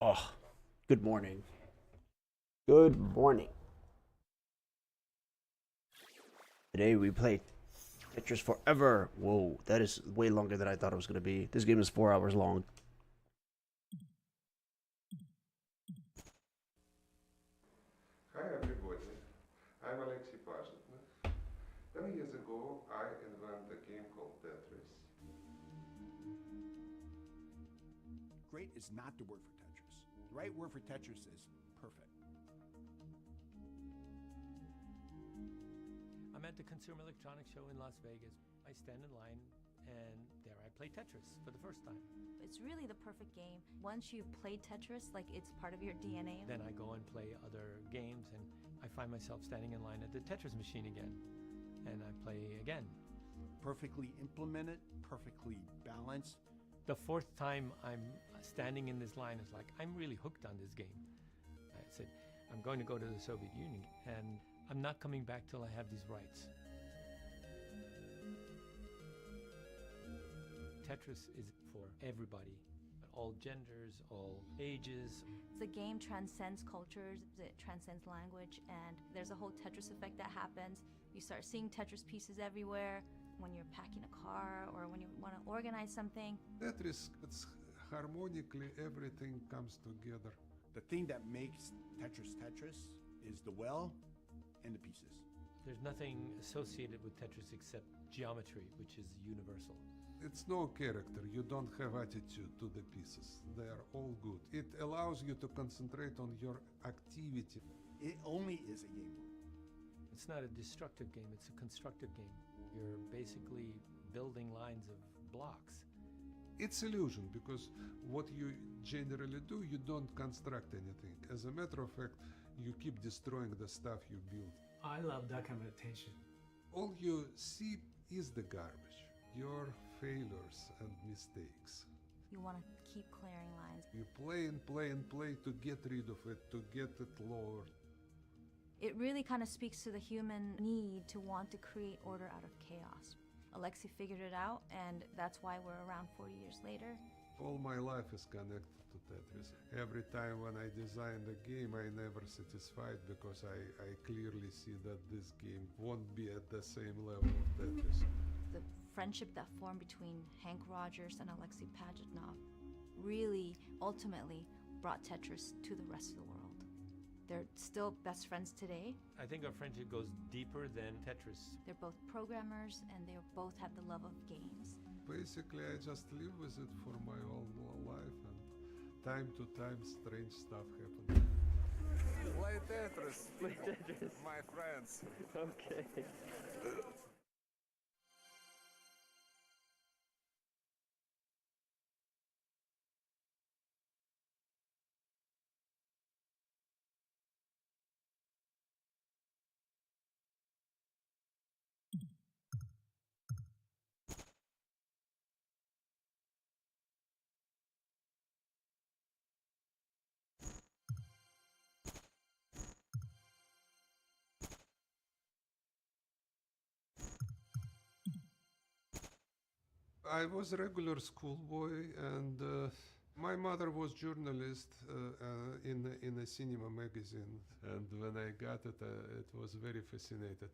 Oh, good morning. Good morning. Today we play Tetris Forever. Whoa, that is way longer than I thought it was going to be. This game is 4 hours long. Hi everybody, I'm Alexei Pazhitner. 10 years ago, I invented a game called Tetris. Great is not the word for Tetris. The right word for Tetris is perfect. I'm at the Consumer Electronics Show in Las Vegas. I stand in line, and there I play Tetris for the first time. It's really the perfect game. Once you've played Tetris, like it's part of your DNA. Then I go and play other games, and I find myself standing in line at the Tetris machine again, and I play again. Perfectly implemented, perfectly balanced. The fourth time I'm standing in this line is like, I'm really hooked on this game. I said, I'm going to go to the Soviet Union, and I'm not coming back till I have these rights. Tetris is for everybody, all genders, all ages. The game transcends cultures, it transcends language, and there's a whole Tetris effect that happens. You start seeing Tetris pieces everywhere when you're packing a car or when you want to organize something. Tetris, it's harmonically everything comes together. The thing that makes Tetris Tetris is the well and the pieces. There's nothing associated with Tetris except geometry, which is universal. It's no character, you don't have attitude to the pieces. They are all good. It allows you to concentrate on your activity. It only is a game. It's not a destructive game, it's a constructive game. You're basically building lines of blocks. It's illusion because what you generally do, you don't construct anything. As a matter of fact, you keep destroying the stuff you build. I love documentation. All you see is the garbage, your failures and mistakes. You want to keep clearing lines. You play and play and play to get rid of it, to get it lowered. It really kind of speaks to the human need to want to create order out of chaos. Alexei figured it out, and that's why we're around 40 years later. All my life is connected to Tetris. Every time when I design the game, I never satisfied because I clearly see that this game won't be at the same level of Tetris. The friendship that formed between Hank Rogers and Alexei Pajitnov really, ultimately, brought Tetris to the rest of the world. They're still best friends today. I think our friendship goes deeper than Tetris. They're both programmers, and they both have the love of games. Basically, I just live with it for my whole life, and time to time, strange stuff happens. Play Tetris, Play Tetris. my friends. Okay. I was a regular schoolboy, and my mother was journalist in a cinema magazine. And when I got it, it was very fascinated.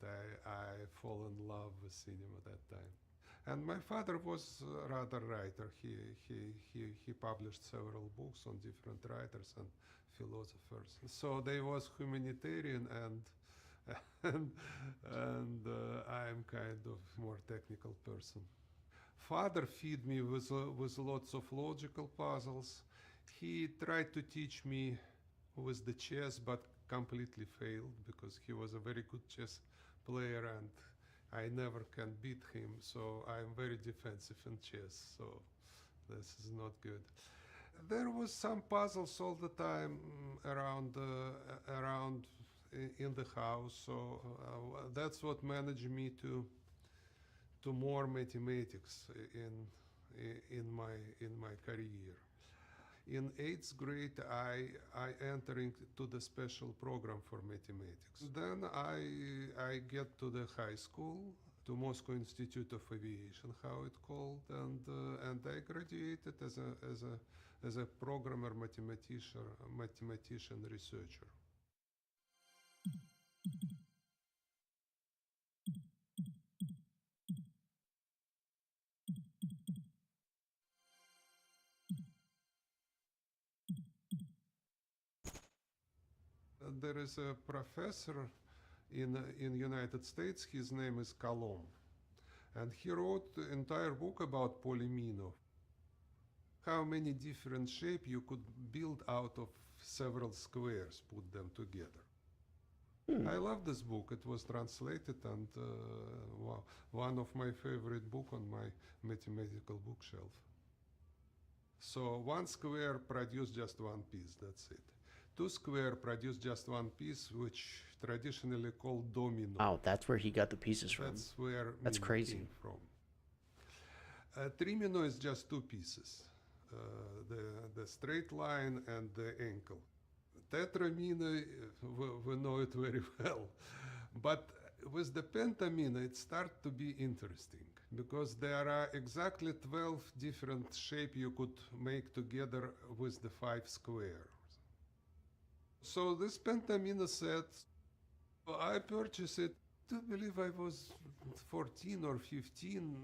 I fall in love with cinema that time. And my father was rather writer. He published several books on different writers and philosophers. So they was humanitarian and I'm kind of more technical person. Father feed me with lots of logical puzzles. He tried to teach me with the chess, but completely failed because he was a very good chess player and I never can beat him. So I'm very defensive in chess. So this is not good. There was some puzzles all the time around in the house. So that's what managed me to more mathematics in my career. In 8th grade, I entering to the special program for mathematics. Then I get to the high school. to Moscow Institute of Aviation, how it called, and I graduated as a programmer, mathematician researcher. There is a professor in United States. His name is Colomb, and he wrote the entire book about Polymino. How many different shapes you could build out of several squares, put them together. I love this book. It was translated, and wow, one of my favorite book on my mathematical bookshelf. So one square produced just one piece, that's it. Two square produced just one piece, which traditionally called domino. Wow, that's where he got the pieces from. That's where That's Mino crazy. came from. Trimino is just two pieces, the straight line and the ankle. Tetramino, we know it very well, but with the pentamino it starts to be interesting because there are exactly 12 different shapes you could make together with the 5 squares. So this pentamino set, I purchased it, I believe I was 14 or 15,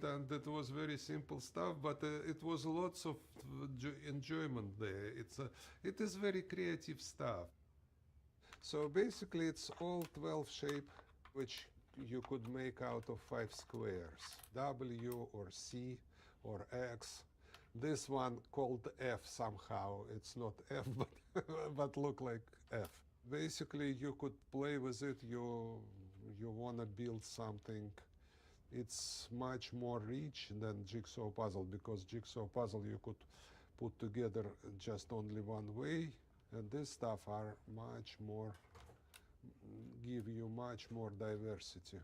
and it was very simple stuff, but it was lots of enjoyment there. It is very creative stuff. So basically it's all 12 shape which you could make out of 5 squares, W or C or X. This one called F somehow. It's not F, but look like F. Basically, you could play with it. You want to build something. It's much more rich than jigsaw puzzle because jigsaw puzzle you could put together just only one way, and this stuff are much more, give you much more diversity.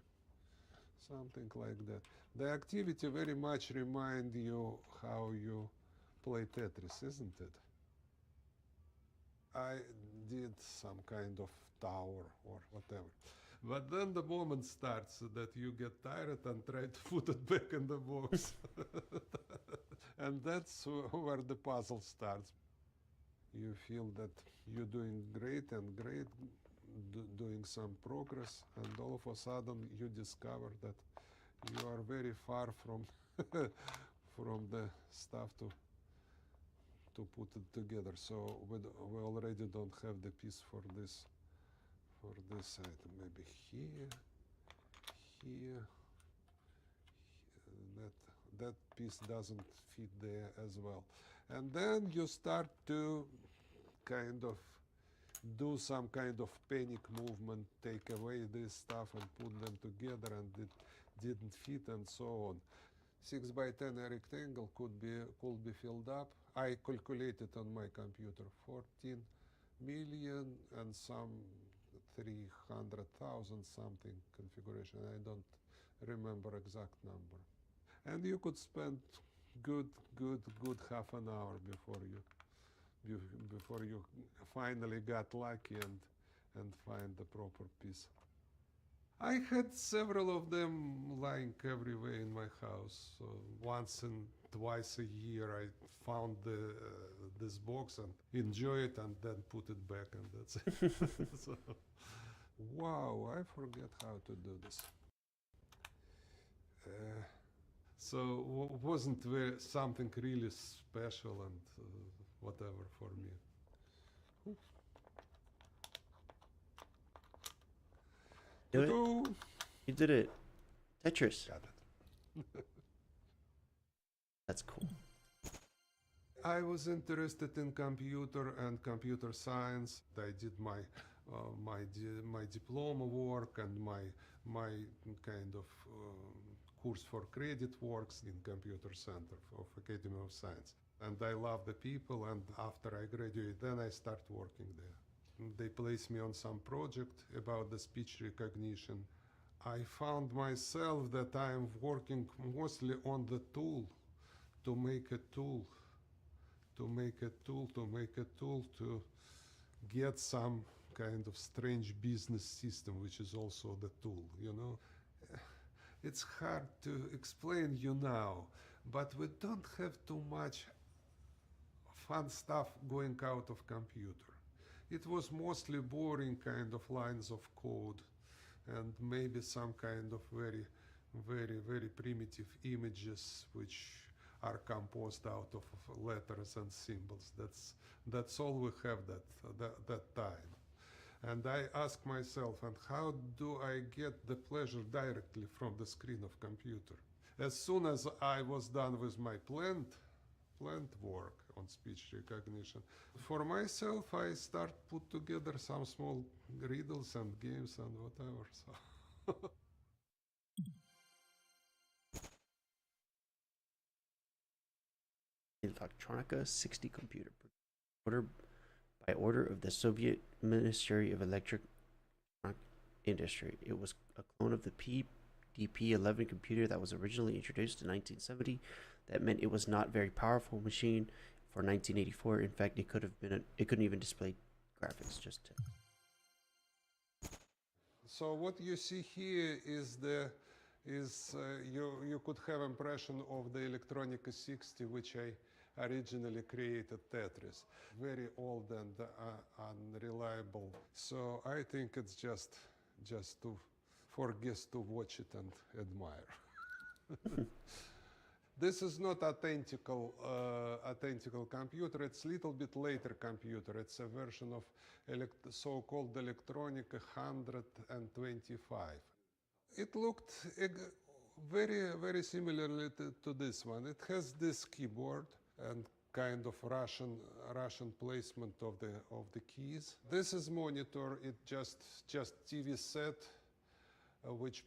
Something like that. The activity very much remind you how you play Tetris, isn't it? I did some kind of tower or whatever. But then the moment starts that you get tired and try to put it back in the box. And that's where the puzzle starts. You feel that you're doing great and great, doing some progress, and all of a sudden you discover that you are very far from from the stuff to put it together. So we already don't have the piece for this item. Maybe here, that piece doesn't fit there as well. And then you start to kind of do some kind of panic movement, take away this stuff and put them together, and it didn't fit, and so on. 6 by 10 rectangle could be filled up. I calculated on my computer 14 million and some 300,000 something configuration. I don't remember exact number. And you could spend good half an hour before you finally got lucky and find the proper piece. I had several of them lying everywhere in my house. So once and twice a year I found this box and enjoy it and then put it back, and that's it. So, wow, I forget how to do this. So wasn't something really special and whatever for me. Do it. You did it. Tetris. Got it. That's cool. I was interested in computer and computer science. I did my diploma work and my kind of course for credit works in Computer Center of Academy of Science. And I love the people, and after I graduate, then I start working there. They placed me on some project about the speech recognition. I found myself that I'm working mostly on the tool, to make a tool to get some kind of strange business system, which is also the tool, you know. It's hard to explain you now, but we don't have too much fun stuff going out of computer. It was mostly boring kind of lines of code and maybe some kind of very primitive images which are composed out of letters and symbols. That's all we have that time. And I ask myself, and how do I get the pleasure directly from the screen of computer? As soon as I was done with my plant work on speech recognition, for myself I start put together some small riddles and games and whatever. So Electronica 60 computer. By order of the Soviet Ministry of Electric Industry. It was a clone of the PDP-11 computer that was originally introduced in 1970. That meant it was not a very powerful machine for 1984. In fact, it couldn't even display graphics. So what you see here is you could have impression of the Electronica 60, which I originally created Tetris. Very old and unreliable. So I think it's just for guests to watch it and admire. This is not authentical computer. It's a little bit later computer. It's a version of so-called Electronica 125. It looked very similarly to this one. It has this keyboard and kind of Russian placement of the keys. This is monitor. It just TV set. Which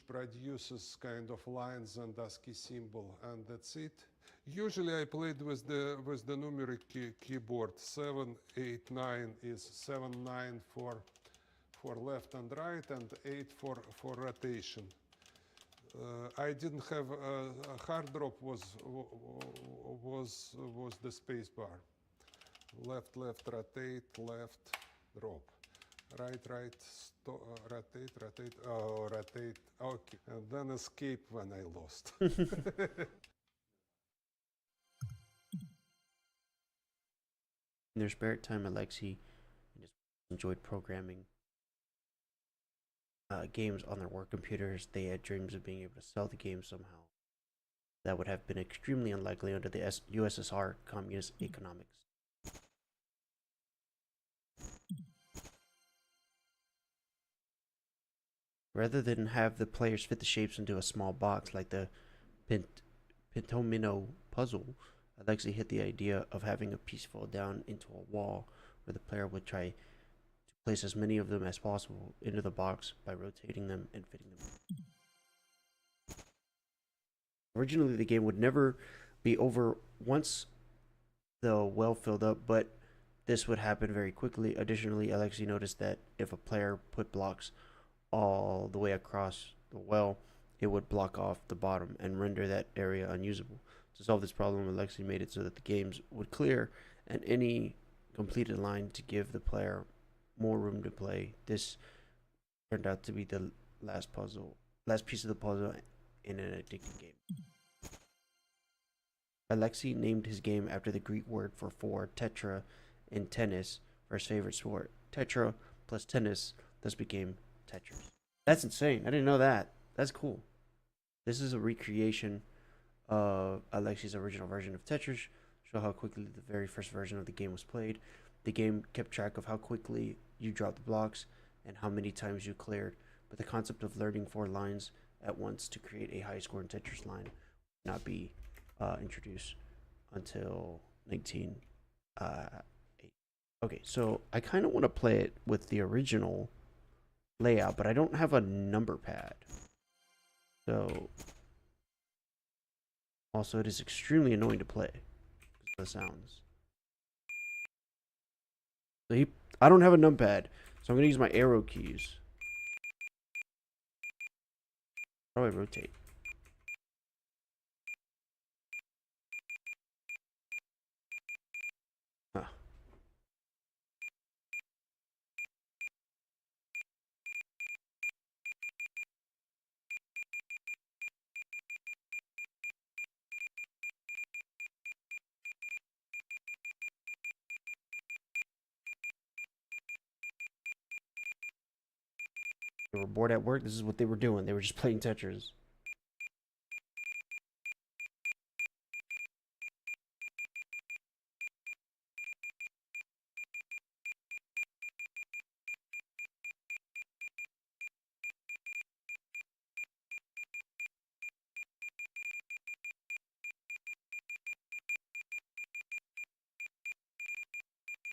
produces kind of lines and ASCII symbol, and that's it. Usually I played with the numeric keyboard. 7, 8, 9 is 7, 9 for left and right, and 8 for rotation. I didn't have a hard drop was the space bar. Left, rotate, left, drop. Right, rotate, rotate, okay. And then escape when I lost. In their spare time, Alexei and his enjoyed programming games on their work computers. They had dreams of being able to sell the game somehow. That would have been extremely unlikely under the USSR communist economics. Rather than have the players fit the shapes into a small box like the Pintomino puzzle, Alexei hit the idea of having a piece fall down into a wall where the player would try to place as many of them as possible into the box by rotating them and fitting them. Originally, the game would never be over once the well filled up, but this would happen very quickly. Additionally, Alexei noticed that if a player put blocks all the way across the well, it would block off the bottom and render that area unusable. To solve this problem, Alexei made it so that the games would clear and any completed line to give the player more room to play. This turned out to be the last piece of the puzzle in an addicting game. Alexei named his game after the Greek word for four, tetra, in tennis, for his favorite sport. Tetra plus tennis thus became Tetris. That's insane. I didn't know that. That's cool. This is a recreation of Alexei's original version of Tetris. Show how quickly the very first version of the game was played. The game kept track of how quickly you dropped the blocks and how many times you cleared, but the concept of learning four lines at once to create a high score in Tetris line would not be introduced until 1908. Okay, so I kind of want to play it with the original layout, but I don't have a number pad. So also it is extremely annoying to play because of the sounds. So I don't have a numpad, so I'm gonna use my arrow keys. How do I rotate? Huh. They were bored at work. This is what they were doing. They were just playing Tetris.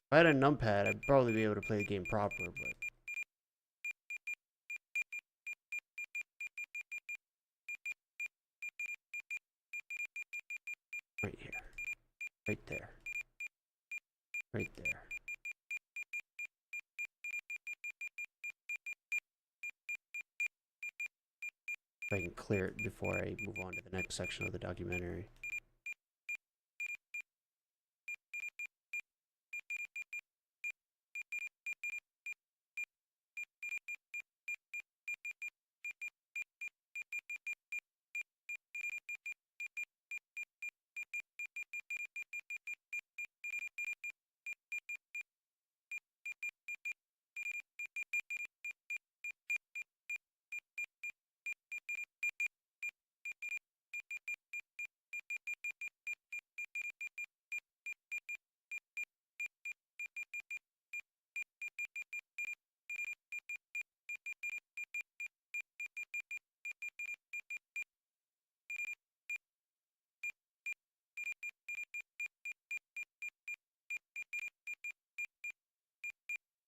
If I had a numpad, I'd probably be able to play the game proper, but... Right here. Right there. Right there. If I can clear it before I move on to the next section of the documentary.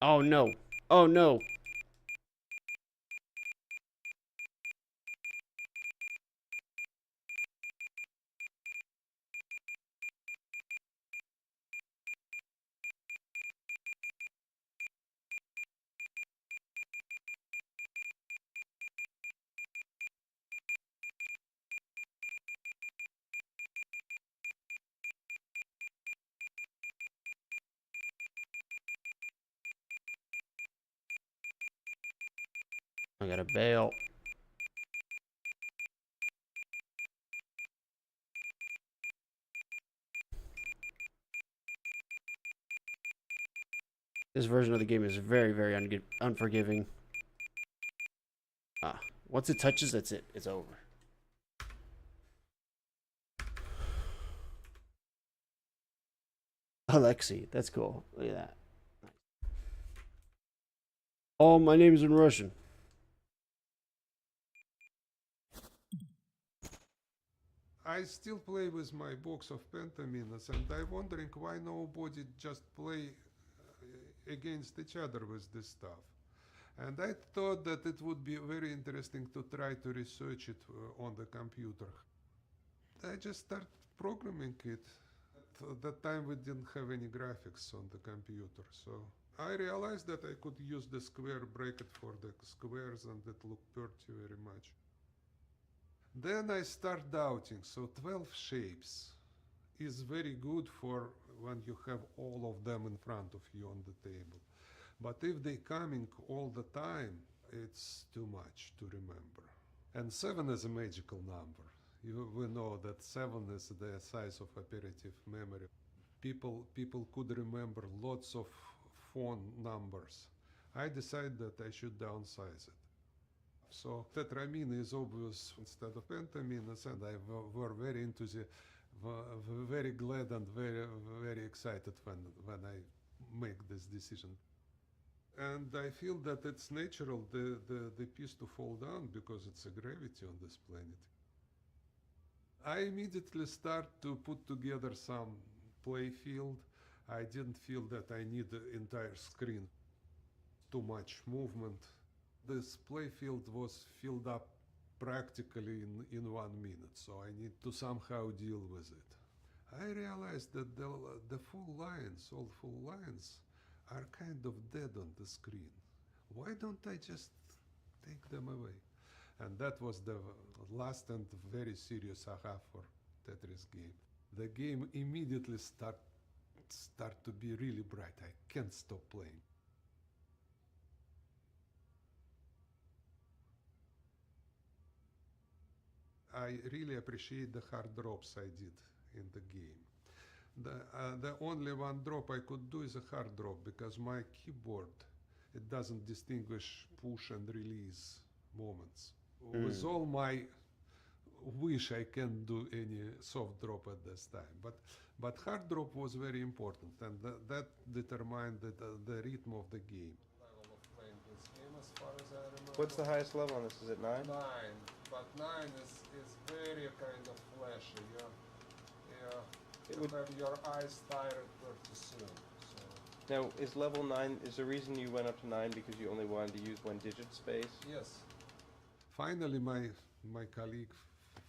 Oh no. Oh no. I gotta bail. This version of the game is very, very unforgiving. Ah, once it touches, that's it. It's over. Alexei, that's cool. Look at that. Oh, my name's in Russian. I still play with my box of pentaminas, and I'm wondering why nobody just play against each other with this stuff. And I thought that it would be very interesting to try to research it on the computer. I just started programming it. At that time we didn't have any graphics on the computer, so I realized that I could use the square bracket for the squares, and it looked pretty very much. Then I start doubting, so 12 shapes is very good for when you have all of them in front of you on the table. But if they coming all the time, it's too much to remember. And 7 is a magical number. We know that 7 is the size of operative memory. People could remember lots of phone numbers. I decided that I should downsize it. So tetramine is obvious instead of pentamines, and I were very very glad and very excited when I make this decision. And I feel that it's natural the piece to fall down because it's a gravity on this planet. I immediately start to put together some play field. I didn't feel that I need the entire screen. Too much movement. This play field was filled up practically in 1 minute, so I need to somehow deal with it. I realized that the full lines, all full lines, are kind of dead on the screen. Why don't I just take them away? And that was the last and very serious aha for Tetris game. The game immediately start to be really bright. I can't stop playing. I really appreciate the hard drops I did in the game. The only one drop I could do is a hard drop because my keyboard it doesn't distinguish push and release moments. With all my wish I can do any soft drop at this time, but hard drop was very important, and that determined the rhythm of the game. Level of playing this game, as far as I remember. What's the highest level on this? Is it 9? 9, but 9 is very kind of flashy. You have your eyes tired pretty soon. So. Now, is level 9, is the reason you went up to 9 because you only wanted to use 1 digit space? Yes. Finally, my colleague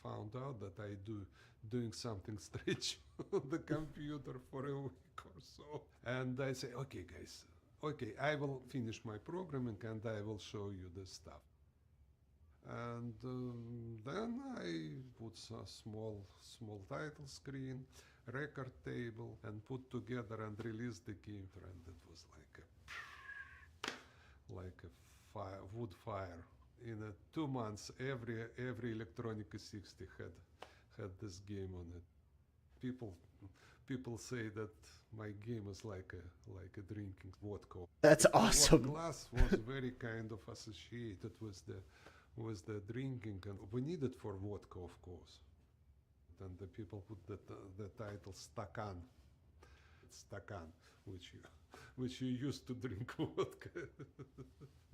found out that I doing something strange on the computer for a week or so. And I say, okay, guys, okay, I will finish my programming and I will show you the stuff. And then I put a small title screen, record table, and put together and released the game. And it was like a wood fire. In 2 months, every Electronic 60 had this game on it. People say that my game is like a drinking vodka. That's awesome. The glass was very kind of associated with the drinking, and we need it for vodka, of course. And the people put the title Stakan, which you used to drink vodka.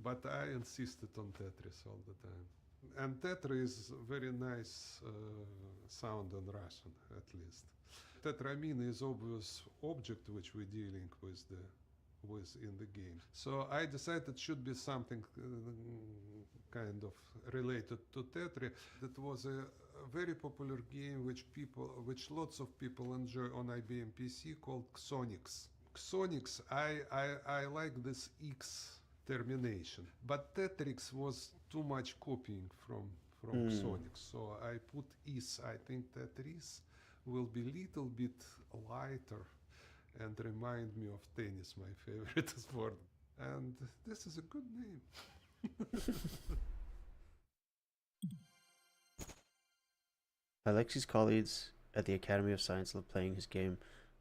But I insisted on Tetris all the time. And Tetris is very nice sound in Russian, at least. Tetramine is obvious object which we're dealing with in the game. So I decided it should be something kind of related to Tetris. That was a very popular game which lots of people enjoy on IBM PC called Xonix. Xonix, I like this X termination, but Tetris was too much copying from Xonix, so I put is. I think Tetris will be little bit lighter and remind me of tennis, my favorite sport. And this is a good name. Alexei's colleagues at the Academy of Science love playing his game,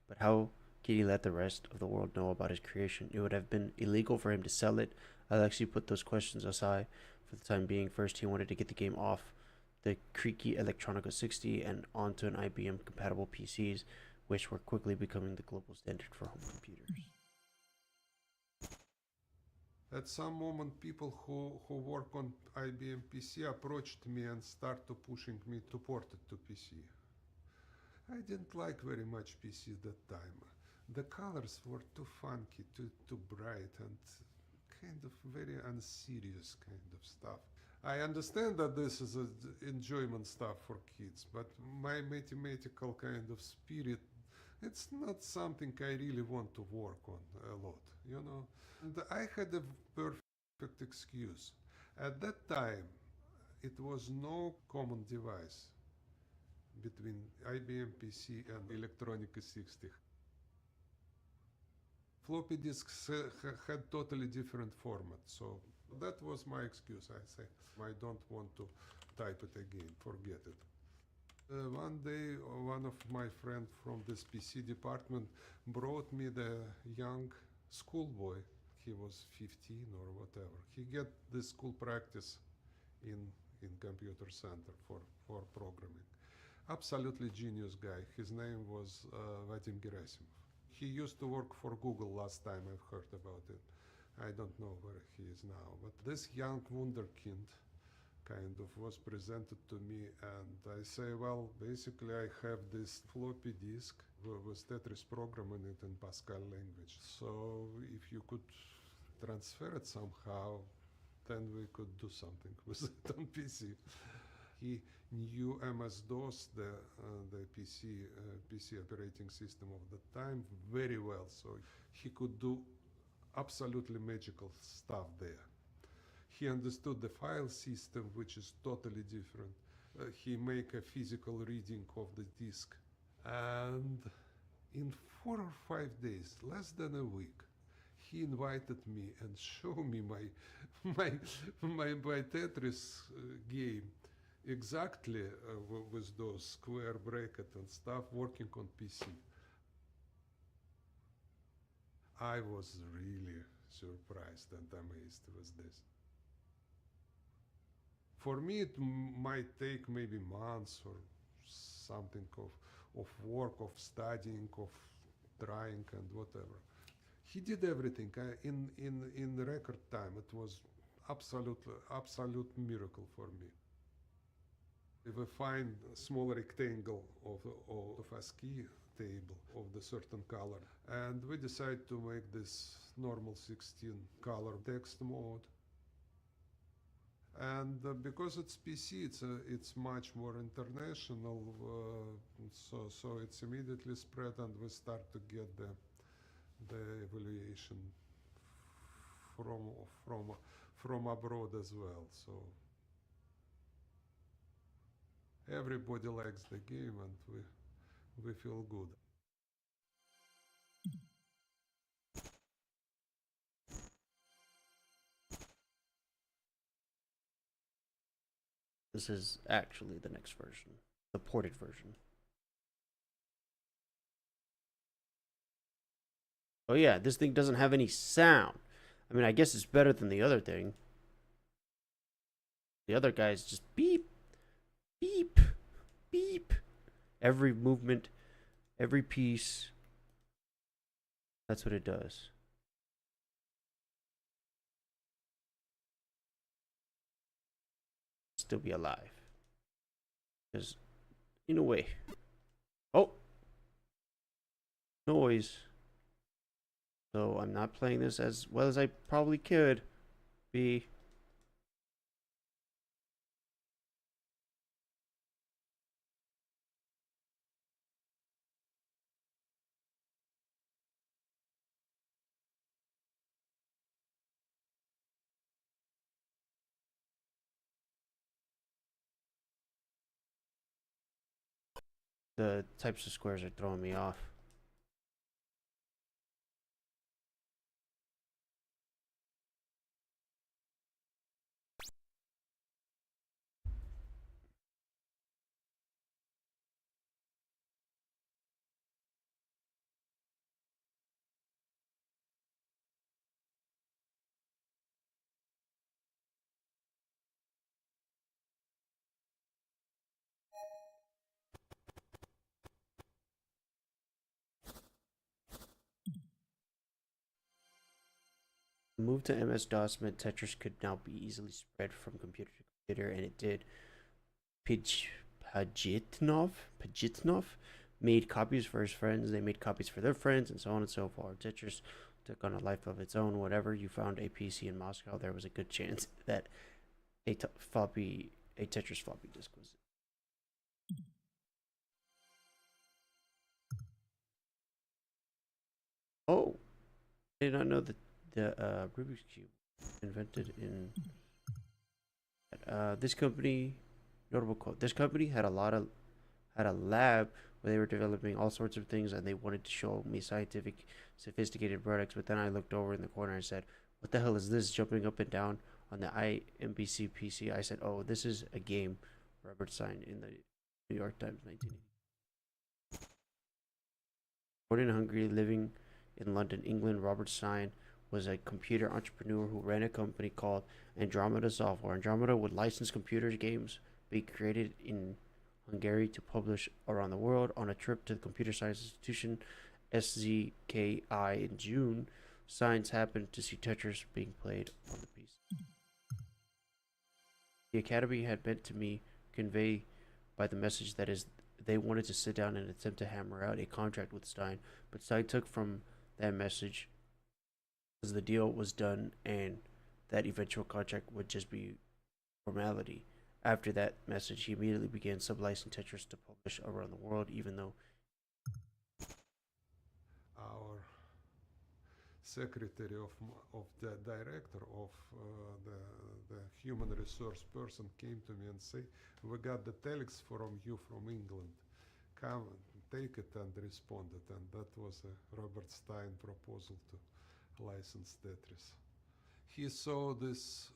but how can he let the rest of the world know about his creation? It would have been illegal for him to sell it. Alexei put those questions aside for the time being. First, he wanted to get the game off the creaky Electronica 60 and onto an IBM compatible PCs, which were quickly becoming the global standard for home computers. At some moment, people who work on IBM PC approached me and started pushing me to port it to PC. I didn't like very much PC that time. The colors were too funky, too bright, and kind of very unserious kind of stuff. I understand that this is an enjoyment stuff for kids, but my mathematical kind of spirit, it's not something I really want to work on a lot, you know. And I had a perfect excuse. At that time, it was no common device between IBM PC and Electronica 60. Floppy disks had totally different format, so that was my excuse. I say, I don't want to type it again, forget it. One day, one of my friends from this PC department brought me the young schoolboy. He was 15 or whatever. He get this school practice in computer center for programming. Absolutely genius guy. His name was Vadim Gerasimov. He used to work for Google last time I've heard about it. I don't know where he is now, but this young wunderkind kind of was presented to me, and I say, well, basically I have this floppy disk with Tetris program in it in Pascal language. So if you could transfer it somehow, then we could do something with it on PC. He knew MS-DOS, the PC operating system of the time, very well. So he could do absolutely magical stuff there. He understood the file system, which is totally different. He make a physical reading of the disk. And in 4 or 5 days, less than a week, he invited me and showed me my Tetris game exactly with those square bracket and stuff working on PC. I was really surprised and amazed with this. For me, it might take maybe months or something of work, of studying, of trying, and whatever. He did everything in record time. It was absolute miracle for me. If we find a small rectangle of a ski table of the certain color, and we decide to make this normal 16 color text mode. And because it's PC, it's much more international, so it's immediately spread, and we start to get the evaluation from abroad as well. So everybody likes the game, and we feel good. This is actually the next version, the ported version. Oh yeah, this thing doesn't have any sound. I mean, I guess it's better than the other thing. The other guy's just beep, beep, beep. Every movement, every piece. That's what it does. Still be alive. Because, in a way. Oh! Noise. So I'm not playing this as well as I probably could be. The types of squares are throwing me off. Move to MS-DOS meant Tetris could now be easily spread from computer to computer, and it did. Pajitnov made copies for his friends. They made copies for their friends, and so on and so forth. Tetris took on a life of its own. Whatever you found a PC in Moscow, there was a good chance that a Tetris floppy disk was. Oh, I did not know that the Rubik's Cube invented in this company. Notable quote: this company had a lab where they were developing all sorts of things, and they wanted to show me scientific, sophisticated products. But then I looked over in the corner and said, "What the hell is this jumping up and down on the IMBC PC?" I said, "Oh, this is a game." Robert Stein in the New York Times, 1980. Born in Hungary, living in London, England, Robert Stein was a computer entrepreneur who ran a company called Andromeda Software. Andromeda would license computer games be created in Hungary to publish around the world. On a trip to the computer science institution SZKI in June, Stein happened to see Tetris being played on the piece. The Academy had meant to me convey by the message that is they wanted to sit down and attempt to hammer out a contract with Stein, but Stein took from that message as the deal was done and that eventual contract would just be formality. After that message, he immediately began sublicensing Tetris to publish around the world, even though our secretary of the director of the human resource person came to me and say, "We got the telex from you from England. Come, take it and respond it." And that was a Robert Stein proposal to license Tetris. He saw this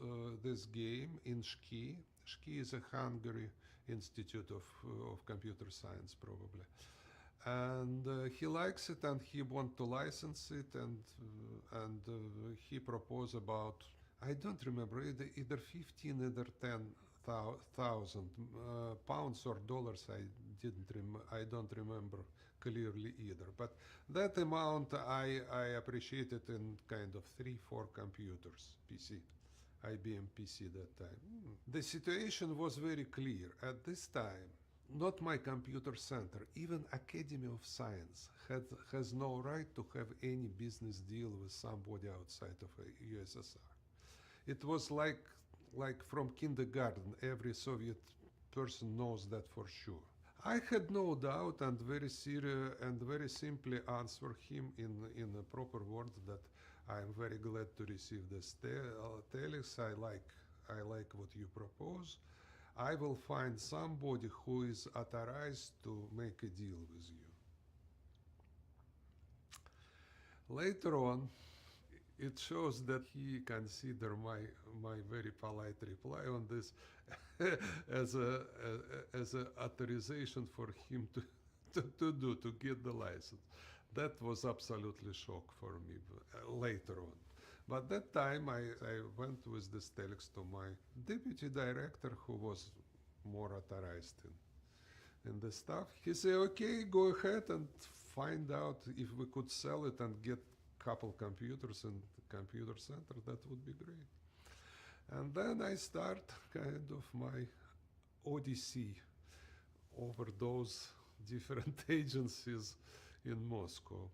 game in Ski. Ski is a Hungary Institute of Computer Science, probably. And he likes it, and he want to license it, and he proposed about, I don't remember, either 15, either 10,000 pounds or dollars. I don't remember clearly either. But that amount I appreciated in kind of 3-4 computers, PC. IBM PC that time. The situation was very clear. At this time, not my computer center, even Academy of Science has no right to have any business deal with somebody outside of USSR. It was like from kindergarten, every Soviet person knows that for sure. I had no doubt and very serious and very simply answer him in a proper word that I am very glad to receive this telex. I like what you propose. I will find somebody who is authorized to make a deal with you. Later on, it shows that he considered my very polite reply on this as a authorization for him to get the license. That was absolutely shock for me later on. But that time I went with this telex to my deputy director, who was more authorized in the stuff. He said, okay, go ahead and find out if we could sell it and get couple computers in the computer center. That would be great. And then I start kind of my odyssey over those different agencies in Moscow.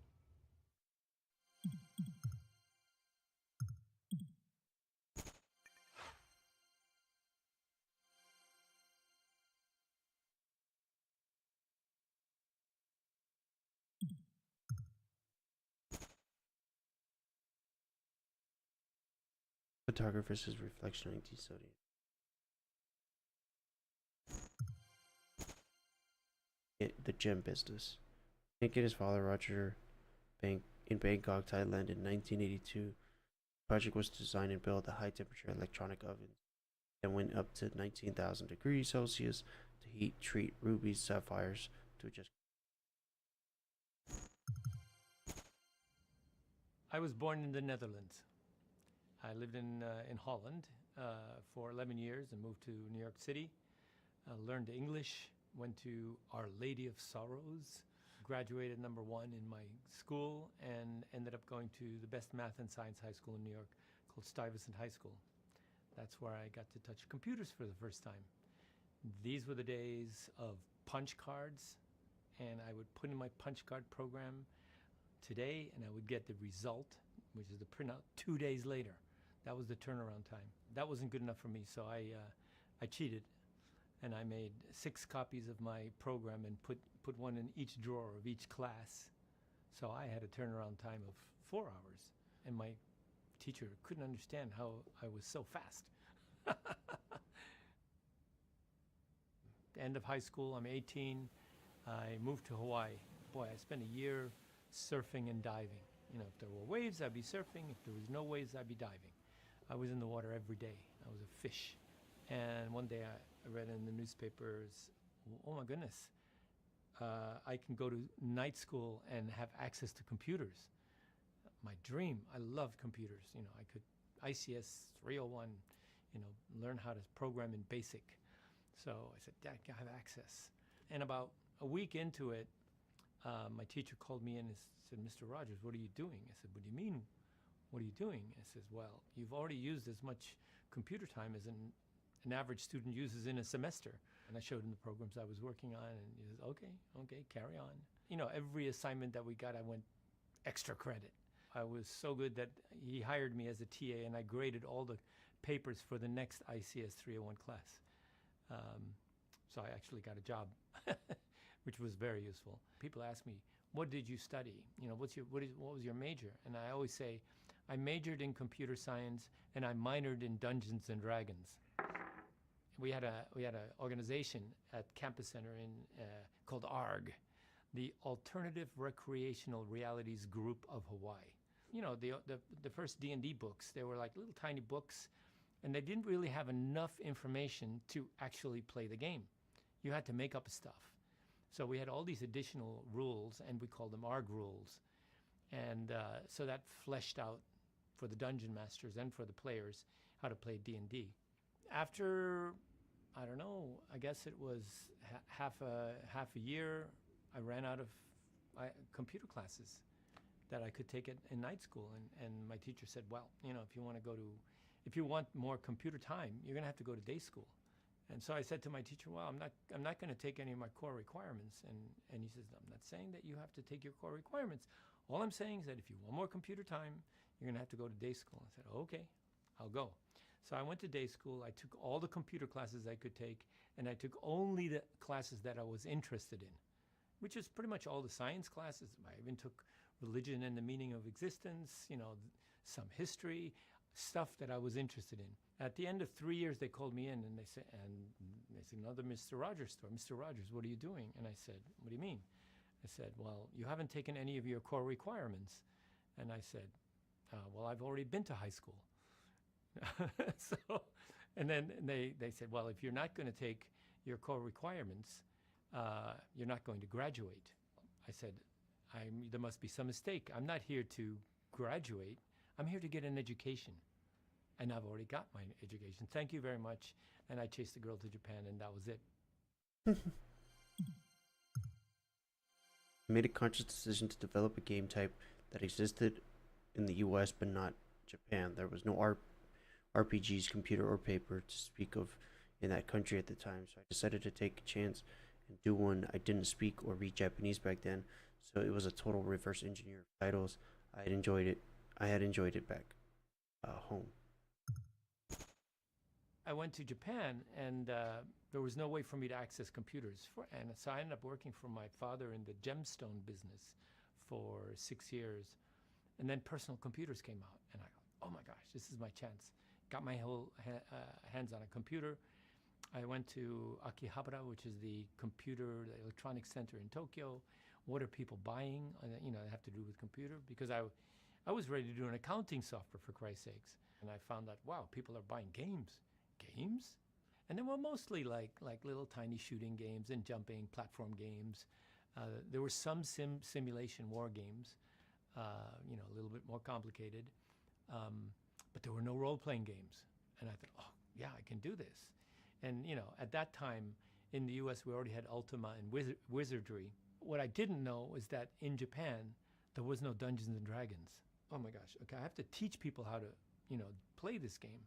Photographer's reflection on T-Sodium. The gem business. Hank and his father Roger in Bangkok, Thailand in 1982. The project was to design and build a high-temperature electronic oven that went up to 19,000 degrees Celsius to heat treat rubies, sapphires to adjust. I was born in the Netherlands. I lived in Holland for 11 years and moved to New York City. Learned English, went to Our Lady of Sorrows, graduated number 1 in my school, and ended up going to the best math and science high school in New York called Stuyvesant High School. That's where I got to touch computers for the first time. These were the days of punch cards, and I would put in my punch card program today, and I would get the result, which is the printout, 2 days later. That was the turnaround time. That wasn't good enough for me, so I cheated, and I made 6 copies of my program and put one in each drawer of each class. So I had a turnaround time of 4 hours, and my teacher couldn't understand how I was so fast. The end of high school, I'm 18. I moved to Hawaii. Boy, I spent a year surfing and diving. You know, if there were waves, I'd be surfing. If there was no waves, I'd be diving. I was in the water every day. I was a fish. And one day I read in the newspapers, oh my goodness, I can go to night school and have access to computers. My dream. I loved computers. You know, I could ICS 301, you know, learn how to program in BASIC. So I said, Dad, I have access. And about a week into it, my teacher called me in and said, Mr. Rogers, what are you doing? I said, what do you mean? What are you doing? I says, well, you've already used as much computer time as an average student uses in a semester. And I showed him the programs I was working on, and he says, okay, carry on. You know, every assignment that we got, I went extra credit. I was so good that he hired me as a TA, and I graded all the papers for the next ICS 301 class. So I actually got a job, which was very useful. People ask me, what did you study? You know, what was your major? And I always say, I majored in computer science and I minored in Dungeons and Dragons. We had a organization at Campus Center called ARG, the Alternative Recreational Realities Group of Hawaii. You know, the first D&D books, they were like little tiny books, and they didn't really have enough information to actually play the game. You had to make up stuff. So we had all these additional rules, and we called them ARG rules. And so that fleshed out for the dungeon masters and for the players how to play D&D. After, I don't know, I guess it was half a year, I ran out of computer classes that I could take in night school. And my teacher said, well, you know, if you want more computer time, you're going to have to go to day school. And so I said to my teacher, well, I'm not going to take any of my core requirements. And he says, I'm not saying that you have to take your core requirements. All I'm saying is that if you want more computer time, you're going to have to go to day school. I said, okay, I'll go. So I went to day school. I took all the computer classes I could take, and I took only the classes that I was interested in, which is pretty much all the science classes. I even took religion and the meaning of existence, you know, some history, stuff that I was interested in. At the end of 3 years, they called me in, and they said, another Mr. Rogers store. Mr. Rogers, what are you doing? And I said, what do you mean? I said, well, you haven't taken any of your core requirements. And I said, well, I've already been to high school. So, and then they said, well, if you're not going to take your core requirements, you're not going to graduate. I said, there must be some mistake. I'm not here to graduate. I'm here to get an education. And I've already got my education. Thank you very much. And I chased the girl to Japan, and that was it. I made a conscious decision to develop a game type that existed in the US but not Japan. There was no RPGs, computer or paper, to speak of in that country at the time, so I decided to take a chance and do one. I didn't speak or read Japanese back then, so it was a total reverse engineer of titles. I had enjoyed it back home. I went to Japan, and there was no way for me to access computers. And so I ended up working for my father in the gemstone business for 6 years. And then personal computers came out, and I go, oh my gosh, this is my chance. Got my whole hands on a computer. I went to Akihabara, which is the electronics center in Tokyo. What are people buying? You know, they have to do with computer, because I was ready to do an accounting software, for Christ's sakes. And I found that, wow, people are buying games. Games? And they were mostly like little tiny shooting games and jumping platform games. There were some simulation war games, you know, a little bit more complicated. But there were no role-playing games. And I thought, oh, yeah, I can do this. And, you know, at that time in the US, we already had Ultima and Wizardry. What I didn't know was that in Japan, there was no Dungeons and Dragons. Oh my gosh, okay, I have to teach people how to, you know, play this game.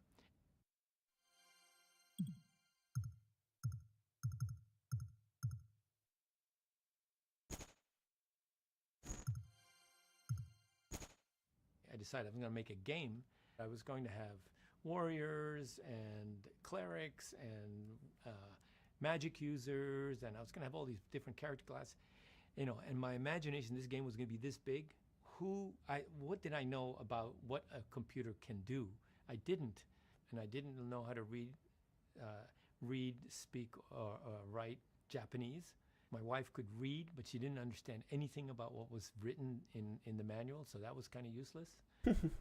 I decided I was going to make a game. I was going to have warriors and clerics and magic users, and I was going to have all these different character classes. You know, and my imagination, this game was going to be this big. What did I know about what a computer can do? I didn't, and I didn't know how to read, speak, or write Japanese. My wife could read, but she didn't understand anything about what was written in the manual, so that was kind of useless.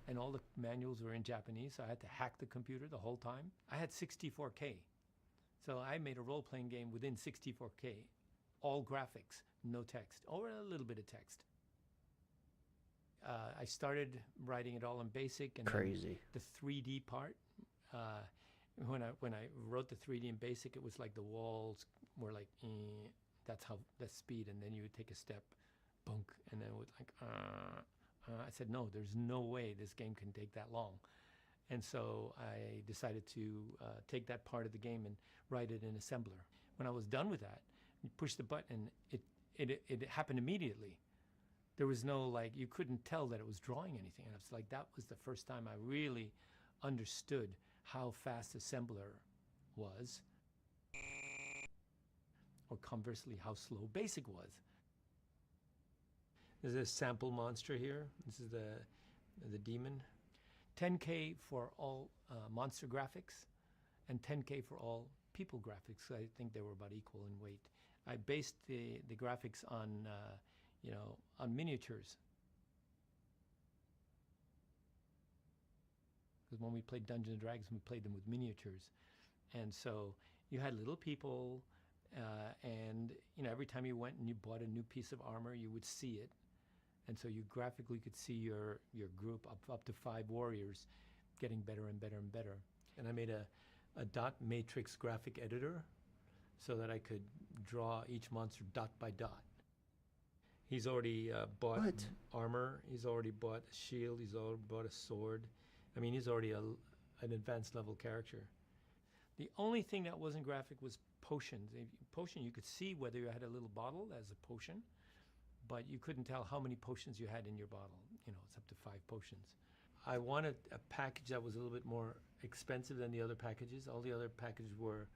And all the manuals were in Japanese, so I had to hack the computer the whole time. I had 64K, so I made a role-playing game within 64K, all graphics, no text, or a little bit of text. I started writing it all in BASIC, and Crazy. the 3D part. When I wrote the 3D in BASIC, it was like the walls were like, that's speed, and then you would take a step, bunk, and then it would like, I said, no, there's no way this game can take that long. And so I decided to take that part of the game and write it in assembler. When I was done with that, you push the button, it happened immediately. There was no, like, you couldn't tell that it was drawing anything. And I was like, that was the first time I really understood how fast assembler was, or conversely, how slow BASIC was. There's a sample monster here. This is the demon. 10K for all monster graphics, and 10K for all people graphics. I think they were about equal in weight. I based the graphics on, on miniatures. Because when we played Dungeons & Dragons, we played them with miniatures. And so you had little people, And every time you went and you bought a new piece of armor, you would see it, and so you graphically could see your group up to 5 warriors getting better and better and better. And I made a dot matrix graphic editor so that I could draw each monster dot by dot. He's already bought armor. He's already bought a shield. He's already bought a sword. I mean, he's already an advanced level character. The only thing that wasn't graphic was potions. Potion, you could see whether you had a little bottle as a potion, but you couldn't tell how many potions you had in your bottle. It's up to 5 potions. I wanted a package that was a little bit more expensive than the other packages. All the other packages were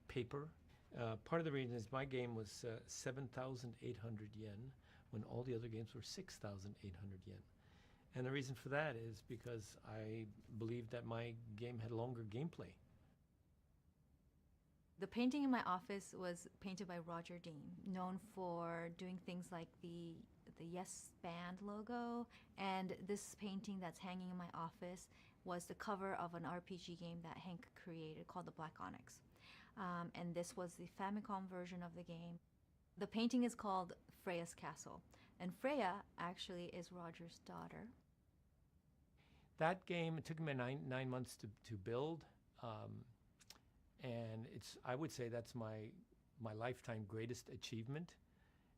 paper. Part of the reason is my game was 7,800 yen when all the other games were 6,800 yen. And the reason for that is because I believed that my game had longer gameplay. The painting in my office was painted by Roger Dean, known for doing things like the Yes Band logo. And this painting that's hanging in my office was the cover of an RPG game that Hank created called the Black Onyx. And this was the Famicom version of the game. The painting is called Freya's Castle. And Freya actually is Roger's daughter. That game, it took me 9 months to build. And I would say that's my lifetime greatest achievement.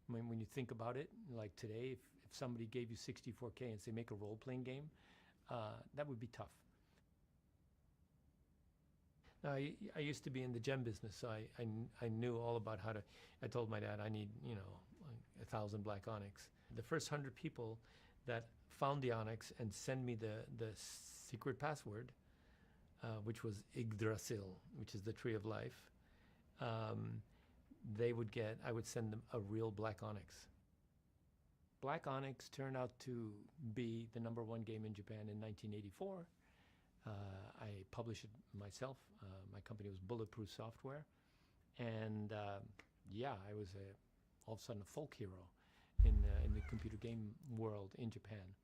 When you think about it, like today, if somebody gave you 64K and say make a role-playing game, that would be tough. Now, I used to be in the gem business, so I knew all about how to. I told my dad I need 1,000 black onyx. The first 100 people that found the onyx and send me the secret password, which was Yggdrasil, which is the tree of life, I would send them a real black onyx. Black Onyx turned out to be the #1 game in Japan in 1984. I published it myself. My company was Bulletproof Software. And I was all of a sudden a folk hero in the computer game world in Japan.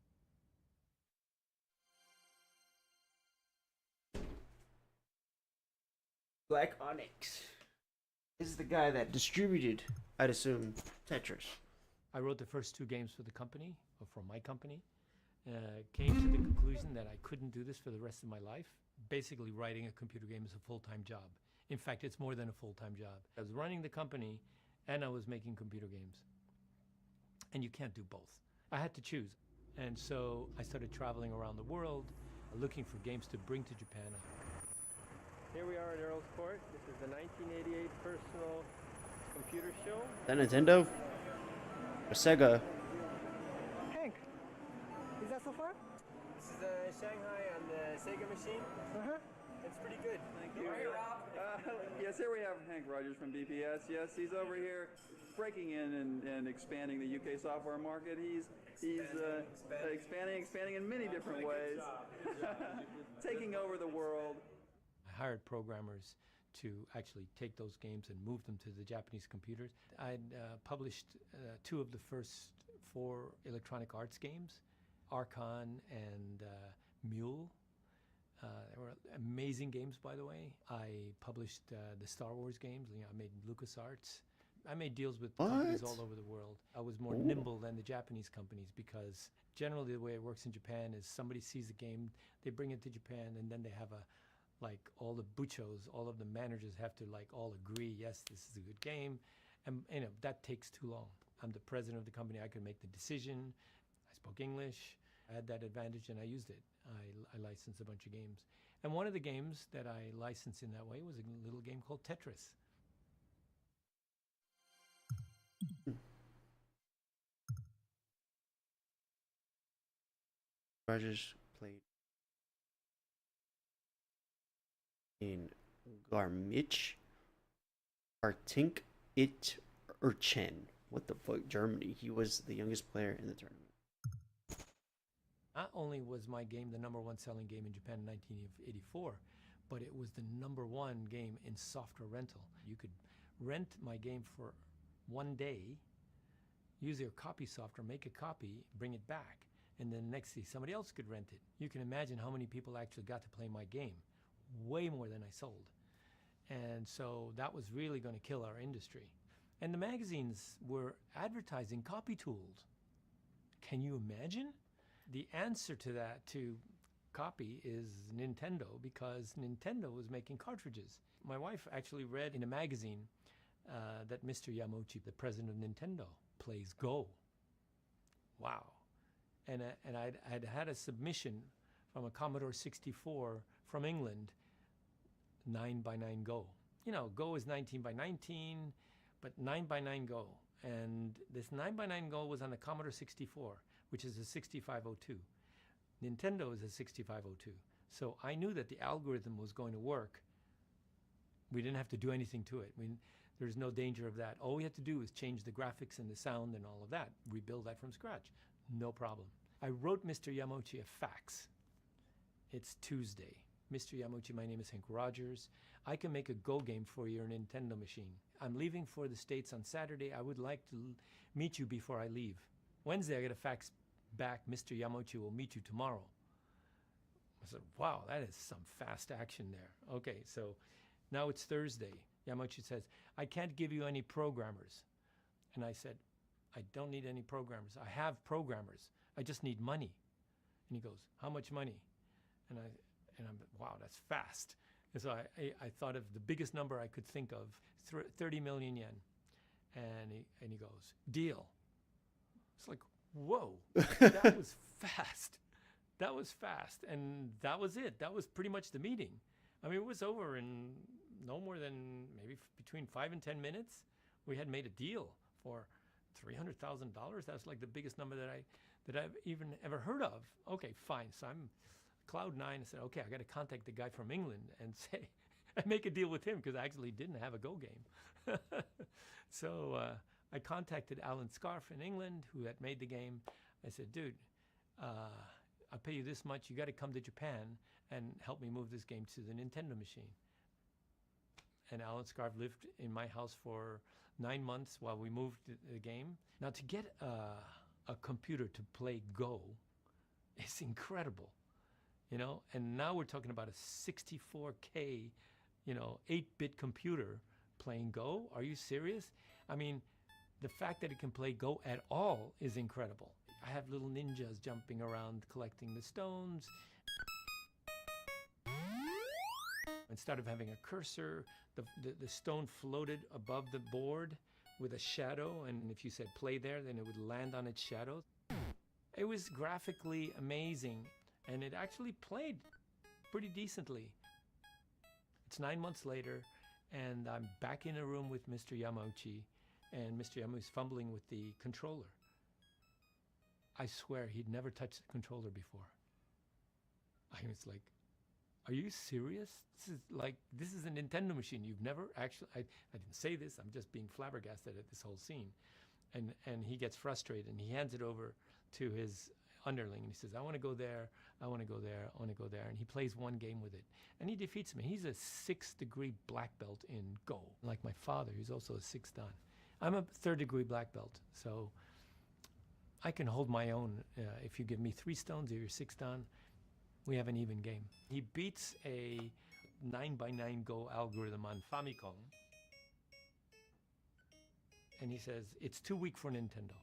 Black Onyx is the guy that distributed, I'd assume, Tetris. I wrote the first 2 games for the company, or for my company. Came to the conclusion that I couldn't do this for the rest of my life. Basically, writing a computer game is a full-time job. In fact, it's more than a full-time job. I was running the company, and I was making computer games. And you can't do both. I had to choose. And so I started traveling around the world, looking for games to bring to Japan. Here we are at Earl's Court. This is the 1988 Personal Computer Show. That Nintendo? Or Sega? Hank, is that so far? This is Shanghai on the Sega machine. It's pretty good. Thank you. Yes, here we have Hank Rogers from BPS. Yes, he's over here breaking in and expanding the UK software market. He's expanding in many different ways. Taking over the world. I hired programmers to actually take those games and move them to the Japanese computers. I'd published 2 of the first 4 Electronic Arts games, Archon and Mule. They were amazing games, by the way. I published the Star Wars games. I made LucasArts. I made deals with companies all over the world. I was more nimble than the Japanese companies because generally the way it works in Japan is somebody sees a game, they bring it to Japan, and then they have all the buchos, all of the managers have to all agree, yes, this is a good game. And that takes too long. I'm the president of the company. I could make the decision. I spoke English. I had that advantage, and I used it. I licensed a bunch of games. And one of the games that I licensed in that way was a little game called Tetris. Rogers played in Garmisch, Artink, Urchen. What the fuck, Germany? He was the youngest player in the tournament. Not only was my game the #1 selling game in Japan in 1984, but it was the #1 game in software rental. You could rent my game for 1 day, use your copy software, make a copy, bring it back, and then next day somebody else could rent it. You can imagine how many people actually got to play my game. Way more than I sold. And so that was really going to kill our industry. And the magazines were advertising copy tools. Can you imagine? The answer to that, to copy, is Nintendo, because Nintendo was making cartridges. My wife actually read in a magazine that Mr. Yamauchi, the president of Nintendo, plays Go. Wow. And I'd had a submission from a Commodore 64 from England, 9x9 Go. You know, Go is 19x19, but 9x9 Go. And this 9x9 Go was on the Commodore 64, which is a 6502. Nintendo is a 6502. So I knew that the algorithm was going to work. We didn't have to do anything to it. There's no danger of that. All we had to do was change the graphics and the sound and all of that, rebuild that from scratch. No problem. I wrote Mr. Yamauchi a fax. It's Tuesday. Mr. Yamauchi, my name is Hank Rogers. I can make a Go game for your Nintendo machine. I'm leaving for the States on Saturday. I would like to meet you before I leave. Wednesday, I get a fax back. Mr. Yamauchi will meet you tomorrow. I said, wow, that is some fast action there. Okay, so now it's Thursday. Yamauchi says, I can't give you any programmers. And I said, I don't need any programmers. I have programmers. I just need money. And he goes, how much money? And I'm, wow, that's fast. And so I thought of the biggest number I could think of, 30 million yen. And he goes, deal. It's like, whoa, that was fast. That was fast. And that was it. That was pretty much the meeting. I mean, it was over in no more than maybe between 5 and 10 minutes. We had made a deal for $300,000. That's like the biggest number that I've even ever heard of. Okay, fine. So I'm cloud nine. I said, okay, I got to contact the guy from England and say, and make a deal with him, because I actually didn't have a Go game. So I contacted Alan Scarf in England, who had made the game. I said, dude, I'll pay you this much. You got to come to Japan and help me move this game to the Nintendo machine. And Alan Scarf lived in my house for 9 months while we moved the game. Now, to get a computer to play Go is incredible, you know? And now we're talking about a 64K, 8-bit computer playing Go. Are you serious? I mean, the fact that it can play Go at all is incredible. I have little ninjas jumping around collecting the stones. Instead of having a cursor, the stone floated above the board with a shadow, and if you said play there, then it would land on its shadow. It was graphically amazing, and it actually played pretty decently. It's 9 months later, and I'm back in a room with Mr. Yamauchi, and Mr. Yamauchi's fumbling with the controller. I swear he'd never touched the controller before. I was like, are you serious? This is a Nintendo machine. You've never actually, I didn't say this, I'm just being flabbergasted at this whole scene. And he gets frustrated, and he hands it over to his underling, and he says, I want to go there, I want to go there, I want to go there. And he plays one game with it, and he defeats me. He's a 6th-degree black belt in Go, like my father, who's also a 6th dan. I'm a 3rd-degree black belt, so I can hold my own. If you give me 3 stones or you're 6th dan, we have an even game. He beats a 9x9 Go algorithm on Famicom, and he says, it's too weak for Nintendo.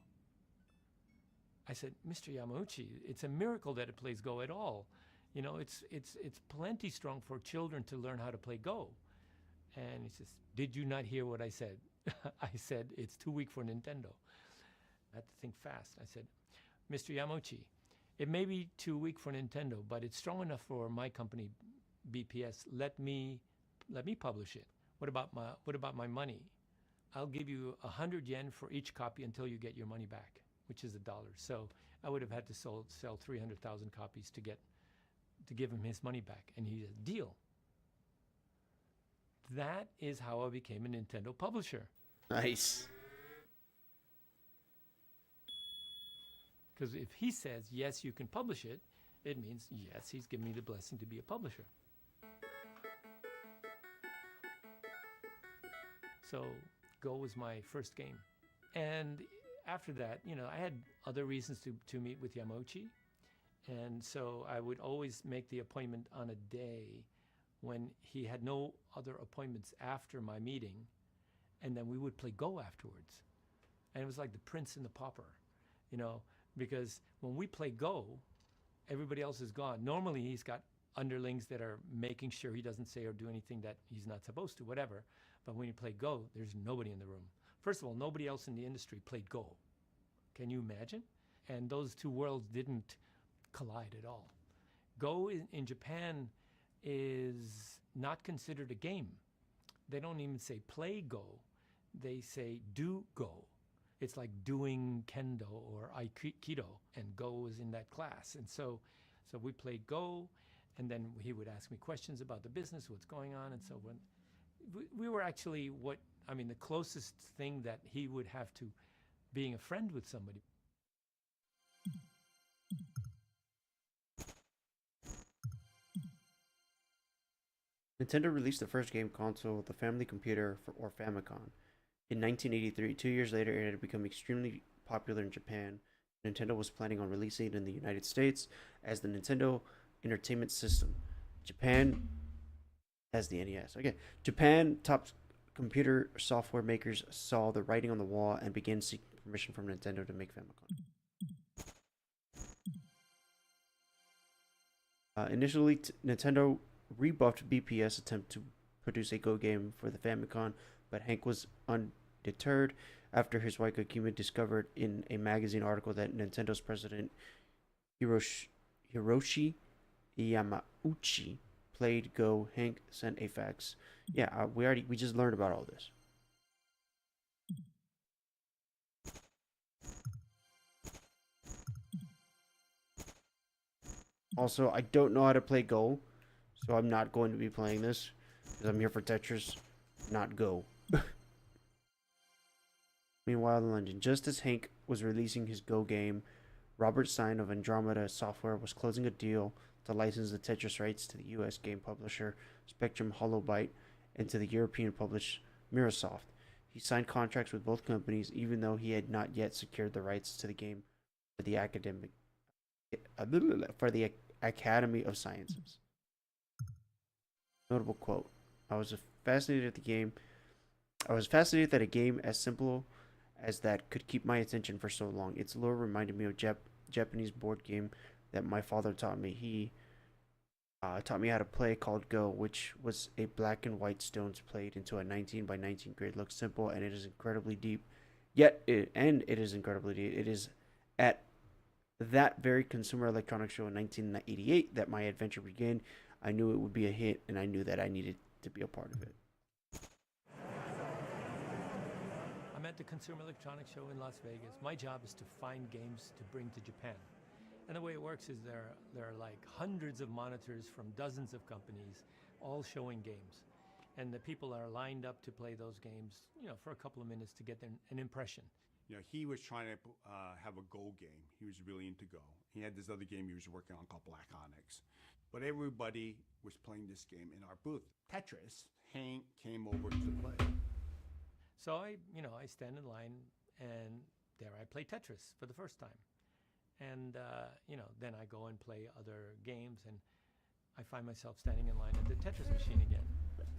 I said, Mr. Yamauchi, it's a miracle that it plays Go at all. It's plenty strong for children to learn how to play Go. And he says, did you not hear what I said? I said, it's too weak for Nintendo. I had to think fast. I said, Mr. Yamauchi, it may be too weak for Nintendo, but it's strong enough for my company, BPS. Let me publish it. What about my money? I'll give you 100 yen for each copy until you get your money back, which is $1. So I would have had to sell 300,000 copies to give him his money back. And he said, deal. That is how I became a Nintendo publisher. Nice. Because if he says, yes, you can publish it, it means, yes, he's given me the blessing to be a publisher. So Go was my first game. And after that, I had other reasons to meet with Yamauchi. And so I would always make the appointment on a day when he had no other appointments after my meeting, and then we would play Go afterwards. And it was like the prince and the pauper, you know, because when we play Go, everybody else is gone. Normally he's got underlings that are making sure he doesn't say or do anything that he's not supposed to, whatever. But when you play Go, there's nobody in the room. First of all, nobody else in the industry played Go. Can you imagine? And those two worlds didn't collide at all. Go in Japan is not considered a game. They don't even say play Go. They say do Go. It's like doing kendo or aikido, and Go is in that class. And so we played Go, and then he would ask me questions about the business, what's going on, and so when we were actually the closest thing that he would have to being a friend with somebody. Nintendo released the first game console, the Family Computer, or Famicom. In 1983, 2 years later, it had become extremely popular in Japan. Nintendo was planning on releasing it in the United States as the Nintendo Entertainment System. Japan as the NES. Okay. Japan top computer software makers saw the writing on the wall and began seeking permission from Nintendo to make Famicom. Initially, Nintendo rebuffed BPS' attempt to produce a Go game for the Famicom, but Hank was undeterred after his wife Akima discovered in a magazine article that Nintendo's president Hiroshi Yamauchi played Go. Hank sent a fax. Yeah, we just learned about all this. Also, I don't know how to play Go, so I'm not going to be playing this because I'm here for Tetris, not Go. Meanwhile, in London, just as Hank was releasing his Go game, Robert Stein of Andromeda Software was closing a deal to license the Tetris rights to the US game publisher Spectrum Holobyte and to the European publisher Microsoft. He signed contracts with both companies even though he had not yet secured the rights to the game for the Academy of Sciences. Notable quote: I was fascinated that a game as simple as that could keep my attention for so long. Its lore reminded me of Japanese board game that my father taught me. He taught me how to play called Go, which was a black and white stones played into a 19 by 19 grid. Looks simple and it is incredibly deep. It is incredibly deep. It is at that very Consumer Electronics Show in 1988 that my adventure began. I knew it would be a hit, and I knew that I needed to be a part of it. I'm at the Consumer Electronics Show in Las Vegas. My job is to find games to bring to Japan. And the way it works is there are like hundreds of monitors from dozens of companies, all showing games. And the people are lined up to play those games, for a couple of minutes to get an impression. He was trying to have a Go game. He was really into Go. He had this other game he was working on called Black Onyx. But everybody was playing this game in our booth. Tetris, Hank came over to play. So I stand in line, and there I play Tetris for the first time. And, then I go and play other games, and I find myself standing in line at the Tetris machine again.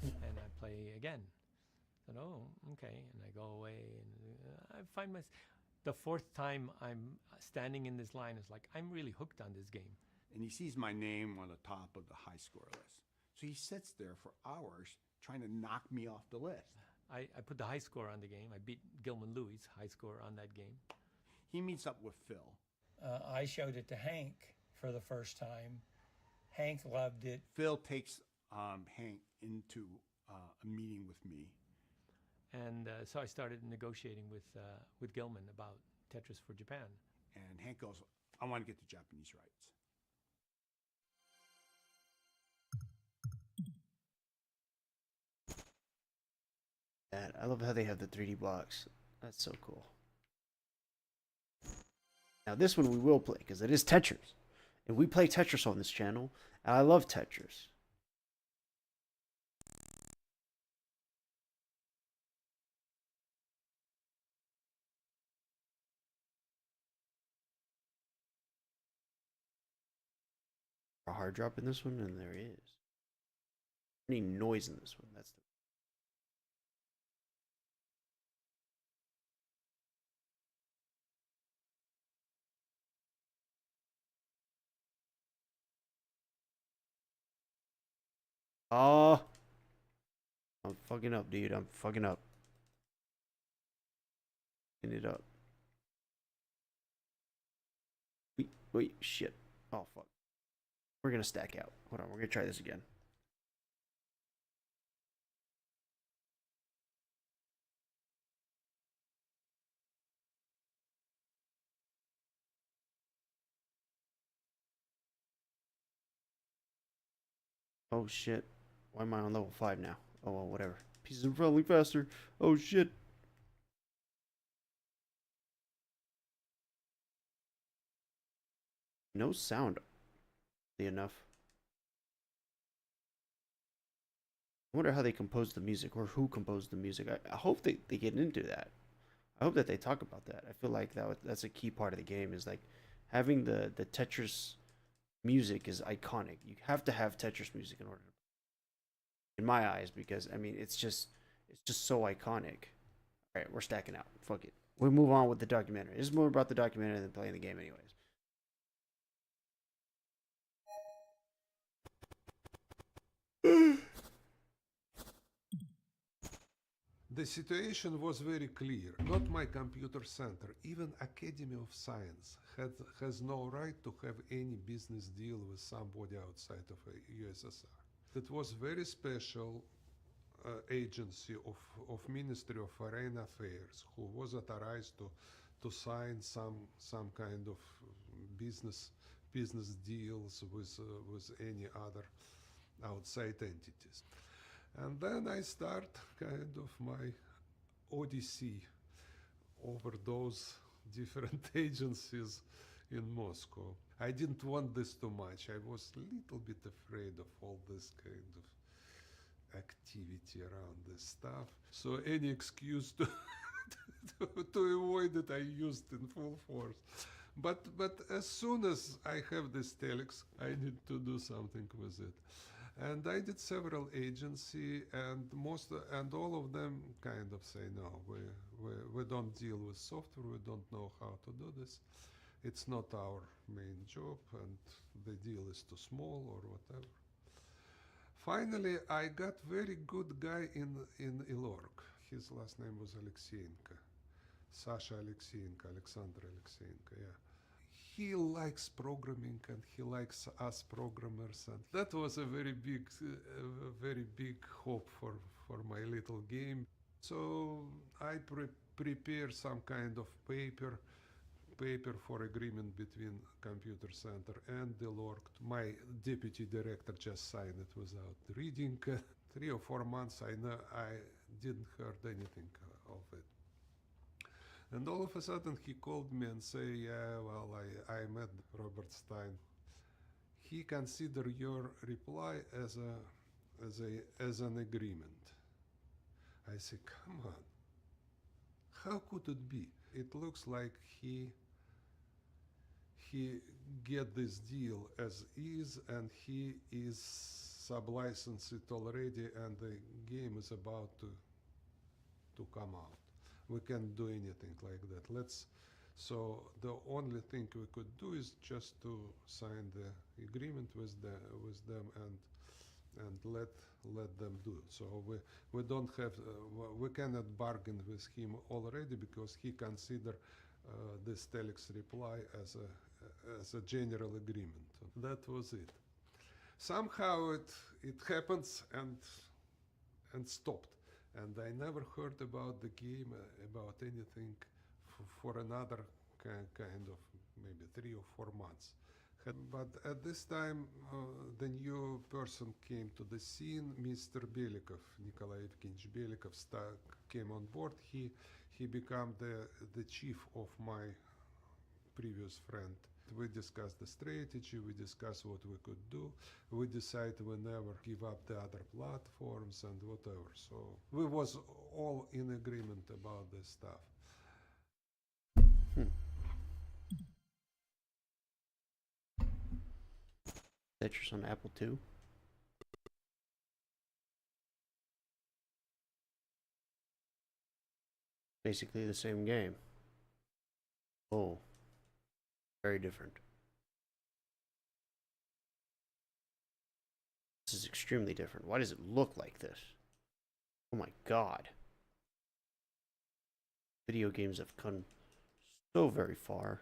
And I play again. I said, oh, okay. And I go away, and I find the fourth time I'm standing in this line is like, I'm really hooked on this game. And he sees my name on the top of the high score list. So he sits there for hours trying to knock me off the list. I put the high score on the game. I beat Gilman Louis' high score on that game. He meets up with Phil. I showed it to Hank for the first time. Hank loved it. Phil takes Hank into a meeting with me. And so I started negotiating with Gilman about Tetris for Japan. And Hank goes, I want to get the Japanese rights. I love how they have the 3D blocks. That's so cool. Now this one we will play because it is Tetris. And we play Tetris on this channel. And I love Tetris. A hard drop in this one, and there is. Any noise in this one? That's the. Oh, I'm fucking up, dude. I'm fucking up. Fucking it up. Wait, shit. Oh, fuck. We're gonna stack out. Hold on, we're gonna try this again. Oh, shit. Why am I on level 5 now? Oh, well, whatever. Pieces are falling faster. Oh, shit. No sound. Enough. I wonder how they composed the music or who composed the music. I hope they get into that. I hope that they talk about that. I feel like that's a key part of the game is like having the Tetris music is iconic. You have to have Tetris music in order to, in my eyes, because I mean it's just so iconic. All right, we're stacking out. Fuck it. We'll move on with the documentary. It's more about the documentary than playing the game, anyways. The situation was very clear. Not my computer center, even Academy of Science has no right to have any business deal with somebody outside of USSR. That was very special agency of Ministry of Foreign Affairs who was authorized to sign some kind of business deals with any other outside entities. And then I start kind of my odyssey over those different agencies in Moscow. I didn't want this too much. I was a little bit afraid of all this kind of activity around this stuff. So any excuse to avoid it, I used in full force. But as soon as I have this telex, I need to do something with it. And I did several agency, and all of them kind of say no. We don't deal with software. We don't know how to do this. It's not our main job, and the deal is too small or whatever. Finally, I got very good guy in Ilorg. His last name was Alexeyenko, Sasha Alexeyenko, Alexander Alexeyenko. Yeah. He likes programming and he likes us programmers, and that was a very big hope for my little game. So I prepare some kind of paper for agreement between computer center and Delorg. My deputy director just signed it without reading. 3 or 4 months I didn't heard anything of it. And all of a sudden he called me and say, yeah, well, I met Robert Stein. He considered your reply as an agreement. I say, come on, how could it be? It looks like he get this deal as is, and he is sub-licensed it already, and the game is about to come out. We can't do anything like that. So the only thing we could do is just to sign the agreement with them and let them do it. So we don't have we cannot bargain with him already because he consider this telex reply as a general agreement. That was it. Somehow it happens and stopped. And I never heard about the game, about anything for another kind of maybe 3 or 4 months. But at this time, the new person came to the scene, Mr. Belikov, Nikolai Evgenievich Belikov came on board. He became the chief of my previous friend. We discussed the strategy, we discussed what we could do. We decided we never give up the other platforms and whatever. So we was all in agreement about this stuff. Tetris on Apple II. Basically the same game. Oh. Very different. This is extremely different. Why does it look like this? Oh my god. Video games have come so very far.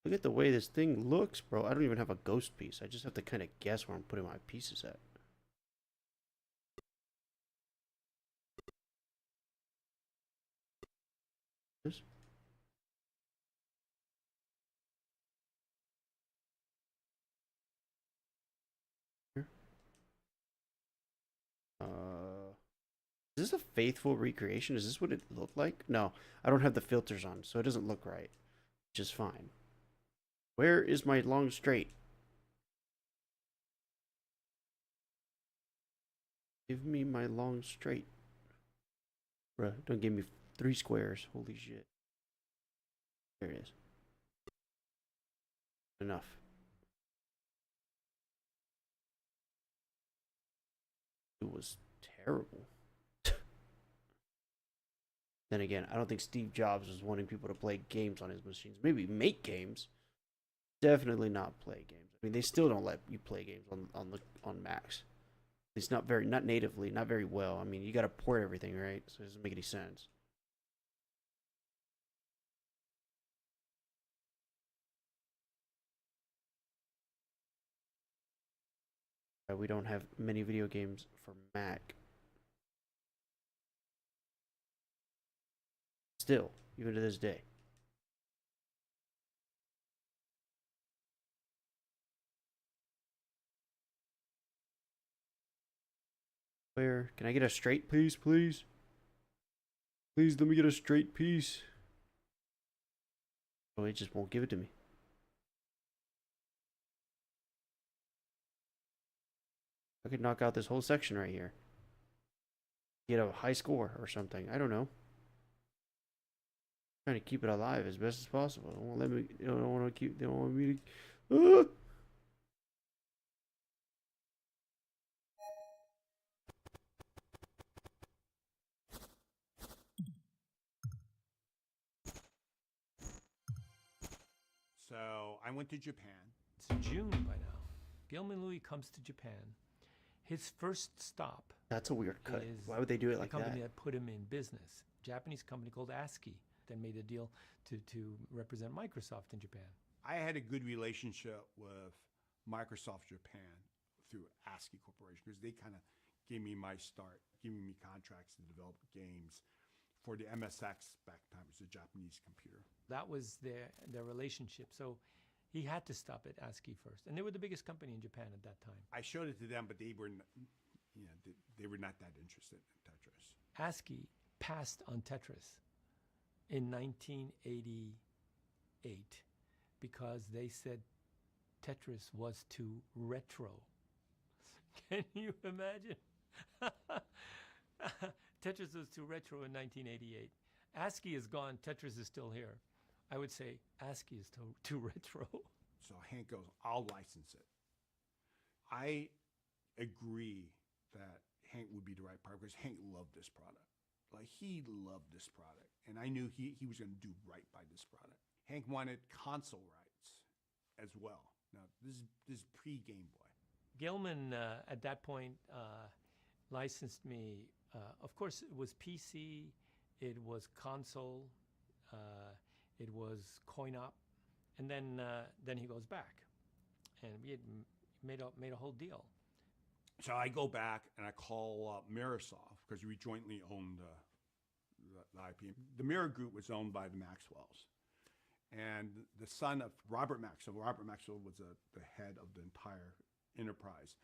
Look at the way this thing looks, bro. I don't even have a ghost piece. I just have to kind of guess where I'm putting my pieces at. This? Here. Is this a faithful recreation? Is this what it looked like? No, I don't have the filters on, so it doesn't look right. Which is fine. Where is my long straight? Give me my long straight. Bruh, don't give me 3 squares. Holy shit. There it is. Enough. It was terrible. Then again, I don't think Steve Jobs was wanting people to play games on his machines. Maybe make games. Definitely not play games. I mean, they still don't let you play games on Macs. It's not natively, not very well. I mean, you got to port everything, right? So it doesn't make any sense. We don't have many video games for Mac. Still, even to this day. Where can I get a straight piece, please? Please let me get a straight piece. Oh, it just won't give it to me. I could knock out this whole section right here. Get a high score or something. I don't know. Trying to keep it alive as best as possible. They won't let me. They don't want to keep. They don't want me to. So I went to Japan. It's June by now. Gilman Louis comes to Japan. His first stop. That's a weird cut. Is Why would they do it like the company that? that put him in business. Japanese company called ASCII that made a deal to represent Microsoft in Japan. I had a good relationship with Microsoft Japan through ASCII Corporation because they kind of gave me my start, giving me contracts to develop games for the MSX back then. It was a Japanese computer. That was their relationship. So he had to stop at ASCII first, and they were the biggest company in Japan at that time. I showed it to them, but they were, they were not that interested in Tetris. ASCII passed on Tetris in 1988 because they said Tetris was too retro. Can you imagine? Tetris was too retro in 1988. ASCII is gone. Tetris is still here. I would say ASCII is too retro. So Hank goes, I'll license it. I agree that Hank would be the right partner because Hank loved this product. Like, he loved this product. And I knew he was going to do right by this product. Hank wanted console rights as well. Now, this is pre-Game Boy. Gilman, at that point, licensed me. Of course, it was PC, it was console, it was coin-op, and then he goes back, and we had made a whole deal. So I go back and I call Microsoft because we jointly owned the IP. The Mirror Group was owned by the Maxwells, and the son of Robert Maxwell. Robert Maxwell was the head of the entire enterprise.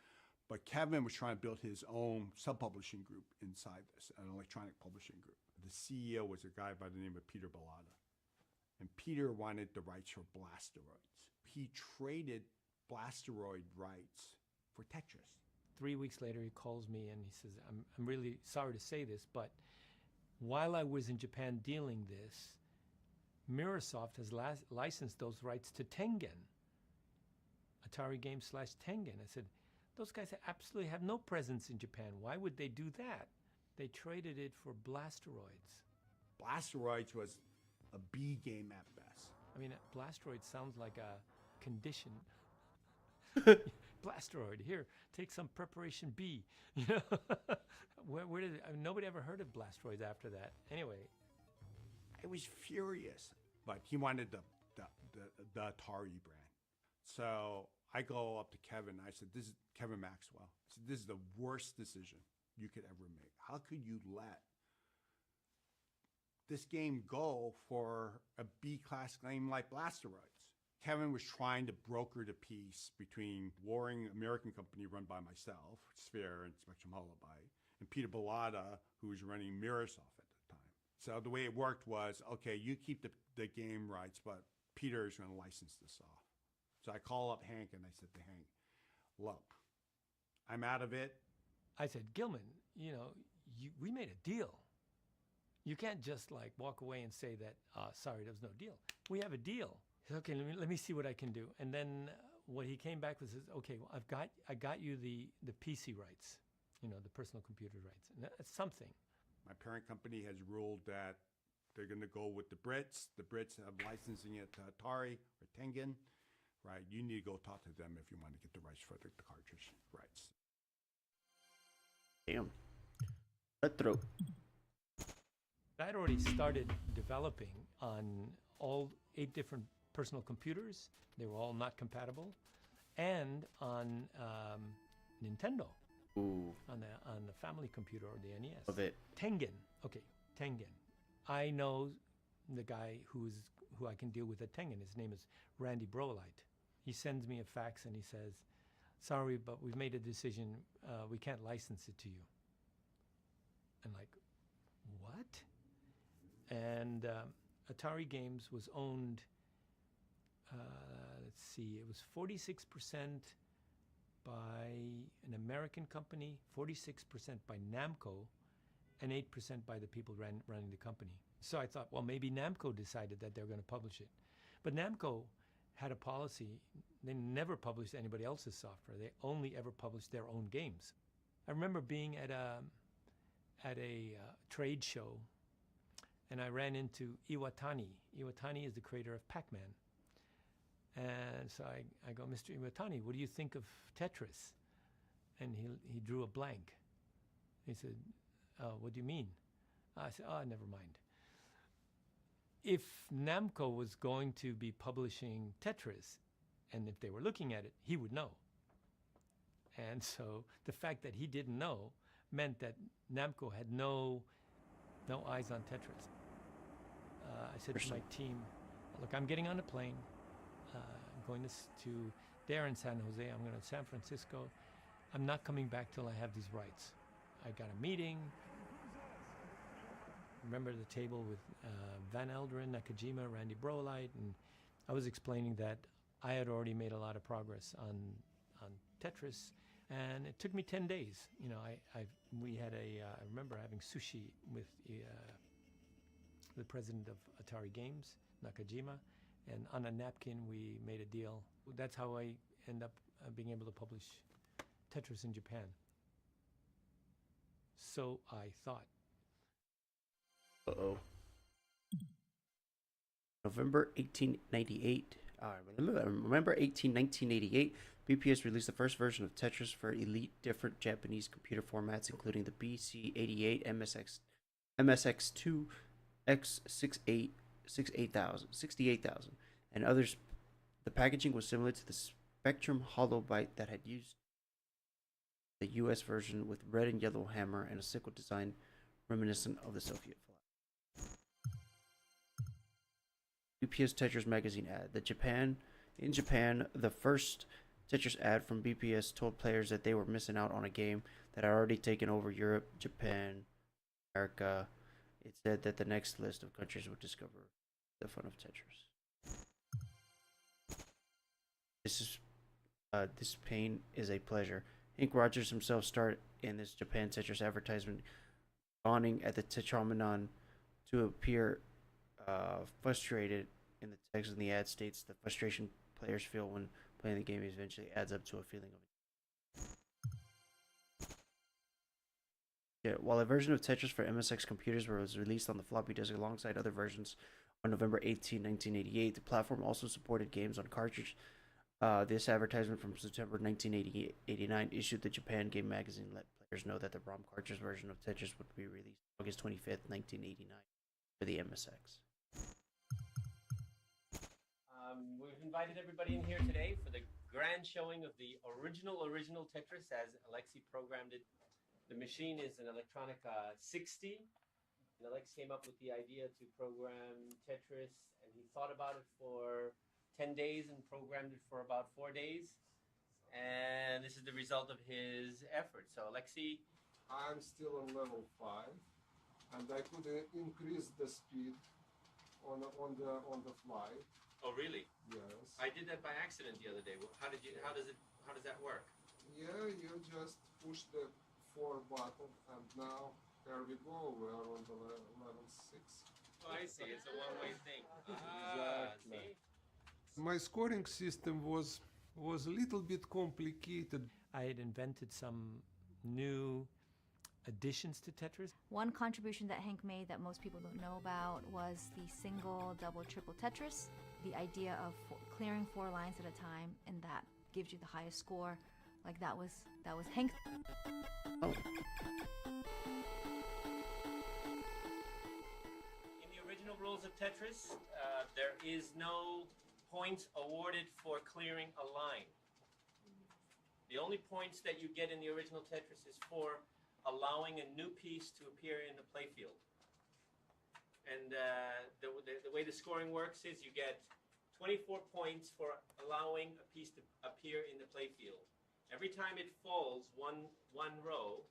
But Kevin was trying to build his own sub-publishing group inside this, an electronic publishing group. The CEO was a guy by the name of Peter Bellata. And Peter wanted the rights for Blasteroids. He traded Blasteroid rights for Tetris. 3 weeks later, he calls me and he says, I'm really sorry to say this, but while I was in Japan dealing this, Microsoft has licensed those rights to Tengen, Atari Games / Tengen. I said, Those guys absolutely have no presence in Japan. Why would they do that? They traded it for Blasteroids. Blasteroids was a B game at best. I mean, Blasteroid sounds like a condition. Blasteroid, here, take some preparation B. You know, where did I mean, nobody ever heard of Blasteroids after that? Anyway, I was furious, but he wanted the Atari brand. So I go up to Kevin. I said, "This is Kevin Maxwell. I said, this is the worst decision you could ever make. How could you let this game go for a B-class game like Blasteroids?" Kevin was trying to broker the peace between warring American company run by myself, Sphere and Spectrum Holobyte, and Peter Bellata, who was running Mirasoft at the time. So the way it worked was, okay, you keep the game rights, but Peter is going to license this off. So I call up Hank and I said to Hank, look, I'm out of it. I said, Gilman, you know, we made a deal. You can't just like walk away and say that, sorry, there was no deal. We have a deal. He said, okay, let me see what I can do. And then what he came back with is, okay, well, I got you the PC rights, you know, the personal computer rights. And that's something. My parent company has ruled that they're going to go with the Brits. The Brits have licensing it to Atari or Tengen, right? You need to go talk to them if you want to get the rights for the cartridge rights. Damn. Cutthroat. I had already started developing on all 8 different personal computers. They were all not compatible, and on Nintendo. Ooh. On the family computer or the NES. Love it. Tengen. Okay, Tengen. I know the guy who I can deal with at Tengen. His name is Randy Brolite. He sends me a fax and he says, sorry, but we've made a decision. We can't license it to you. I'm like, what? And Atari Games was owned, let's see, it was 46% by an American company, 46% by Namco, and 8% by the people running the company. So I thought, well, maybe Namco decided that they were going to publish it. But Namco had a policy. They never published anybody else's software. They only ever published their own games. I remember being at a trade show, and I ran into Iwatani. Iwatani is the creator of Pac-Man. And so I go, Mr. Iwatani, what do you think of Tetris? And he drew a blank. He said, what do you mean? I said, never mind. If Namco was going to be publishing Tetris, and if they were looking at it, he would know. And so the fact that he didn't know meant that Namco had no eyes on Tetris. I said to my team, look, I'm getting on a plane. I'm going to there in San Jose. I'm going to San Francisco. I'm not coming back till I have these rights. I got a meeting. Remember the table with Van Elderen, Nakajima, Randy Brolite, and I was explaining that I had already made a lot of progress on Tetris, and it took me 10 days. You know, I remember having sushi with the president of Atari Games, Nakajima, and on a napkin we made a deal. That's how I end up being able to publish Tetris in Japan. So I thought. Uh-oh. November 1898. Remember 1988, BPS released the first version of Tetris for elite different Japanese computer formats, including the BC88, MSX2, X68, 68000, and others. The packaging was similar to the Spectrum Holobyte that had used the US version with red and yellow hammer and a sickle design reminiscent of the Soviet flag. BPS Tetris magazine ad. In Japan, the first Tetris ad from BPS told players that they were missing out on a game that had already taken over Europe, Japan, America. It said that the next list of countries would discover the fun of Tetris. This pain is a pleasure. Hank Rogers himself starred in this Japan Tetris advertisement, fawning at the Tetrominoon to appear frustrated. In the text in the ad states the frustration players feel when playing the game eventually adds up to a feeling of Yeah, while a version of Tetris for MSX computers was released on the floppy disk alongside other versions on November 18, 1988, the platform also supported games on cartridge. This advertisement from September 1989 issued the Japan Game Magazine let players know that the ROM cartridge version of Tetris would be released August 25th, 1989 for the MSX. We've invited everybody in here today for the grand showing of the original Tetris as Alexei programmed it. The machine is an electronic 60, and Alex came up with the idea to program Tetris, and he thought about it for 10 days and programmed it for about 4 days. And this is the result of his effort. So Alexei, I'm still on level 5, and I could increase the speed on the fly. oh really? Yes. I did that by accident the other day. How does that work? Yeah, you just push the 4 button, and now here we go. We are on the level 6. Oh, I see. It's a one-way thing. Ah, Exactly. see? My scoring system was a little bit complicated. I had invented some new additions to Tetris. One contribution that Hank made that most people don't know about was the single, double, triple Tetris. The idea of clearing 4 lines at a time, and that gives you the highest score. Like that was Hank. Oh. In the original rules of Tetris, there is no points awarded for clearing a line. The only points that you get in the original Tetris is for allowing a new piece to appear in the playfield. And the way the scoring works is you get 24 points for allowing a piece to appear in the playfield. Every time it falls one row,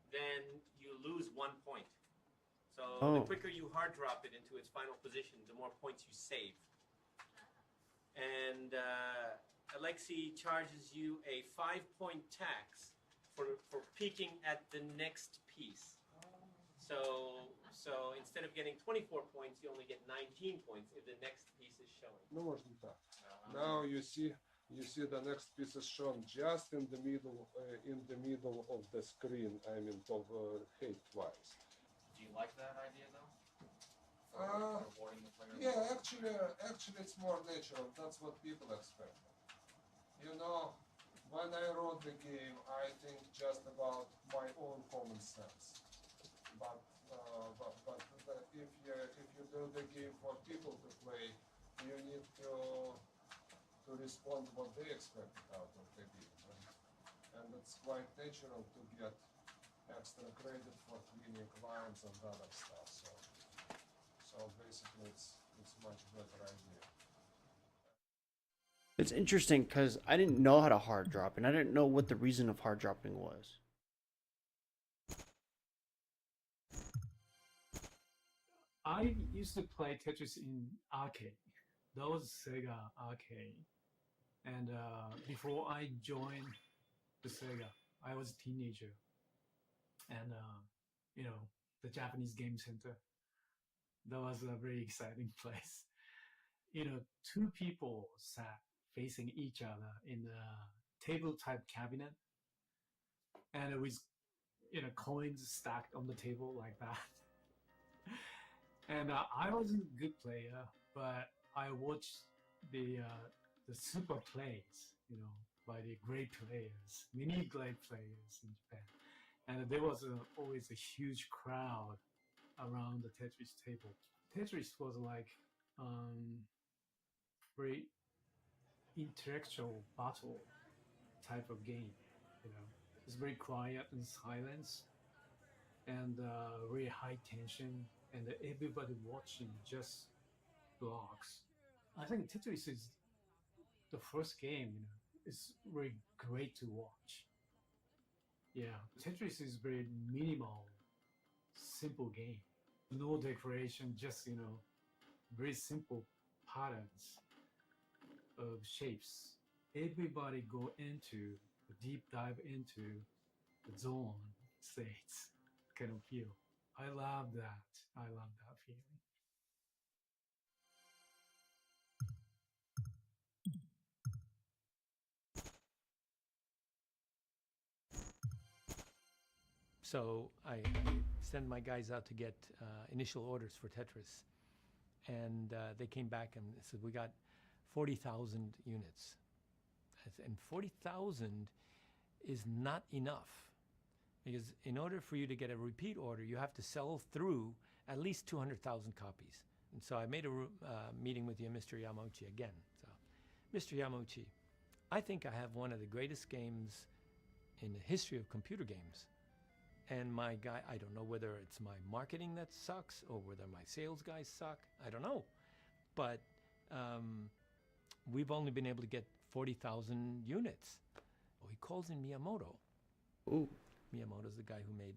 then you lose 1 point. So the quicker you hard drop it into its final position, the more points you save. And Alexei charges you a 5-point tax for peeking at the next piece. So instead of getting 24 points, you only get 19 points if the next piece is showing. No more than that. Now you see the next piece is shown just in the middle of the screen. I mean, height-wise. Do you like that idea though? Rewarding the player? Yeah, actually, it's more natural. That's what people expect. You know, when I wrote the game, I think just about my own common sense. But if you do the game for people to play, you need to respond to what they expect out of the game, and it's quite natural to get extra credit for cleaning lines and other stuff. So basically, it's much better idea. It's interesting because I didn't know how to hard drop, and I didn't know what the reason of hard dropping was. I used to play Tetris in arcade. That was Sega arcade. And before I joined the Sega, I was a teenager. And, the Japanese Game Center, that was a very exciting place. 2 people sat facing each other in a table-type cabinet. And it was, coins stacked on the table like that. And I wasn't a good player, but I watched the super plays, by the great players, many great players in Japan. And there was always a huge crowd around the Tetris table. Tetris was like very intellectual battle type of game. It's very quiet and silence, and very high tension, and everybody watching just blocks. I think Tetris is the first game, it's very great to watch. Yeah, Tetris is very minimal, simple game. No decoration, just, very simple patterns of shapes. Everybody go into a deep dive into the zone states kind of feel. I love that. I love that feeling. So I send my guys out to get initial orders for Tetris. And they came back and said, we got 40,000 units. And 40,000 is not enough. Because in order for you to get a repeat order, you have to sell through at least 200,000 copies. And so I made a meeting with you, Mr. Yamauchi, again. So, Mr. Yamauchi, I think I have one of the greatest games in the history of computer games. And my guy, I don't know whether it's my marketing that sucks or whether my sales guys suck. I don't know. But we've only been able to get 40,000 units. Well, he calls in Miyamoto. Ooh. Miyamoto's the guy who made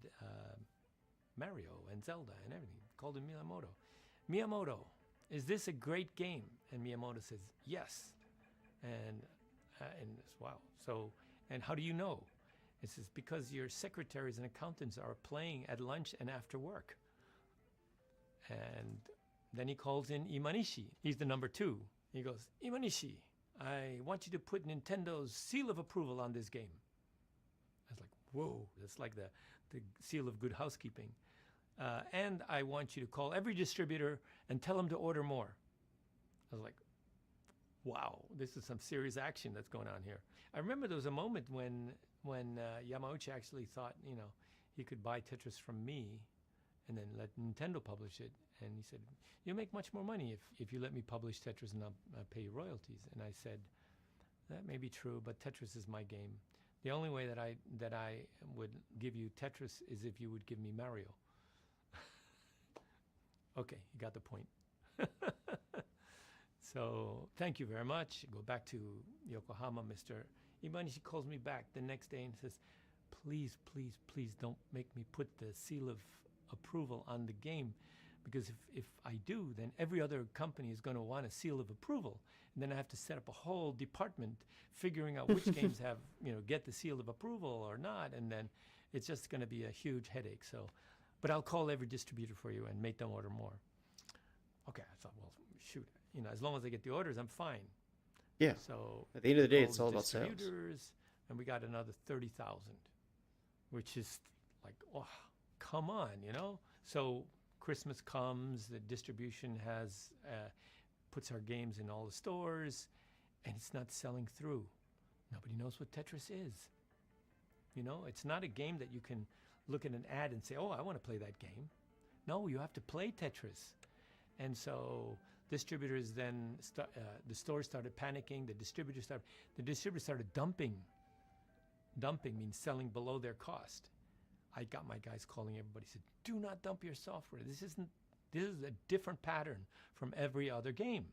Mario and Zelda and everything. Called him Miyamoto. Miyamoto, is this a great game? And Miyamoto says, yes. And it's, wow. So, and how do you know? It says, because your secretaries and accountants are playing at lunch and after work. And then he calls in Imanishi. He's the number 2. He goes, Imanishi, I want you to put Nintendo's seal of approval on this game. I was like, whoa, that's like the seal of good housekeeping. And I want you to call every distributor and tell them to order more. I was like, wow, this is some serious action that's going on here. I remember there was a moment when Yamauchi actually thought, you know, he could buy Tetris from me and then let Nintendo publish it. And he said, you'll make much more money if you let me publish Tetris and I'll pay you royalties. And I said, that may be true, but Tetris is my game. The only way that I would give you Tetris is if you would give me Mario. Okay, you got the point. So thank you very much. Go back to Yokohama. Mr. Imanishi calls me back the next day and says, please, please, please don't make me put the seal of approval on the game, because if I do, then every other company is going to want a seal of approval. And then I have to set up a whole department figuring out which games have, you know, get the seal of approval or not. And then it's just going to be a huge headache. So, but I'll call every distributor for you and make them order more. Okay, I thought, well, shoot, you know, as long as I get the orders, I'm fine. Yeah. So at the end of the day, it's all about sales. And we got another 30,000, which is like, oh, come on, you know? So Christmas comes, the distribution has puts our games in all the stores, and it's not selling through. Nobody knows what Tetris is. You know, it's not a game that you can look at an ad and say, oh, I want to play that game. No, you have to play Tetris. And so distributors then, the stores started panicking, the distributors started dumping. Dumping means selling below their cost. I got my guys calling everybody, said, do not dump your software. This is a different pattern from every other game.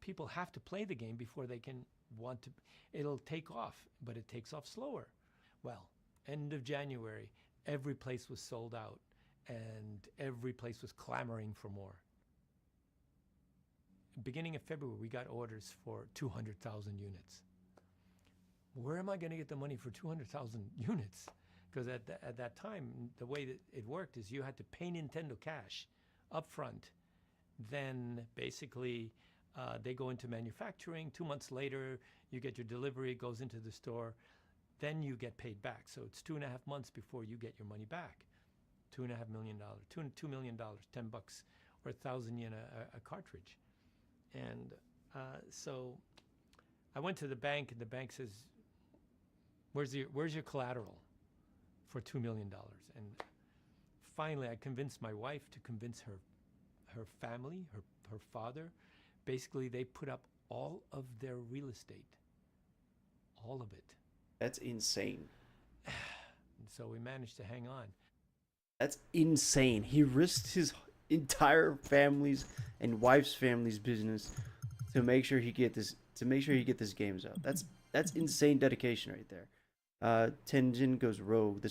People have to play the game before they can want to. It'll take off, but it takes off slower. Well, end of January, every place was sold out, and every place was clamoring for more. Beginning of February, we got orders for 200,000 units. Where am I going to get the money for 200,000 units? Because at that time, the way that it worked is you had to pay Nintendo cash up front. Then basically, they go into manufacturing. 2 months later, you get your delivery, it goes into the store. Then you get paid back. So it's 2.5 months before you get your money back. $2.5 million, $2 million, $10 or 1,000 yen a cartridge. And so I went to the bank, and the bank says, where's your collateral for $2 million? And finally, I convinced my wife to convince her family, her father. Basically, they put up all of their real estate, all of it. That's insane. And so we managed to hang on. That's insane. He risked his entire family's and wife's family's business to make sure he get this games out. That's insane dedication right there. Tenjin goes rogue. The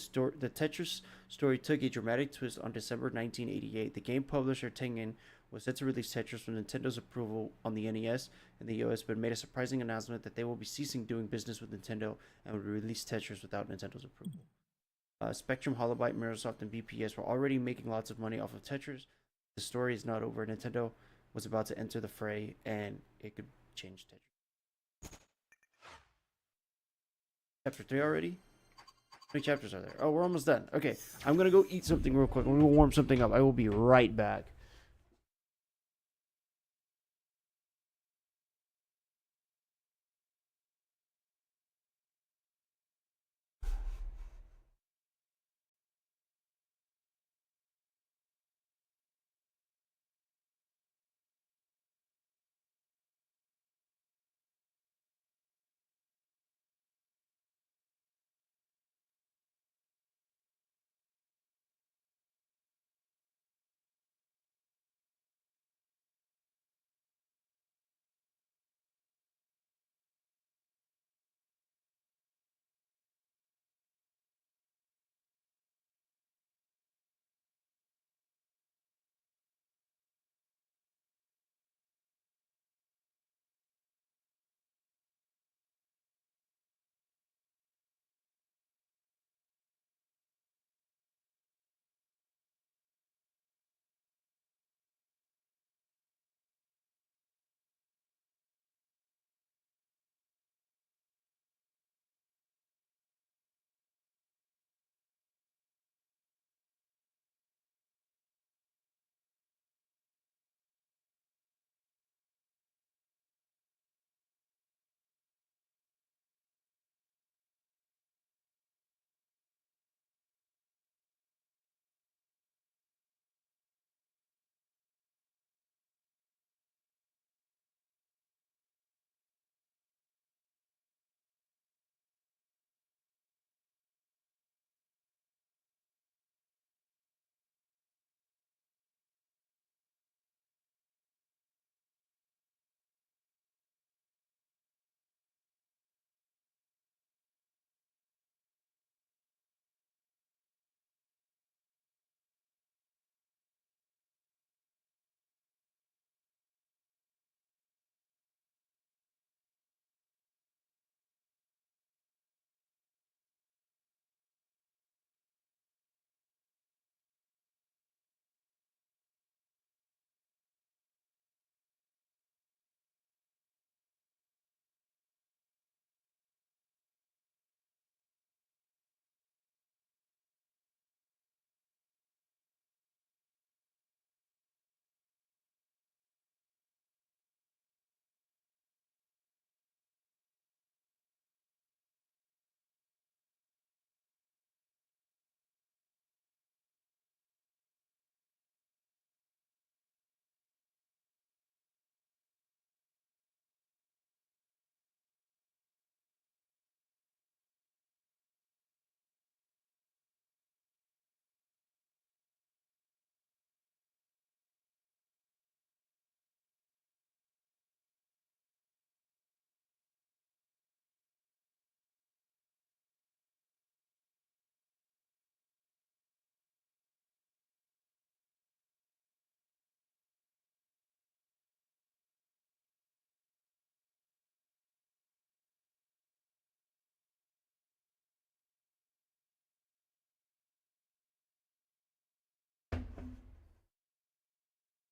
Tetris story took a dramatic twist on December 1988. The game publisher Tengen was set to release Tetris with Nintendo's approval on the NES and the iOS, but made a surprising announcement that they will be ceasing doing business with Nintendo and would release Tetris without Nintendo's approval. Spectrum, Holobyte, Microsoft, and BPS were already making lots of money off of Tetris. The story is not over. Nintendo was about to enter the fray, and it could change Tetris. Chapter 3 already? How many chapters are there? Oh, we're almost done. Okay, I'm gonna go eat something real quick. I'm gonna warm something up. I will be right back.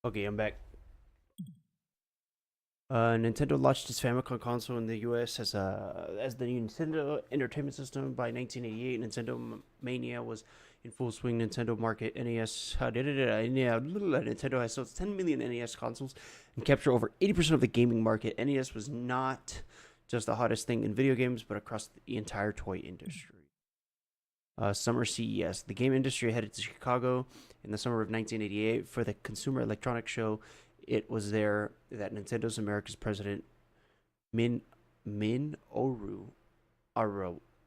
Okay, I'm back. Nintendo launched its Famicom console in the U.S. as the Nintendo Entertainment System by 1988. Nintendo Mania was in full swing. Nintendo market NES. Nintendo has sold 10 million NES consoles and captured over 80% of the gaming market. NES was not just the hottest thing in video games, but across the entire toy industry. Summer CES. The game industry headed to Chicago in the summer of 1988 for the Consumer Electronics Show. It was there that Nintendo's America's president Minoru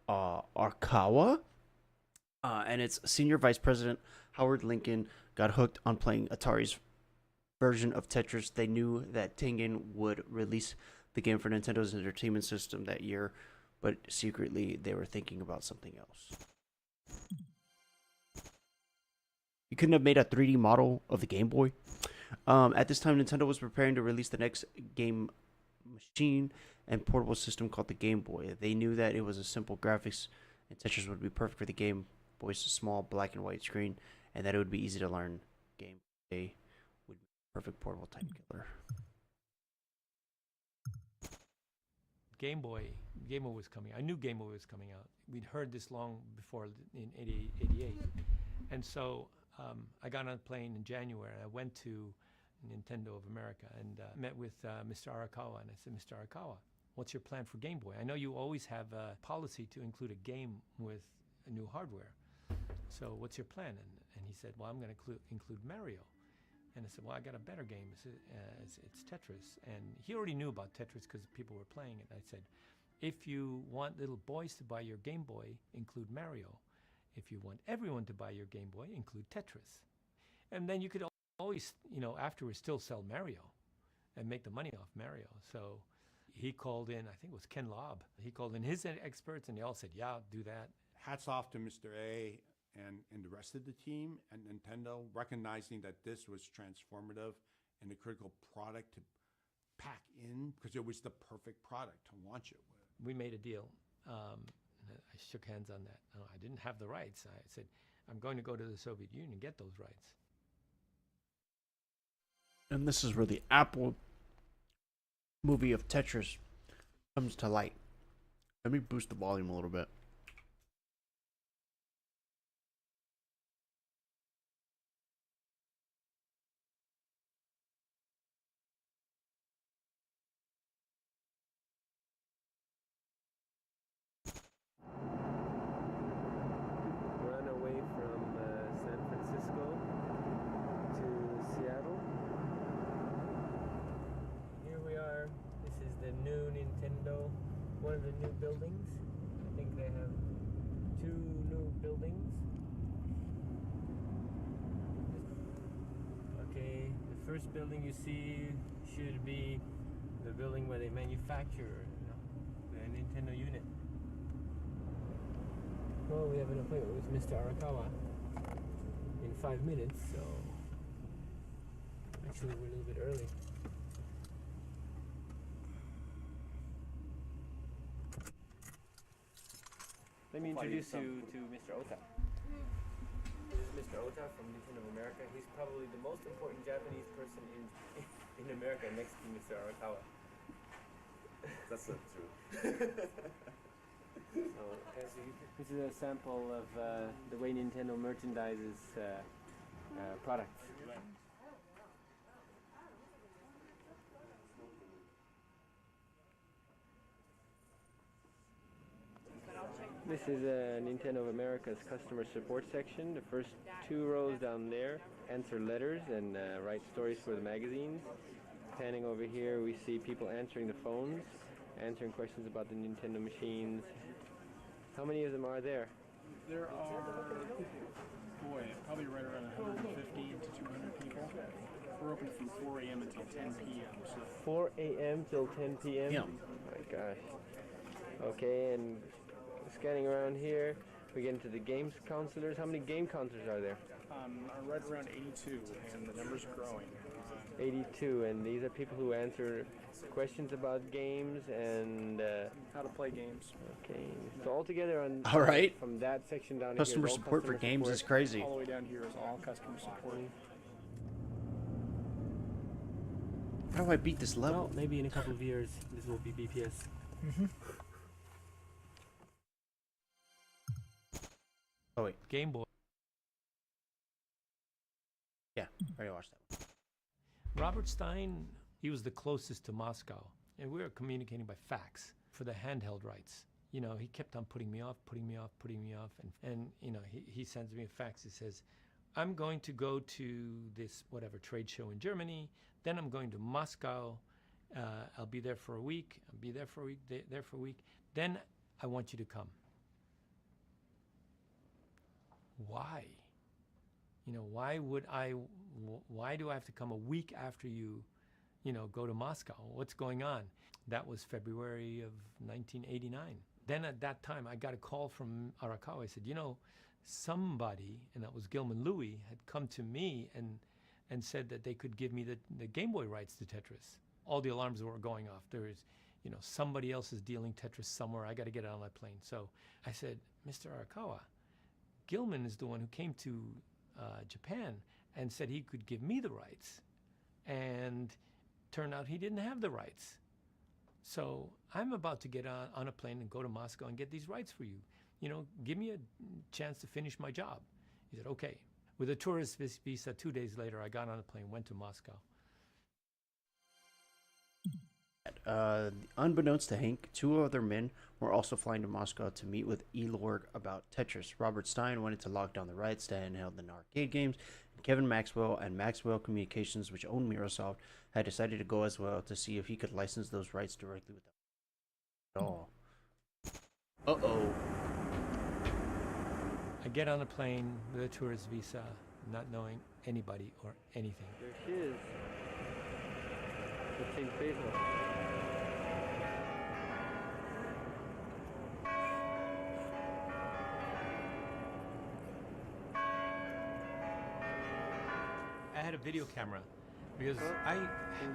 Arakawa and its senior vice president Howard Lincoln got hooked on playing Atari's version of Tetris. They knew that Tengen would release the game for Nintendo's entertainment system that year, but secretly they were thinking about something else. You couldn't have made a 3D model of the Game Boy. At this time, Nintendo was preparing to release the next game machine and portable system called the Game Boy. They knew that it was a simple graphics and Tetris would be perfect for the Game Boy's small black and white screen, and that it would be easy to learn. Game Boy would be a perfect portable time killer. Game Boy Game Boy was coming. I knew Game Boy was coming out. We'd heard this long before in 88. And so I got on a plane in January. And I went to Nintendo of America and met with Mr. Arakawa. And I said, Mr. Arakawa, what's your plan for Game Boy? I know you always have a policy to include a game with a new hardware. So what's your plan? And he said, well, I'm going to include Mario. And I said, well, I got a better game. It's Tetris. And he already knew about Tetris because people were playing it. I said, if you want little boys to buy your Game Boy, include Mario. If you want everyone to buy your Game Boy, include Tetris. And then you could always, afterwards still sell Mario and make the money off Mario. So he called in, I think it was Ken Lobb. He called in his experts and they all said, yeah, do that. Hats off to Mr. A and the rest of the team and Nintendo, recognizing that this was transformative and a critical product to pack in because it was the perfect product to launch it with. We made a deal. I shook hands on that. I didn't have the rights. I said, I'm going to go to the Soviet Union and get those rights. And this is where the Apple movie of Tetris comes to light. Let me boost the volume a little bit. Run away from San Francisco to Seattle. Here we are. This is the new Nintendo, one of the new buildings. I think they have 2 new buildings. Okay, the first building you see should be the building where they manufacture the Nintendo unit. Well, we have an appointment with Mr. Arakawa in 5 minutes, so actually we're a little bit early. Let me introduce you to Mr. Ota. This is Mr. Ota from Nintendo of America. He's probably the most important Japanese person in America next to Mr. Arakawa. That's not true. So, this is a sample of the way Nintendo merchandises products. This is Nintendo of America's customer support section. The first 2 rows down there answer letters and write stories for the magazines. Panning over here, we see people answering the phones, answering questions about the Nintendo machines. How many of them are there? There are, probably right around 150 to 200 people. We're open from 4 a.m. until 10 p.m. So 4 a.m. till 10 p.m.? Yeah. Oh my gosh. Okay, and scanning around here, we get into the games counselors. How many game counselors are there? Right around 82, and the number's growing. 82, and these are people who answer questions about games and how to play games. Okay, so altogether on All right. from that section down Customer here, support for games is crazy. All the way down here is all customer support. How do I beat this level? Well, maybe in a couple of years this will be BPS. Oh wait, Game Boy. yeah, I already watched that one. Robert Stein, he was the closest to Moscow, and we were communicating by fax for the handheld rights. He kept on putting me off, and he sends me a fax. He says, I'm going to go to this whatever trade show in Germany, then I'm going to Moscow, I'll be there for a week, there for a week, then I want you to come. Why? Why do I have to come a week after you, go to Moscow? What's going on? That was February of 1989. Then at that time, I got a call from Arakawa. I said, somebody, and that was Gilman Louie, had come to me and said that they could give me the Game Boy rights to Tetris. All the alarms were going off. There was, somebody else is dealing Tetris somewhere. I got to get it on my plane. So I said, Mr. Arakawa, Gilman is the one who came to Japan and said he could give me the rights, and turned out he didn't have the rights. So I'm about to get on a plane and go to Moscow and get these rights for you. You know, give me a chance to finish my job. He said, okay. With a tourist visa, 2 days later, I got on a plane, went to Moscow. Unbeknownst to Hank, 2 other men were also flying to Moscow to meet with Elorg about Tetris. Robert Stein wanted to lock down the rights to handheld and arcade games, and Kevin Maxwell and Maxwell Communications, which owned Microsoft, had decided to go as well to see if he could license those rights directly with them. Oh. Uh-oh. I get on a plane with a tourist visa, not knowing anybody or anything. There she is. The St. Basil. I had a video camera because I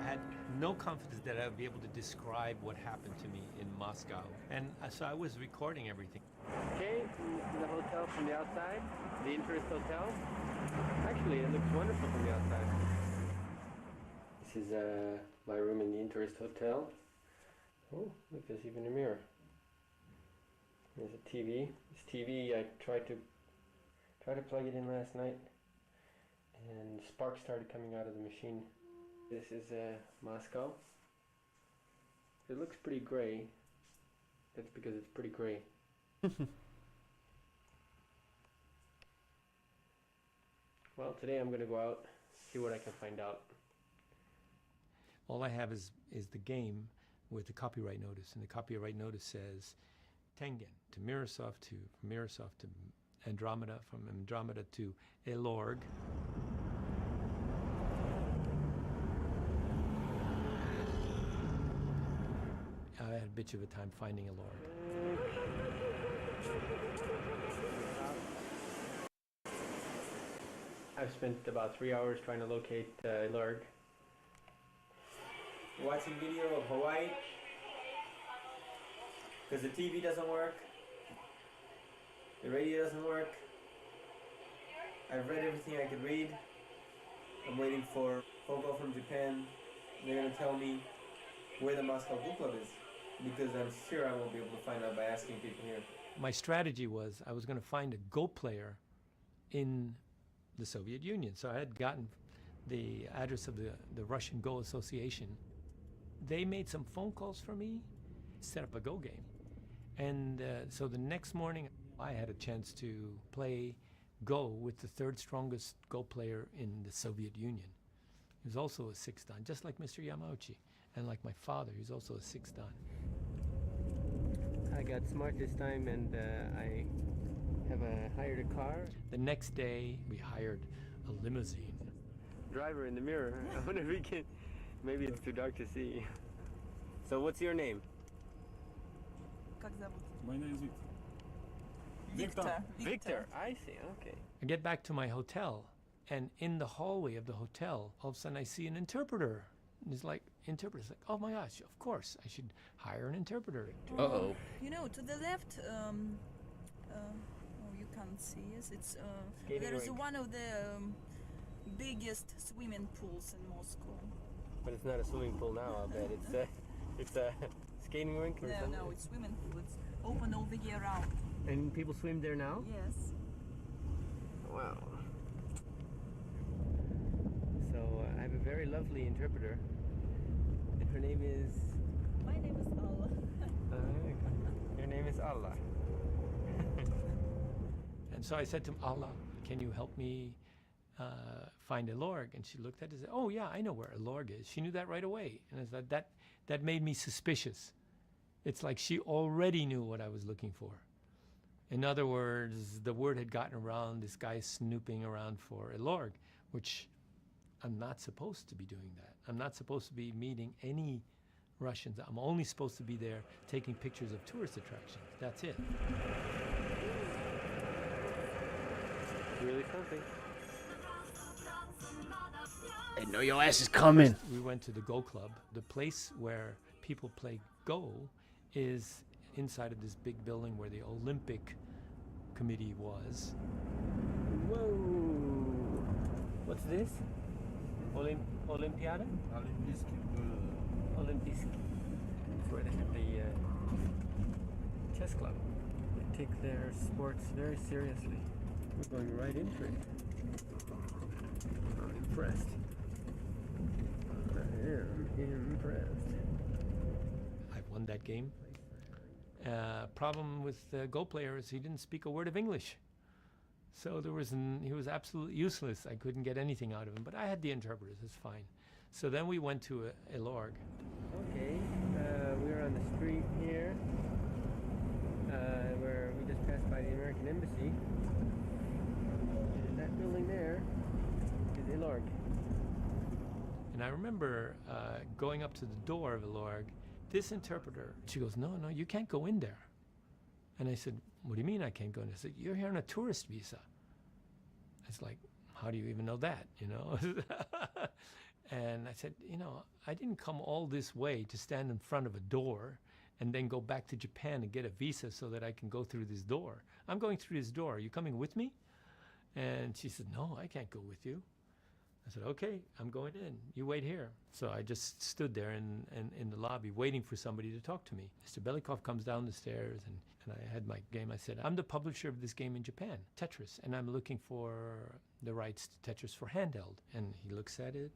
had no confidence that I would be able to describe what happened to me in Moscow. And so I was recording everything. Okay, this is the hotel from the outside, the Interest Hotel. Actually, it looks wonderful from the outside. This is my room in the Interest Hotel. Oh, look, there's even a mirror. There's a TV. This TV, I tried to plug it in last night, and sparks started coming out of the machine. This is Moscow. It looks pretty gray. That's because it's pretty gray. Well, today I'm going to go out, see what I can find out. All I have is the game with the copyright notice, and the copyright notice says Tengen to Microsoft, from Microsoft to Andromeda, from Andromeda to Elorg. I had a bit of a time finding Elorg. I've spent about 3 hours trying to locate Elorg. Watching video of Hawaii because the TV doesn't work, the radio doesn't work. I've read everything I could read. I'm waiting for a phone call from Japan. They're going to tell me where the Moscow Go Club is, because I'm sure I won't be able to find out by asking people here. My strategy was I was going to find a Go player in the Soviet Union. So I had gotten the address of the Russian Go Association. They made some phone calls for me, set up a Go game. And so the next morning, I had a chance to play Go with the 3rd strongest Go player in the Soviet Union. He was also a 6th dan, just like Mr. Yamauchi. And like my father, he's also a 6th dan. I got smart this time, and I have hired a car. The next day, we hired a limousine. Driver in the mirror. I wonder if we can... Maybe it's too dark to see. So what's your name? My name is Victor. Victor. I see. Okay. I get back to my hotel, and in the hallway of the hotel, all of a sudden I see an interpreter. And it's like, interpreter. It's like, oh my gosh, of course, I should hire an interpreter. Uh-oh. You know, to the left, you can't see, yes, it's, there is one of the biggest swimming pools in Moscow. But it's not a swimming pool now, I'll bet. It's a skating rink or something? No, it's swimming pool. It's open all the year round. And people swim there now? Yes. Wow. So I have a very lovely interpreter. And her name is... My name is Allah. Your name is Allah. And so I said to him, Allah, can you help me find Elorg? And she looked at it and said, oh yeah, I know where Elorg is. She knew that right away. And I said, that made me suspicious. It's like she already knew what I was looking for. In other words, the word had gotten around, this guy snooping around for Elorg, which I'm not supposed to be doing that. I'm not supposed to be meeting any Russians. I'm only supposed to be there taking pictures of tourist attractions. That's it. Really something. I know your ass is coming. We went to the Go Club. The place where people play Go is inside of this big building where the Olympic Committee was. Whoa! What's this? Olympiada? Olympiski. Olympiski. where they have the chess club. They take their sports very seriously. We're going right into it. I'm impressed. I am impressed. I've won that game. Problem with the Go player is he didn't speak a word of English. So he was absolutely useless. I couldn't get anything out of him, but I had the interpreters, it's fine. So then we went to a LORG. Okay, we're on the street here, where we just passed by the American Embassy. And that building there is a LORG. And I remember going up to the door of a LORG, this interpreter, she goes, no, you can't go in there. And I said, what do you mean I can't go in there? She said, you're here on a tourist visa. It's like, how do you even know that, you know? And I said, I didn't come all this way to stand in front of a door and then go back to Japan and get a visa so that I can go through this door. I'm going through this door. Are you coming with me? And she said, no, I can't go with you. I said, okay, I'm going in. You wait here. So I just stood there in the lobby waiting for somebody to talk to me. Mr. Belikov comes down the stairs and I had my game. I said, I'm the publisher of this game in Japan, Tetris, and I'm looking for the rights to Tetris for handheld. And he looks at it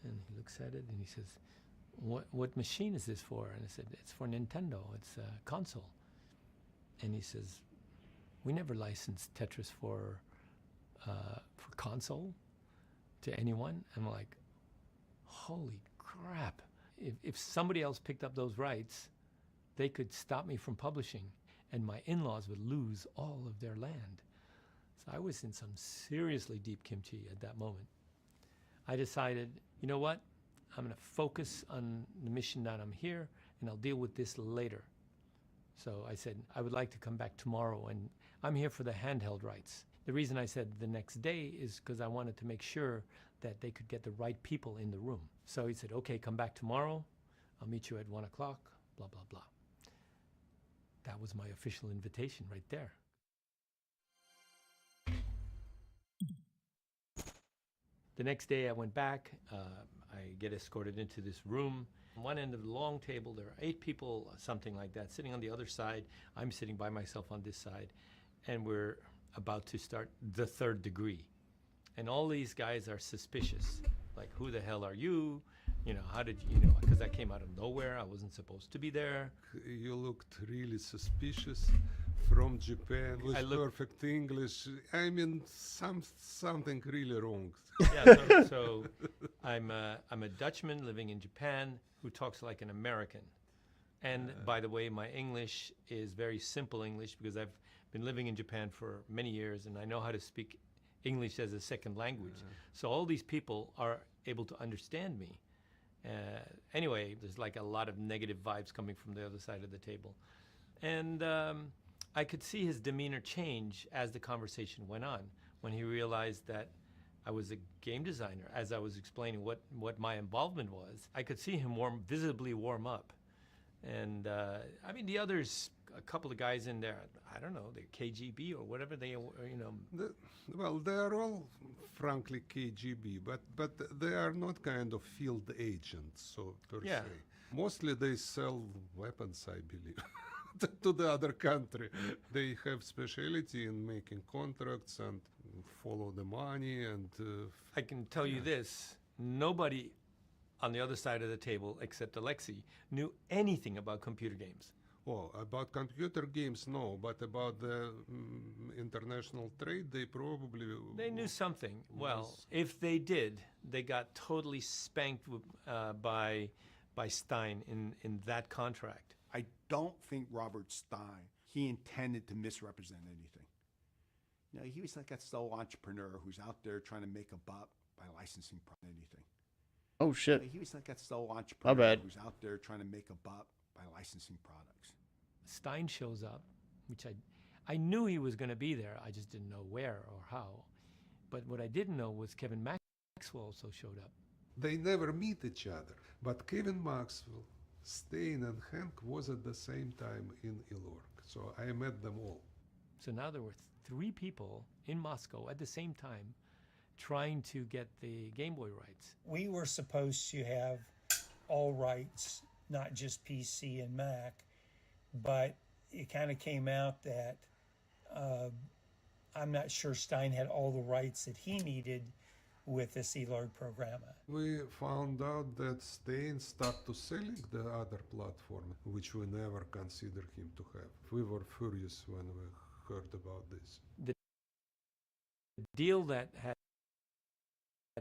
and he looks at it and he says, what machine is this for? And I said, it's for Nintendo. It's a console. And he says, we never licensed Tetris for console to anyone. I'm like, holy crap. If somebody else picked up those rights, they could stop me from publishing and my in-laws would lose all of their land. So I was in some seriously deep kimchi at that moment. I decided, you know what? I'm going to focus on the mission that I'm here and I'll deal with this later. So I said, I would like to come back tomorrow and I'm here for the handheld rights. The reason I said the next day is because I wanted to make sure that they could get the right people in the room. So he said, okay, come back tomorrow. I'll meet you at 1 o'clock, blah, blah, blah. That was my official invitation right there. The next day I went back. I get escorted into this room. On one end of the long table, there are 8 people, something like that, sitting on the other side. I'm sitting by myself on this side. And we're about to start the 3rd degree. And all these guys are suspicious. Like, who the hell are you? How did you, because I came out of nowhere. I wasn't supposed to be there. You looked really suspicious from Japan with perfect English. I mean, something really wrong. Yeah, so I'm a Dutchman living in Japan who talks like an American. And by the way, my English is very simple English because I've been living in Japan for many years and I know how to speak English as a second language. So all these people are able to understand me. Anyway, there's like a lot of negative vibes coming from the other side of the table. And I could see his demeanor change as the conversation went on when he realized that I was a game designer. As I was explaining what my involvement was, I could see him visibly warm up. And I mean, the others, a couple of guys in there, I don't know, they're KGB or whatever they, Well, they are all, frankly, KGB, but they are not kind of field agents, so per se. Mostly they sell weapons, I believe, to the other country. They have specialty in making contracts and follow the money. And I can tell you this, nobody on the other side of the table, except Alexei, knew anything about computer games. Oh, about computer games, no, but about the international trade, they probably... They knew something. Well, if they did, they got totally spanked by Stein in that contract. I don't think Robert Stein, he intended to misrepresent anything. He was like a sole entrepreneur who's out there trying to make a buck by licensing anything. Oh, shit. He was like a sole entrepreneur who's out there trying to make a buck by licensing products. Stein shows up, which I knew he was going to be there. I just didn't know where or how. But what I didn't know was Kevin Maxwell also showed up. They never meet each other. But Kevin Maxwell, Stein, and Hank was at the same time in Ilorg. So I met them all. So now there were 3 people in Moscow at the same time trying to get the Game Boy rights. We were supposed to have all rights not just PC and Mac. But it kind of came out that I'm not sure Stein had all the rights that he needed with the C-Lord programmer. We found out that Stein started selling the other platform, which we never considered him to have. We were furious when we heard about this. The deal that had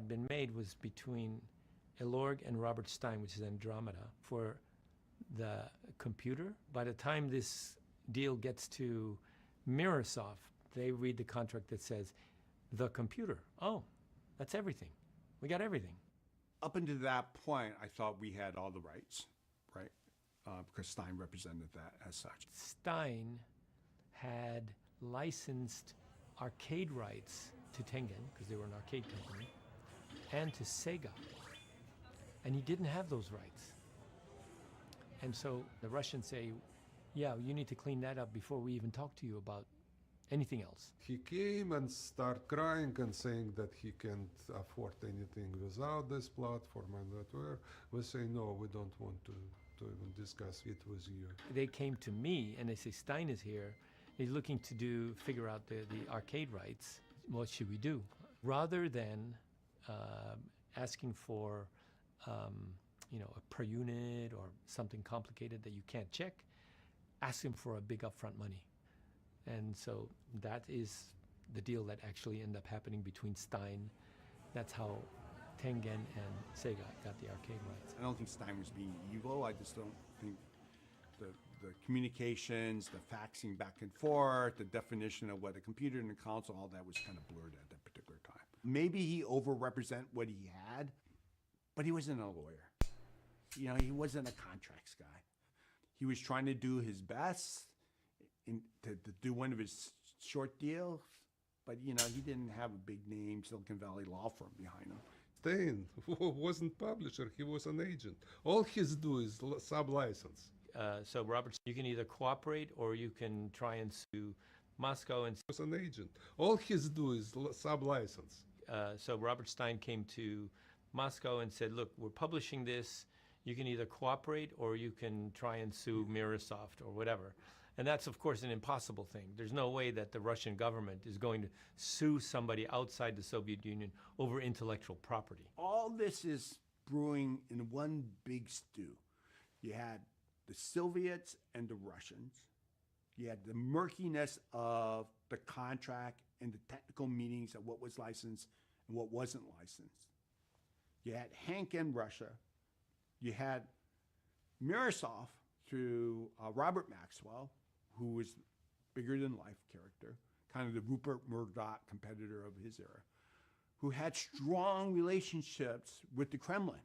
been made was between Elorg and Robert Stein, which is Andromeda, for the computer. By the time this deal gets to Microsoft, they read the contract that says, the computer. Oh, that's everything. We got everything. Up until that point, I thought we had all the rights, right? Because Stein represented that as such. Stein had licensed arcade rights to Tengen, because they were an arcade company, and to Sega. And he didn't have those rights. And so the Russians say, yeah, you need to clean that up before we even talk to you about anything else. He came and started crying and saying that he can't afford anything without this platform and that. We say, no, we don't want to even discuss it with you. They came to me and they say, Stein is here. He's looking to figure out the arcade rights. What should we do? Rather than asking for a per unit or something complicated that you can't check, ask him for a big upfront money. And so that is the deal that actually ended up happening between Stein. That's how Tengen and Sega got the arcade rights. I don't think Stein was being evil. I just don't think the communications, the faxing back and forth, the definition of what a computer and a console, all that was kind of blurred at that particular time. Maybe he overrepresented what he had, but he wasn't a lawyer. He wasn't a contracts guy. He was trying to do his best to do one of his short deals, but he didn't have a big name Silicon Valley law firm behind him. Stein wasn't publisher, he was an agent. All he's do is sub-license. So Robert, you can either cooperate or you can try and sue Moscow and... Was an agent. All he's do is sub-license. So Robert Stein came to Moscow and said, look, we're publishing this. You can either cooperate or you can try and sue Microsoft or whatever. And that's, of course, an impossible thing. There's no way that the Russian government is going to sue somebody outside the Soviet Union over intellectual property. All this is brewing in one big stew. You had the Soviets and the Russians. You had the murkiness of the contract and the technical meanings of what was licensed and what wasn't licensed. You had Hank in Russia. You had Microsoft through Robert Maxwell, who was bigger-than-life character, kind of the Rupert Murdoch competitor of his era, who had strong relationships with the Kremlin.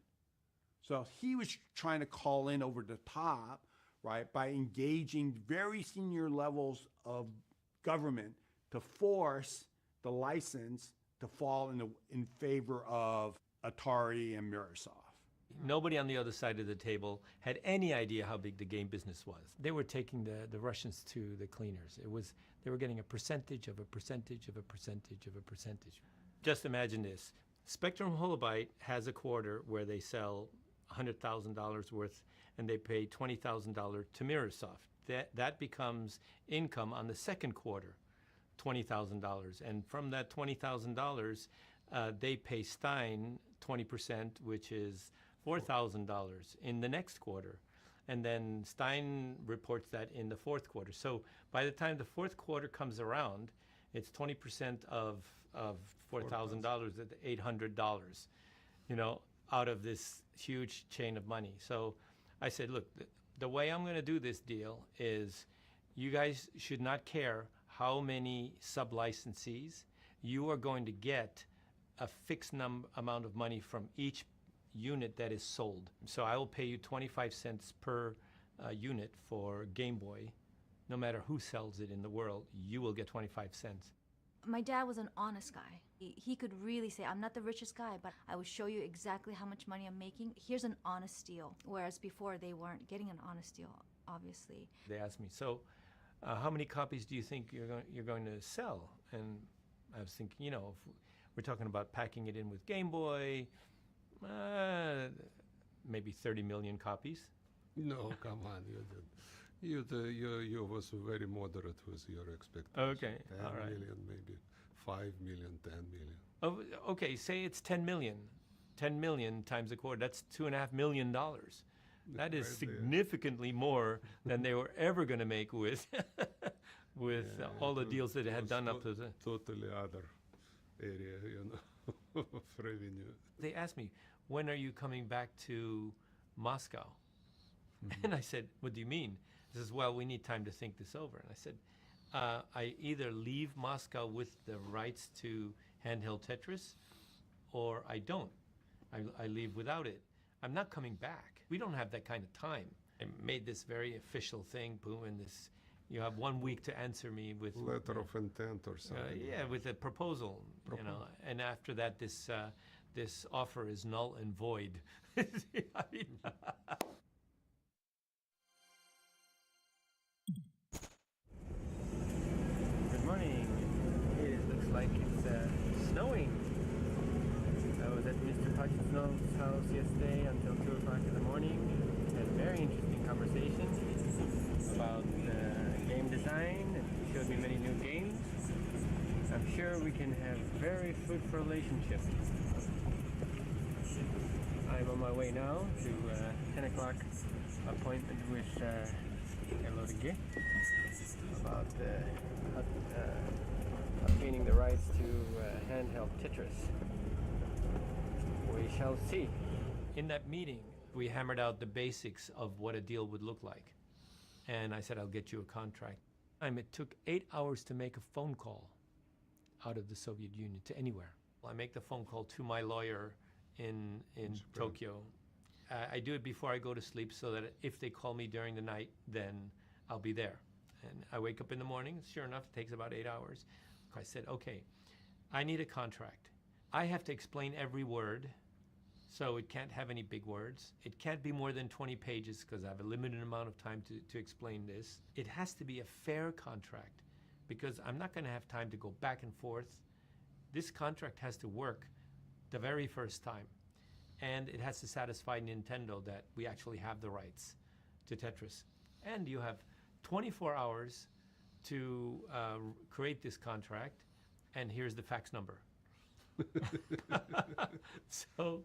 So he was trying to call in over the top, right, by engaging very senior levels of government to force the license to fall in favor of Atari and Microsoft. Nobody on the other side of the table had any idea how big the game business was. They were taking the Russians to the cleaners. They were getting a percentage of a percentage of a percentage of a percentage. Just imagine this. Spectrum Holobyte has a quarter where they sell $100,000 worth and they pay $20,000 to Microsoft. That becomes income on the second quarter, $20,000. And from that $20,000, they pay Stein 20%, which is $4,000 in the next quarter. And then Stein reports that in the fourth quarter. So by the time the fourth quarter comes around, it's 20% of $4,000 at $800, out of this huge chain of money. So I said, look, the way I'm going to do this deal is you guys should not care how many sub-licensees. You are going to get a fixed amount of money from each unit that is sold. So I will pay you 25 cents per unit for Game Boy. No matter who sells it in the world, you will get 25 cents. My dad was an honest guy. He could really say, I'm not the richest guy, but I will show you exactly how much money I'm making. Here's an honest deal. Whereas before, they weren't getting an honest deal, obviously. They asked me, so how many copies do you think you're going to sell? And I was thinking, if we're talking about packing it in with Game Boy, maybe 30 million copies. No, come on, you was very moderate with your expectations. Okay, 10 all right. million, maybe 5 million, 10 million. Oh, okay, say it's 10 million. 10 million times a quarter, that's $2.5 million. That is Right there. significantly more than they were ever going to make with all the deals that they had done up to the... Totally other area, of revenue. They asked me, when are you coming back to Moscow? And I said, what do you mean? He says, well, we need time to think this over. And I said, I either leave Moscow with the rights to handheld Tetris, or I don't. I leave without it. I'm not coming back. We don't have that kind of time. I made this very official thing, boom, and this, you have 1 week to answer me with... Letter of intent or something. Yeah, with a proposal, and after that, this offer is null and void. I mean, Good morning. It looks like it's snowing. I was at Mr. Hutchinson's house yesterday until 2 o'clock in the morning. Had a very interesting conversation about game design, and he showed me many new games. I'm sure we can have very fruitful relationship. I'm on my way now to 10 o'clock appointment with Hello to Git about obtaining the rights to handheld Tetris. We shall see. in that meeting, we hammered out the basics of what a deal would look like. And I said, I'll get you a contract. It took 8 hours to make a phone call out of the Soviet Union to anywhere. I make the phone call to my lawyer in Tokyo. I do it before I go to sleep so that if they call me during the night, then I'll be there. And I wake up in the morning, sure enough, it takes about 8 hours. I said, okay, I need a contract. I have to explain every word, so it can't have any big words. It can't be more than 20 pages because I have a limited amount of time to explain this. It has to be a fair contract because I'm not going to have time to go back and forth. This contract has to work the very first time. And it has to satisfy Nintendo that we actually have the rights to Tetris. And you have 24 hours to create this contract, and here's the fax number. So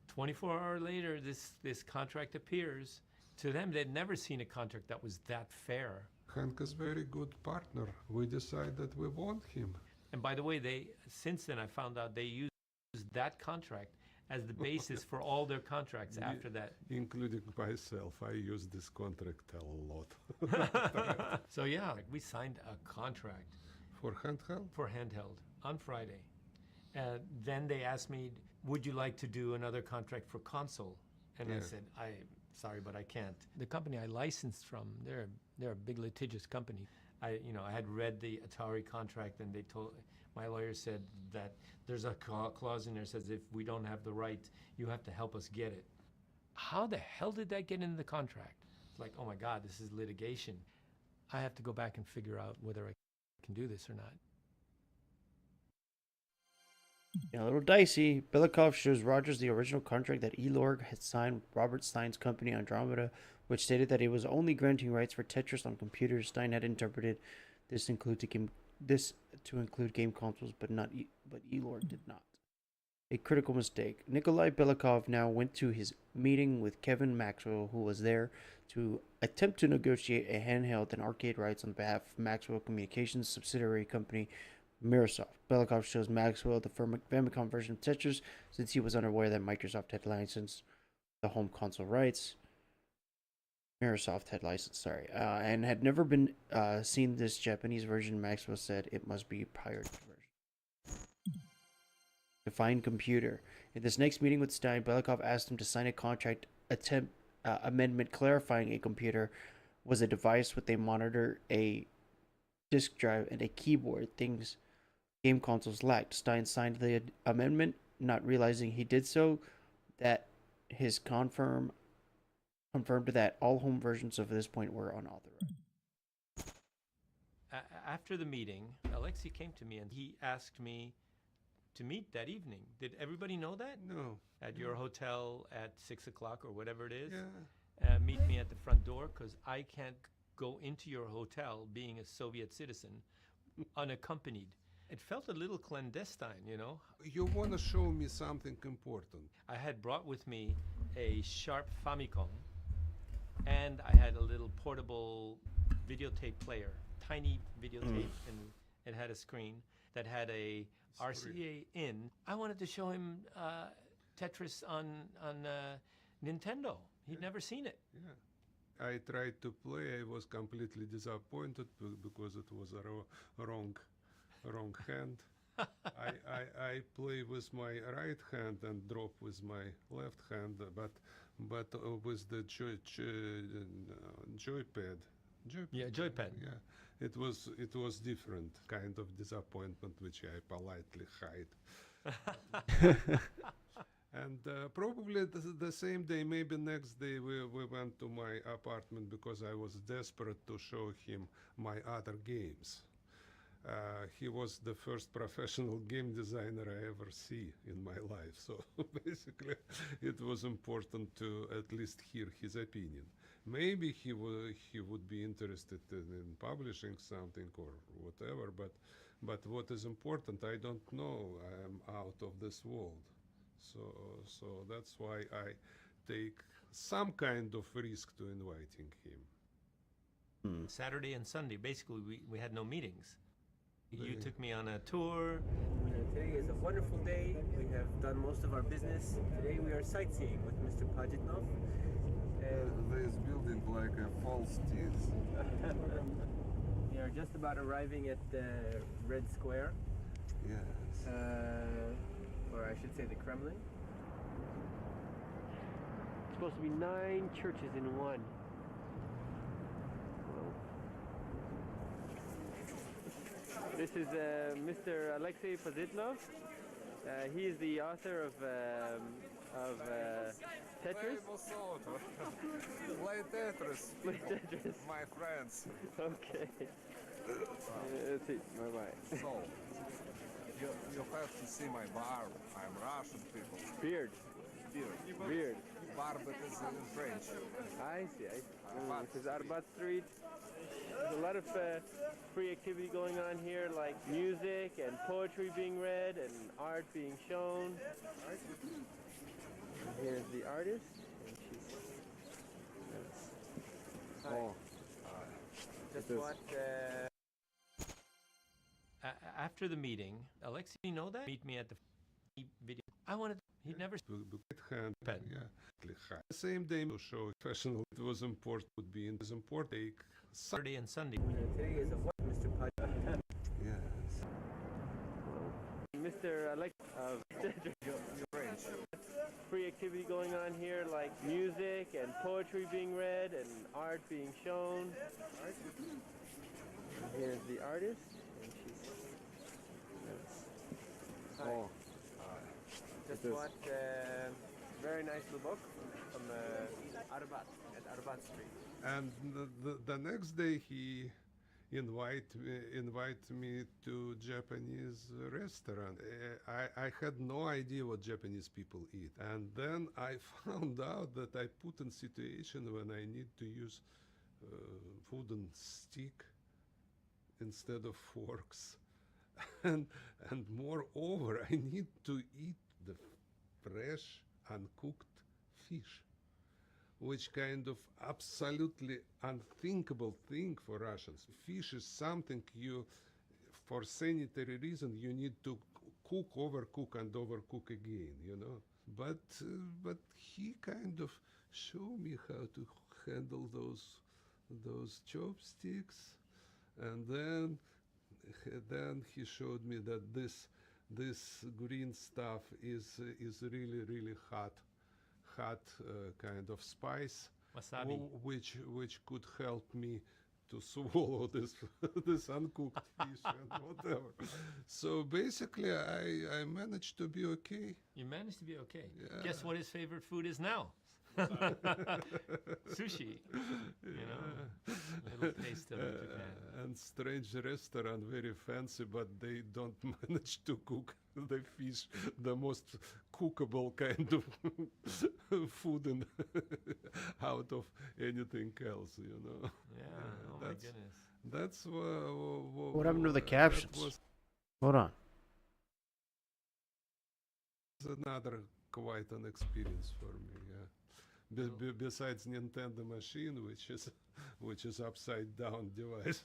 24 hours later, this contract appears. To them, they'd never seen a contract that was that fair. Hank is a very good partner. We decide that we want him. And by the way, since then I found out they used that contract as the basis for all their contracts after that. Including myself. I use this contract a lot. So yeah, we signed a contract. For handheld? For handheld, on Friday. Then they asked me, would you like to do another contract for console? And I said, sorry, but I can't. The company I licensed from, they're a big litigious company. I had read the Atari contract, and my lawyer said that there's a clause in there that says if we don't have the right, you have to help us get it. How the hell did that get into the contract? It's like, oh my God, this is litigation. I have to go back and figure out whether I can do this or not. Yeah, a little dicey. Belikov shows Rogers the original contract that Elorg had signed with Robert Stein's company Andromeda, which stated that it was only granting rights for Tetris on computers. Stein had interpreted this to include game consoles, but Elorg did not. A critical mistake. Nikolai Belikov now went to his meeting with Kevin Maxwell, who was there to attempt to negotiate a handheld and arcade rights on behalf of Maxwell Communications subsidiary company Microsoft. Belikov shows Maxwell the Famicom version of Tetris since he was unaware that Microsoft had licensed the home console rights. Microsoft had licensed, and had never been seen this Japanese version. Maxwell said it must be a pirated version. Defined computer. In this next meeting with Stein, Belikov asked him to sign a contract amendment clarifying a computer was a device with a monitor, a disk drive, and a keyboard, things game consoles lacked. Stein signed the amendment, not realizing he did so, that his confirmed that all home versions of this point were unauthorized. After the meeting, Alexei came to me and he asked me to meet that evening. Did everybody know that? No. At your hotel at 6 o'clock or whatever it is? Yeah. meet me at the front door because I can't go into your hotel being a Soviet citizen unaccompanied. It felt a little clandestine, you know. You want to show me something important. I had brought with me a Sharp Famicom, and I had a little portable videotape player, tiny videotape, and it had a screen that had a RCA in. I wanted to show him Tetris on Nintendo. He'd never seen it. Yeah. I tried to play. I was completely disappointed because it was a wrong hand. I play with my right hand and drop with my left hand, but with the joypad. Yeah, joypad. Yeah, it was different kind of disappointment, which I politely hide. And probably the same day, maybe next day, we went to my apartment because I was desperate to show him my other games. He was the first professional game designer I ever see in my life. So basically, it was important to at least hear his opinion. Maybe he would be interested in publishing something or whatever, but what is important, I don't know. I am out of this world. So that's why I take some kind of risk to inviting him. Saturday and Sunday, basically, we had no meetings. You took me on a tour. Today is a wonderful day. We have done most of our business. Today we are sightseeing with Mr. Pajitnov. This building like a false teeth. We are just about arriving at the Red Square. Yes. Or I should say the Kremlin. It's supposed to be 9 churches in one. This is Mr. Alexei Pazitnov. He is the author of Tetris. Play Tetris. Play Tetris. My friends. Okay. That's it. Bye-bye. So, you have to see my bar. I'm Russian people. Beard. Beard. Bar, but it's in French. I see. This is Arbat Street. There's a lot of free activity going on here, like music and poetry being read and art being shown. And here's the artist, and she's. Just what? After the meeting, Alexei, you know that? Meet me at the video. I wanted. He'd never. Hand. Yeah. Same day to show professional. It was important. Would be important. Take Saturday and Sunday. Today is a what, Mr. Pajitnov? Yes. Mr. Alex French. Free activity going on here, like music and poetry being read and art being shown. And here's the artist, and she's. Just what? Very nice little book from Arbat at Arbat Street. And the next day he invite me to Japanese restaurant. I had no idea what Japanese people eat, and then I found out that I put in situation when I need to use wooden stick instead of forks, and moreover I need to eat the fresh uncooked fish, which kind of absolutely unthinkable thing for Russians. Fish is something you, for sanitary reason, you need to cook, overcook, and overcook again, you know. But he kind of showed me how to handle those chopsticks, and then he showed me that this green stuff is really hot kind of spice, wasabi, which could help me to swallow this uncooked fish and whatever. So basically, I managed to be okay. You managed to be okay. Yeah. Guess what his favorite food is now? Sushi, you know, little taste of Japan. And strange restaurant, very fancy, but they don't manage to cook the fish, the most cookable kind of food in out of anything else, you know. Yeah, oh my goodness. That's What happened to the captions? Hold on. Another quite an experience for me. Yeah. Besides Nintendo machine, which is upside down device.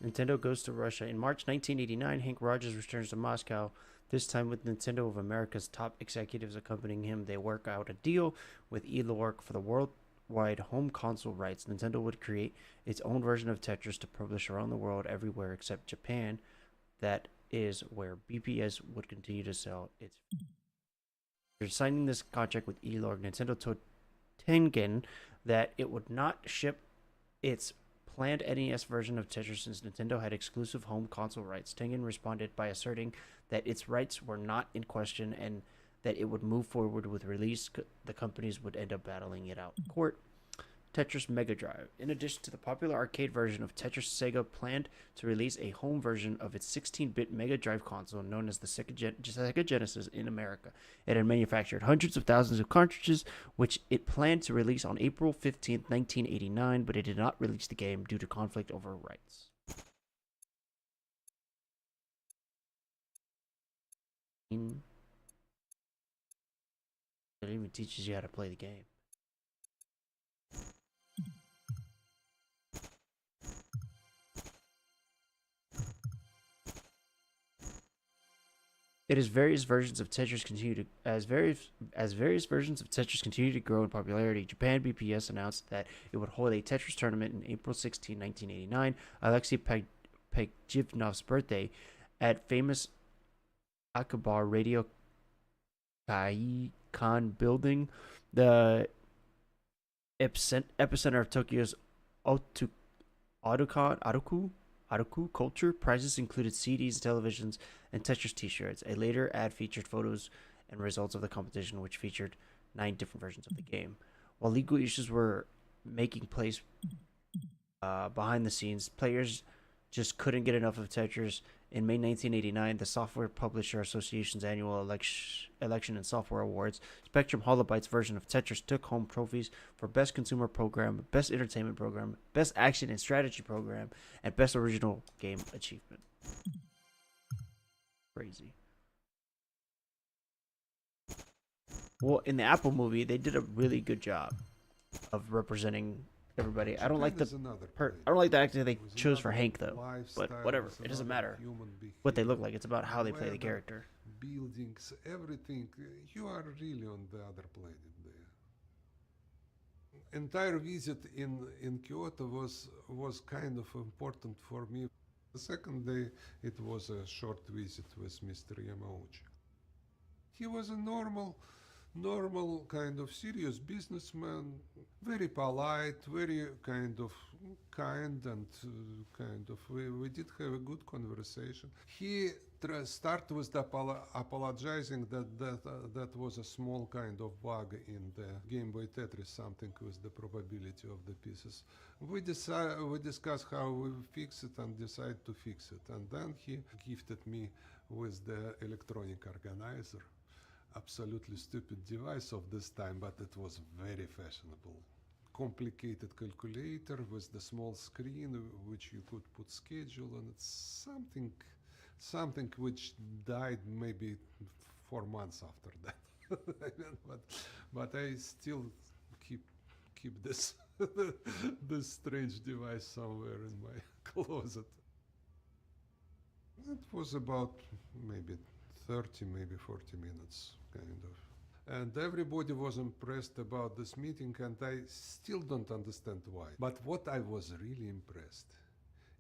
Nintendo goes to Russia. In March 1989, Hank Rogers returns to Moscow, this time with Nintendo of America's top executives accompanying him. They work out a deal with Elork for the worldwide home console rights. Nintendo would create its own version of Tetris to publish around the world everywhere except Japan. That is where BPS would continue to sell its. After signing this contract with Elork, Nintendo told Tengen that it would not ship its planned NES version of Tetris since Nintendo had exclusive home console rights. Tengen responded by asserting that its rights were not in question and that it would move forward with release. The companies would end up battling it out in court. Tetris Mega Drive. In addition to the popular arcade version of Tetris, Sega planned to release a home version of its 16-bit Mega Drive console known as the Sega Genesis in America. It had manufactured hundreds of thousands of cartridges, which it planned to release on April 15, 1989, but it did not release the game due to conflict over rights. It even teaches you how to play the game. It is various versions of Tetris continue to as various versions of Tetris continue to grow in popularity. Japan BPS announced that it would hold a Tetris tournament in April 16, 1989, Alexei Pagijnov's birthday, at famous Akibar Radio Kaikan building, the epicenter of Tokyo's Otaku culture. Prizes included CDs, televisions, and Tetris t-shirts. A later ad featured photos and results of the competition, which featured 9 different versions of the game. While legal issues were making place behind the scenes, players just couldn't get enough of Tetris. In May 1989, the Software Publisher Association's annual election and software awards, Spectrum Holobyte's version of Tetris took home trophies for Best Consumer Program, Best Entertainment Program, Best Action and Strategy Program, and Best Original Game Achievement. Crazy. Well, in the Apple movie, they did a really good job of representing everybody. I don't like the actor they chose for Hank though. But whatever, it doesn't matter what they look like. It's about how they play the character. Buildings, everything. You are really on the other planet there. Entire visit in Kyoto was kind of important for me. The second day, it was a short visit with Mr. Yamauchi. He was a normal kind of serious businessman, very polite, very kind and we did have a good conversation. He started with the apologizing that was a small kind of bug in the Game Boy Tetris, something with the probability of the pieces. We discussed how we fix it and decide to fix it, and then he gifted me with the electronic organizer. Absolutely stupid device of this time, but it was very fashionable. Complicated calculator with the small screen which you could put schedule, and it's something which died maybe 4 months after that. but I still keep this this strange device somewhere in my closet. It was about maybe 30, maybe 40 minutes, kind of. And everybody was impressed about this meeting, and I still don't understand why. But what I was really impressed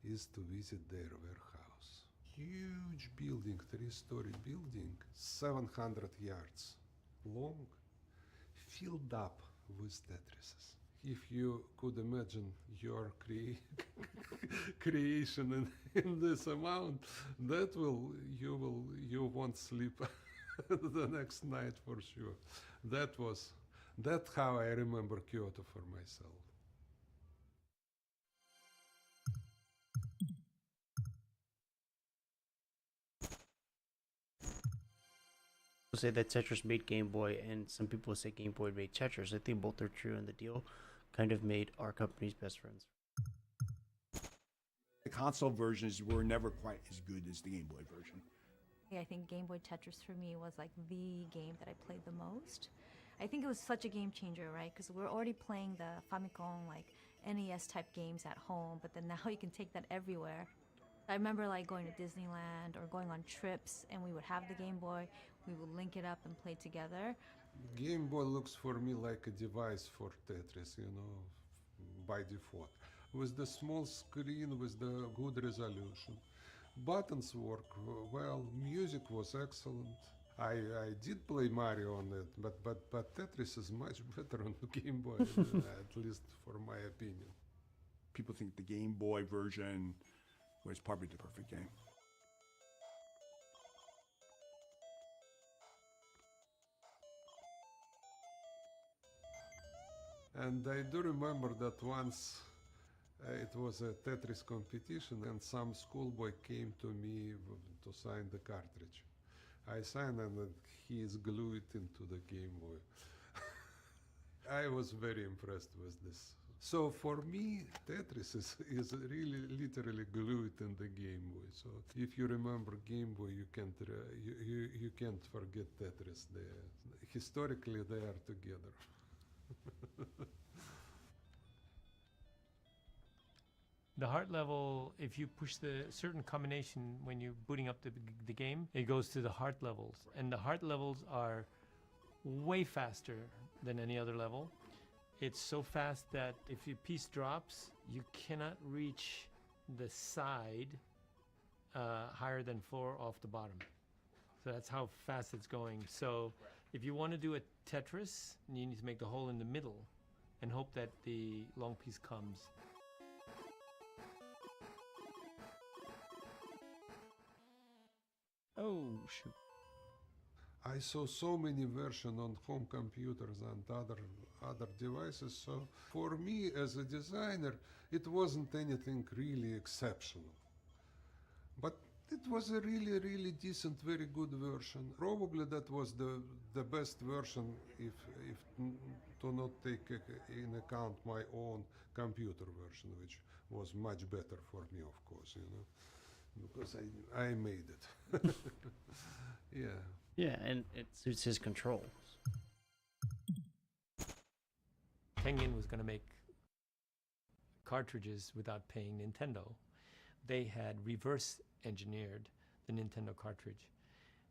is to visit their warehouse. Huge building, 3-story building, 700 yards long, filled up with Tetrises. If you could imagine your creation in this amount, you won't sleep the next night for sure. That's how I remember Kyoto for myself. People say that Tetris made Game Boy, and some people say Game Boy made Tetris. I think both are true, and the deal kind of made our companies best friends. The console versions were never quite as good as the Game Boy version. Yeah, I think Game Boy Tetris for me was like the game that I played the most. I think it was such a game changer, right? Because we're already playing the Famicom, like NES type games at home, but then now you can take that everywhere. I remember like going to Disneyland or going on trips, and we would have the Game Boy, we would link it up and play together. Game Boy looks for me like a device for Tetris, by default. With the small screen, with the good resolution. Buttons work well, music was excellent. I did play Mario on it, but Tetris is much better on the Game Boy, at least for my opinion. People think the Game Boy version was probably the perfect game. And I do remember that once it was a Tetris competition, and some schoolboy came to me to sign the cartridge. I signed, and he is glued into the Game Boy. I was very impressed with this. So for me, Tetris is really literally glued in the Game Boy. So if you remember Game Boy, you can't forget Tetris. Historically, they are together. The heart level, if you push the certain combination when you're booting up the game, it goes to the heart levels. And the heart levels are way faster than any other level. It's so fast that if your piece drops, you cannot reach the side higher than 4 off the bottom. So that's how fast it's going. So if you want to do a Tetris, you need to make the hole in the middle and hope that the long piece comes. Oh, shoot. I saw so many versions on home computers and other devices, so for me as a designer, it wasn't anything really exceptional. But it was a really, really decent, very good version. Probably that was the best version if to not take in account my own computer version, which was much better for me, of course, because I made it. Yeah. Yeah, and it suits his controls. Tengen was going to make cartridges without paying Nintendo. They had reverse engineered the Nintendo cartridge.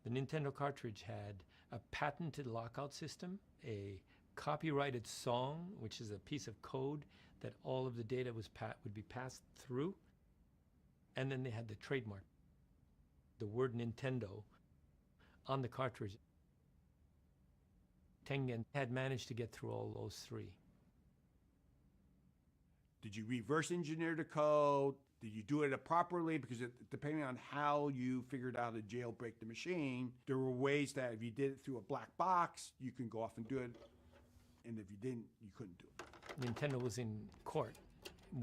The Nintendo cartridge had a patented lockout system, a copyrighted song, which is a piece of code that all of the data would be passed through, and then they had the trademark, the word Nintendo, on the cartridge. Tengen had managed to get through all those three. Did you reverse engineer the code? Did you do it properly? Because depending on how you figured out to jailbreak the machine, there were ways that if you did it through a black box, you can go off and do it. And if you didn't, you couldn't do it. Nintendo was in court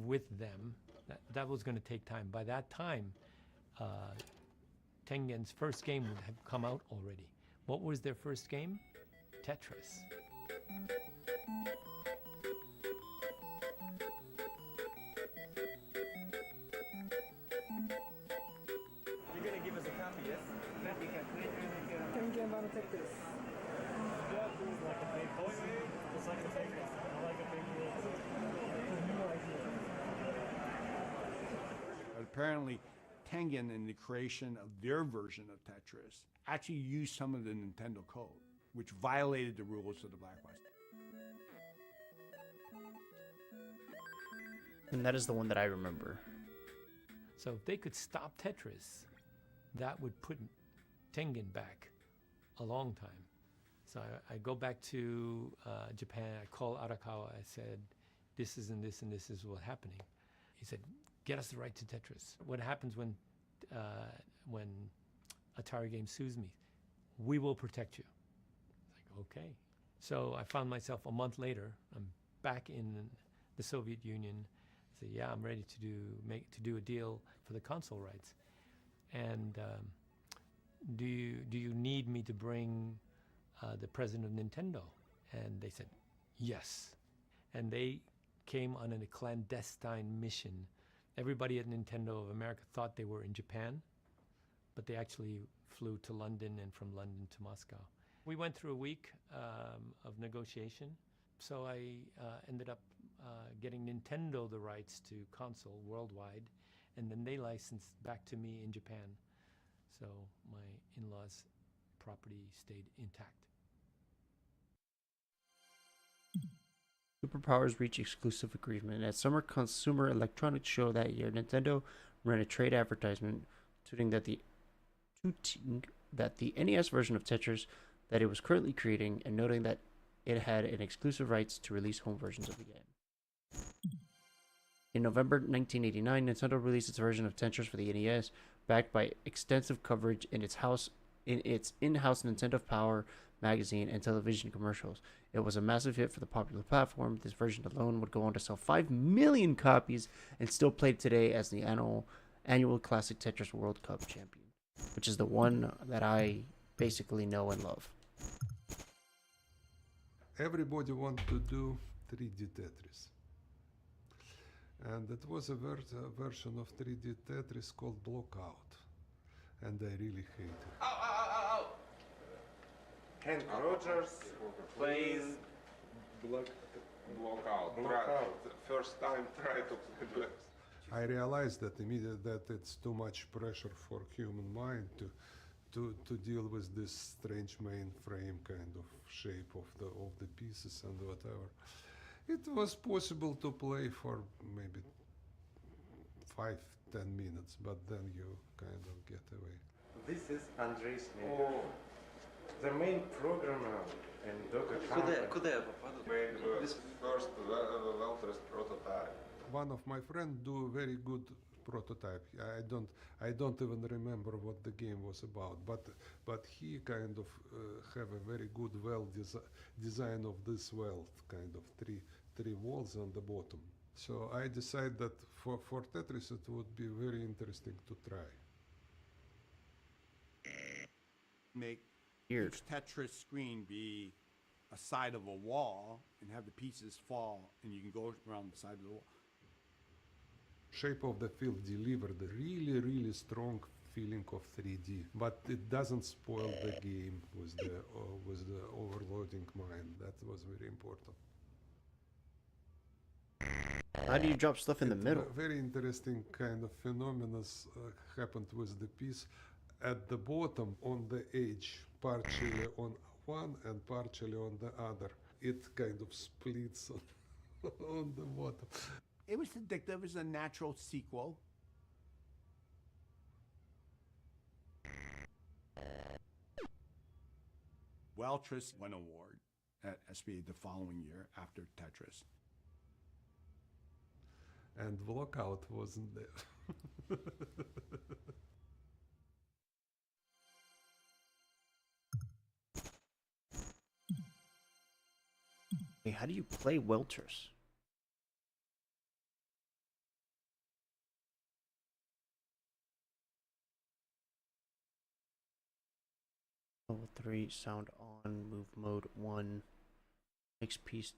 with them. That was going to take time. By that time, Tengen's first game would have come out already. What was their first game? Tetris. You're gonna give us a copy, yes? Tengen about Tetris. Apparently, Tengen, in the creation of their version of Tetris, actually used some of the Nintendo code, which violated the rules of the black box. And that is the one that I remember. So if they could stop Tetris, that would put Tengen back a long time. So I go back to Japan, I call Arakawa, I said, this is and this and this is what's happening. He said, get us the right to Tetris. What happens when Atari Games sues me? We will protect you. Like, okay. So I found myself a month later, I'm back in the Soviet Union. I said, yeah, I'm ready to do a deal for the console rights. And do you need me to bring the president of Nintendo? And they said, yes. And they came on a clandestine mission. Everybody at Nintendo of America thought they were in Japan, but they actually flew to London and from London to Moscow. We went through a week of negotiation. So I ended up getting Nintendo the rights to console worldwide, and then they licensed back to me in Japan. So my in-laws' property stayed intact. Superpowers reached exclusive agreement. At Summer Consumer Electronics Show that year, Nintendo ran a trade advertisement tweeting that the NES version of Tetris that it was currently creating, and noting that it had an exclusive rights to release home versions of the game. In November 1989, Nintendo released its version of Tetris for the NES, backed by extensive coverage in its in-house Nintendo Power magazine and television commercials. It was a massive hit for the popular platform. This version alone would go on to sell 5 million copies and still played today as the annual Classic Tetris World Cup champion, which is the one that I basically know and love. Everybody wanted to do 3D Tetris. And it was a version of 3D Tetris called Blockout. And I really hate it. Hank Rogers playing Blockout. First time try to play Black. I realized that immediately that it's too much pressure for human mind to deal with this strange mainframe kind of shape of the pieces and whatever. It was possible to play for maybe 5-10 minutes, but then you kind of get away. This is Andrei Snever, the main programmer and Docker company. Made this first well-dressed prototype. One of my friends do a very good prototype. I don't even remember what the game was about, but he kind of have a very good design of this well, kind of three walls on the bottom. So I decided that for Tetris it would be very interesting to try. Make Weird. each Tetris screen be a side of a wall and have the pieces fall, and you can go around the side of the wall. Shape of the field delivered a really strong feeling of 3D, but it doesn't spoil the game with the overloading mind. That was very important. How do you drop stuff in the middle? A very interesting kind of phenomenon happened with the piece at the bottom on the edge, partially on one and partially on the other. It kind of splits on the bottom. It was addictive. It was a natural sequel. Weltris won an award at SBA the following year after Tetris. And Blockout wasn't there. Hey, how do you play Welters? Level 3, sound on, move mode 1, next piece.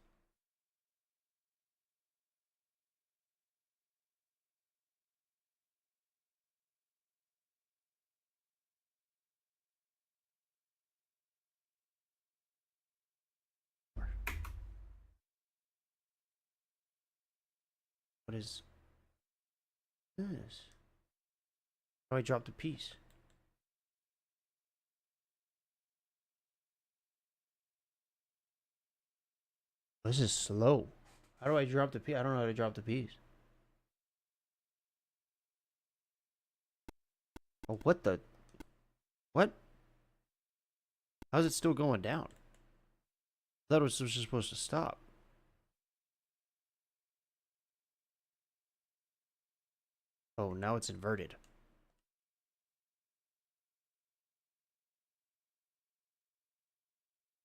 What is this? How do I drop the piece? This is slow. How do I drop the piece? I don't know how to drop the piece. Oh, what the? What? How's it still going down? I thought it was just supposed to stop. Oh, now it's inverted.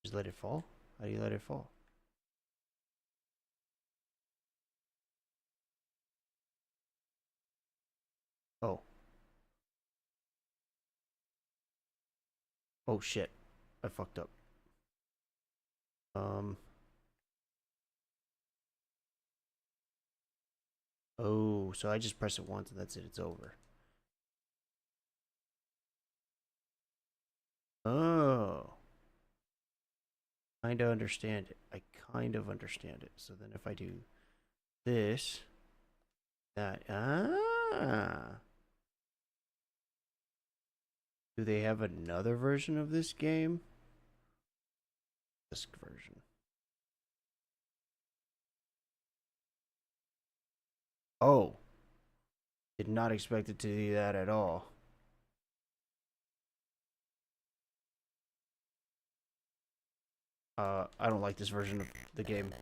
Just let it fall? How do you let it fall? Oh. Oh shit. I fucked up. Oh, so I just press it once and that's it. It's over. Oh. Kinda understand it. I kind of understand it. So then if I do this, that, do they have another version of this game? Disc version. Oh. Did not expect it to do that at all. I don't like this version of the game.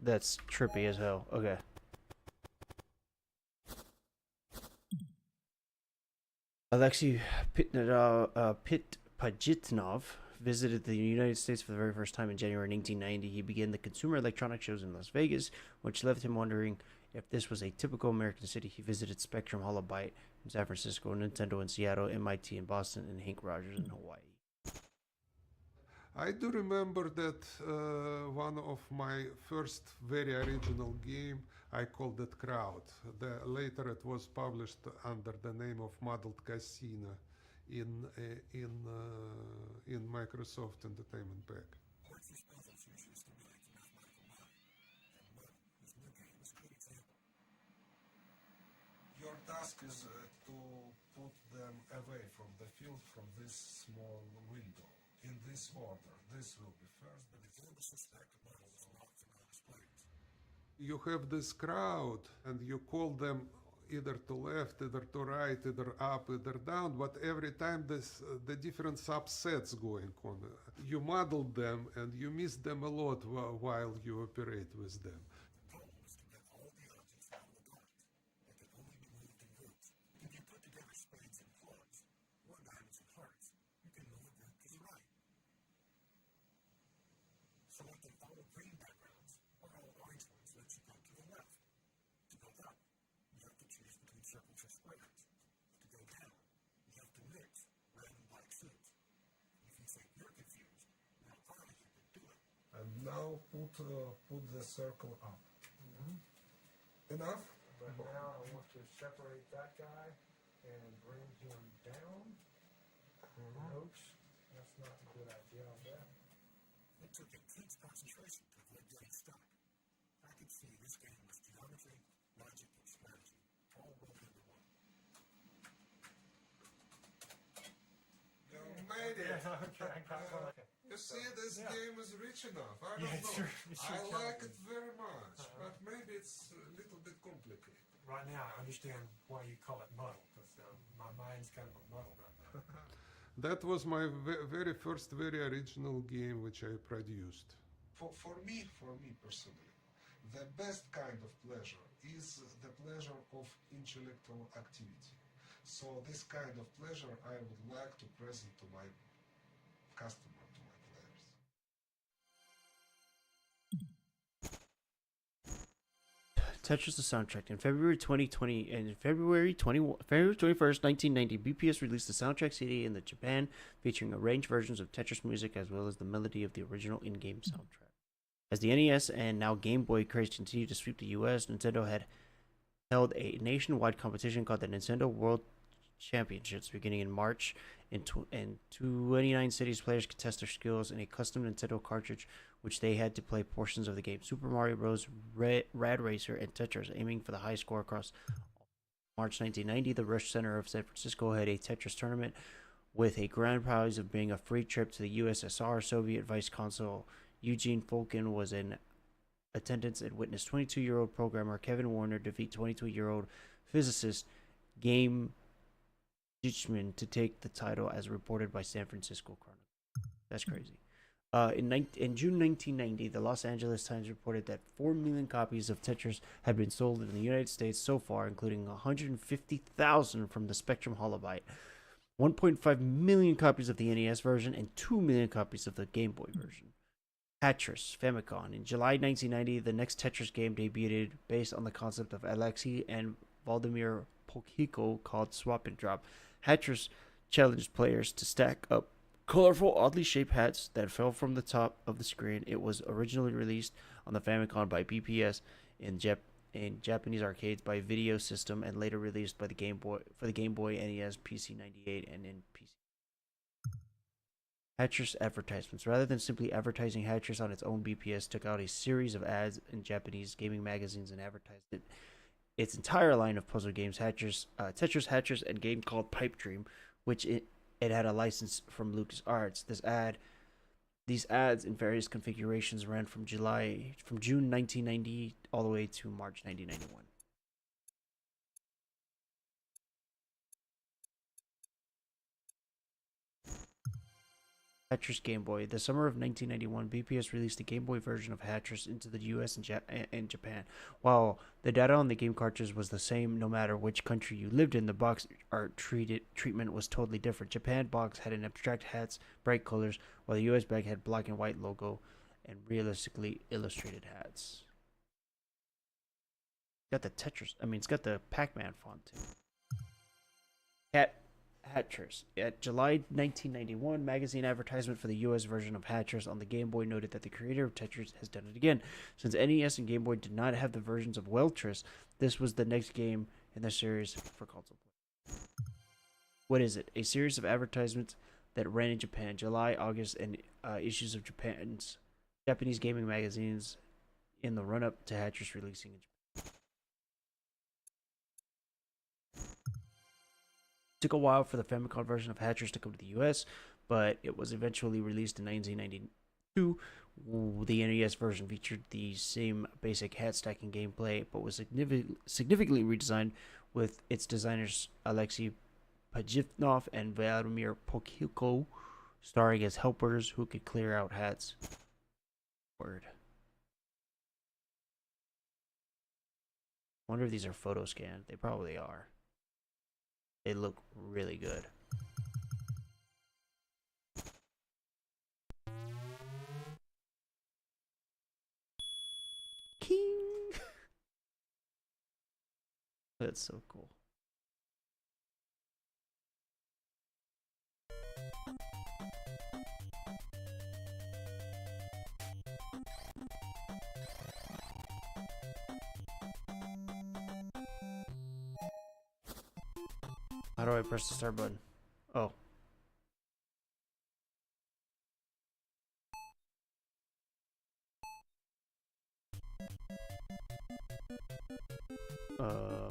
That's trippy as hell. Okay. Alexei Pitpajitnov visited the United States for the very first time in January 1990. He began the Consumer Electronics Shows in Las Vegas, which left him wondering if this was a typical American city. He visited Spectrum Holobyte in San Francisco, Nintendo in Seattle, MIT in Boston, and Hank Rogers in Hawaii. I do remember that one of my first very original game, I called it Crowd. Later it was published under the name of Muddled Casino in Microsoft Entertainment Pack. Your task is to put them away from the field from this small window. In this order, this will be first, but before the suspected model is locked and unexplained. You have this crowd, and you call them either to left, either to right, either up, either down, but every time the different subsets going on. You muddle them, and you miss them a lot while you operate with them. The problem is to get all the objects out of the dark. They can only be moved in groups. If you put together spades and clubs, or diamonds and hearts, you can move a group to the right. Selecting all green backgrounds or all orange ones lets you go to the left. To go up, you have to choose between circles or squares. To go down, you have to mix red and black suits. If you think you're confused, now you can do it. And now put the circle up. Enough? But now I want to separate that guy and bring him down. Oops, that's not a good idea, I bet. It took intense concentration to avoid getting stuck. I could see this game was geometry, logic, and strategy, all rolled into one. You made it! Okay. You see, this game is rich enough. I don't know. I like it very much, but maybe it's a little bit complicated. Right now, I understand why you call it muddle, because my mind's kind of a muddle right now. That was my very first, very original game which I produced. For me personally, the best kind of pleasure is the pleasure of intellectual activity. So this kind of pleasure I would like to present to my customer, to my players. Tetris the soundtrack. In February 2020 and February 21st, 1990, BPS released the soundtrack CD in Japan, featuring arranged versions of Tetris music as well as the melody of the original in-game soundtrack. As the NES and now Game Boy craze continued to sweep the US, Nintendo had held a nationwide competition called the Nintendo World Championships beginning in March. In 29 cities, players could test their skills in a custom Nintendo cartridge, which they had to play portions of the game Super Mario Bros., Rad Racer, and Tetris, aiming for the high score across. March 1990, the Rush Center of San Francisco had a Tetris tournament with a grand prize of being a free trip to the USSR. Soviet Vice Consul Eugene Folkin was in attendance and witnessed 22-year-old programmer Kevin Warner defeat 22-year-old physicist Game Ditchman to take the title, as reported by San Francisco Chronicle. That's crazy. In June 1990, the Los Angeles Times reported that 4 million copies of Tetris had been sold in the United States so far, including 150,000 from the Spectrum Holobyte, 1.5 million copies of the NES version, and 2 million copies of the Game Boy version. Tetris Famicom. In July 1990, the next Tetris game debuted based on the concept of Alexei and Vladimir Pokhiko called Swap and Drop. Tetris challenged players to stack up colorful, oddly shaped hats that fell from the top of the screen. It was originally released on the Famicom by BPS in Japanese arcades by Video System, and later released by the Game Boy NES, PC-98, and in PC. Tetris advertisements. Rather than simply advertising Tetris on its own, BPS took out a series of ads in Japanese gaming magazines and advertised its entire line of puzzle games, Tetris, and a game called Pipe Dream, which it had a license from LucasArts. These ads in various configurations ran from June 1990 all the way to March 1991. Tetris Game Boy. The summer of 1991, BPS released the Game Boy version of Tetris into the US and Japan. While the data on the game cartridge was the same no matter which country you lived in, the box art treatment was totally different. Japan box had an abstract hats, bright colors, while the US bag had black and white logo and realistically illustrated hats. It's got the Pac-Man font too. Tetris. At July 1991, magazine advertisement for the US version of Tetris on the Game Boy noted that the creator of Tetris has done it again. Since NES and Game Boy did not have the versions of Weltris, this was the next game in the series for console play. What is it? A series of advertisements that ran in Japan, July, August, and issues of Japanese gaming magazines in the run-up to Tetris releasing in Japan. It took a while for the Famicom version of Tetris to come to the US, but it was eventually released in 1992. The NES version featured the same basic hat stacking gameplay, but was significantly redesigned, with its designers Alexei Pajitnov and Vladimir Pokhilko starring as helpers who could clear out hats. Word. Wonder if these are photo scanned. They probably are. They look really good. King. That's so cool. How do I press the start button? Oh. Oh.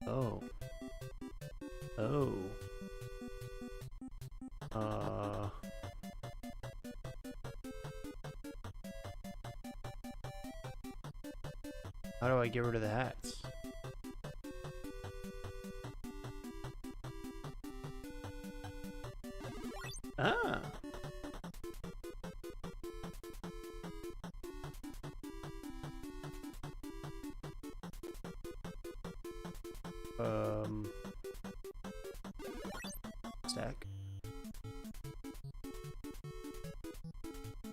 Oh. How do I get rid of the hats? Ah. Stack.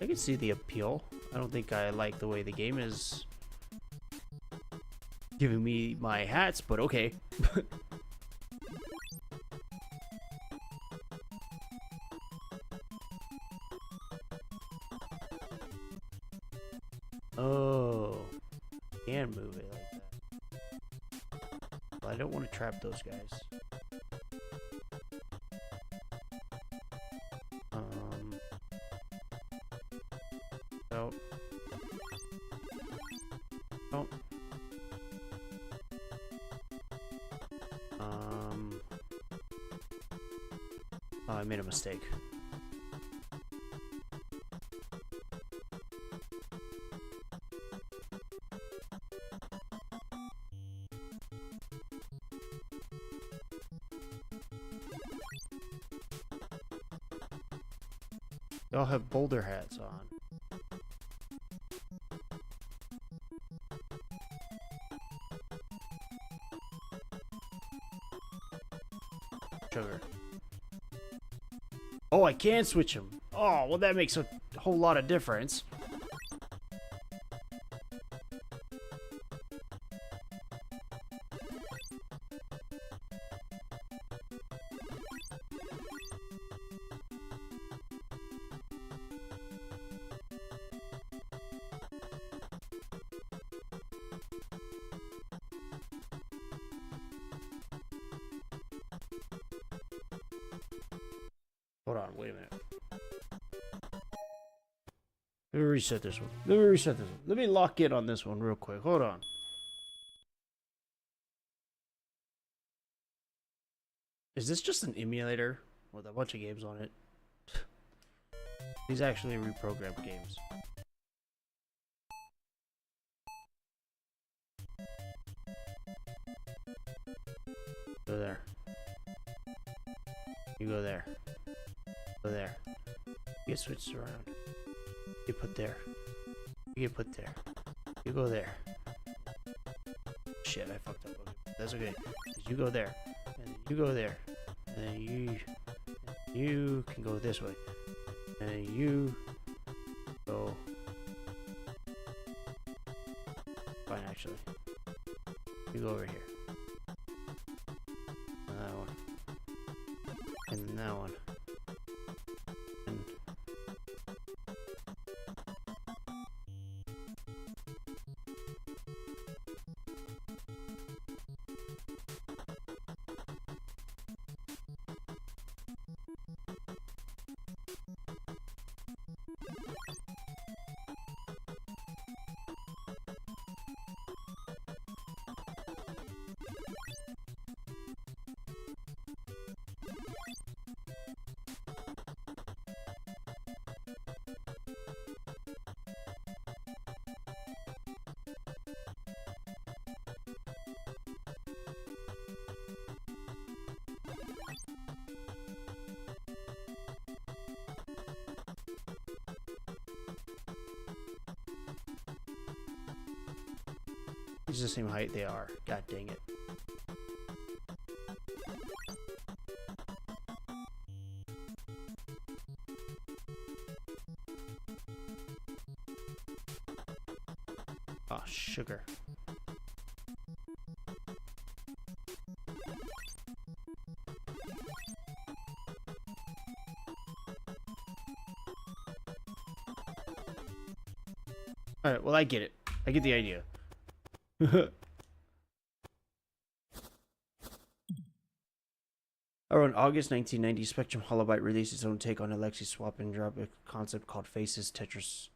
I can see the appeal. I don't think I like the way the game is giving me my hats, but okay. Oh, can move it like that. Well, I don't want to trap those guys. So. Oh. Oh, I made a mistake. They all have boulder hats on. Sugar. Oh, I can switch them. Oh, well, that makes a whole lot of difference. Hold on, wait a minute. Let me reset this one. Let me lock in on this one real quick. Hold on. Is this just an emulator with a bunch of games on it? These actually reprogrammed games. Go there. You go there. Go there. You get switched around. You put there. You get put there. You go there. Shit, I fucked up. That's okay. You go there. And then you go there. And then you can go this way. And then you go. Fine, actually. You go over here. And that one. And then that one. And it's the same height they are. God dang it. Oh, sugar. Alright, well, I get it. I get the idea. Around August 1990, Spectrum Holobyte released its own take on Alexi swap and drop, a concept called Faces Tetris.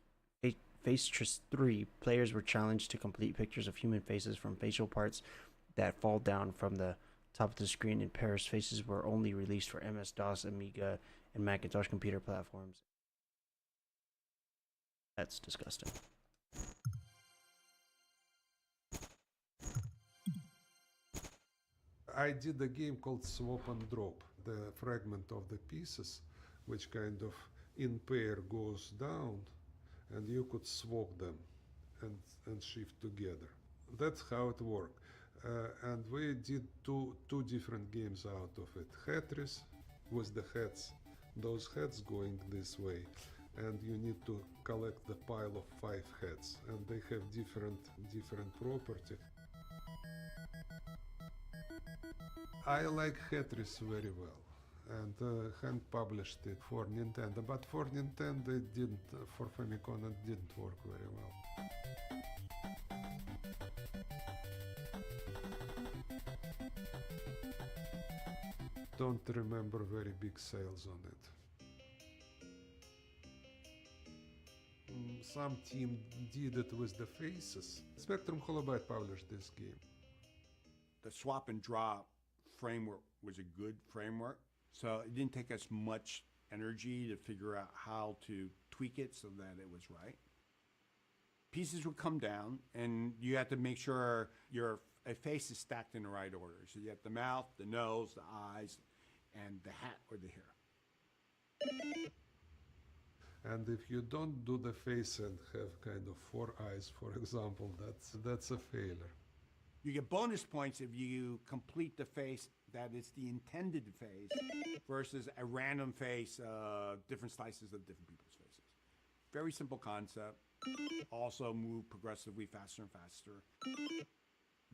Tetris 3. Players were challenged to complete pictures of human faces from facial parts that fall down from the top of the screen. In Paris, faces were only released for MS-DOS, Amiga, and Macintosh computer platforms. That's disgusting. I did a game called Swap and Drop. The fragment of the pieces, which kind of in pair goes down, and you could swap them and shift together. That's how it worked. And we did two different games out of it. Tetris with the heads, those heads going this way, and you need to collect the pile of 5 heads, and they have different property. I like Tetris very well, and hand published it for Nintendo, but for Nintendo it didn't, for Famicom it didn't work very well. Don't remember very big sales on it. Some team did it with the faces. Spectrum Holobyte published this game. The swap and drop framework was a good framework, so it didn't take us much energy to figure out how to tweak it so that it was right. Pieces would come down, and you have to make sure a face is stacked in the right order. So you have the mouth, the nose, the eyes, and the hat or the hair. And if you don't do the face and have kind of 4 eyes, for example, that's a failure. You get bonus points if you complete the face that is the intended face versus a random face, different slices of different people's faces. Very simple concept. Also move progressively faster and faster.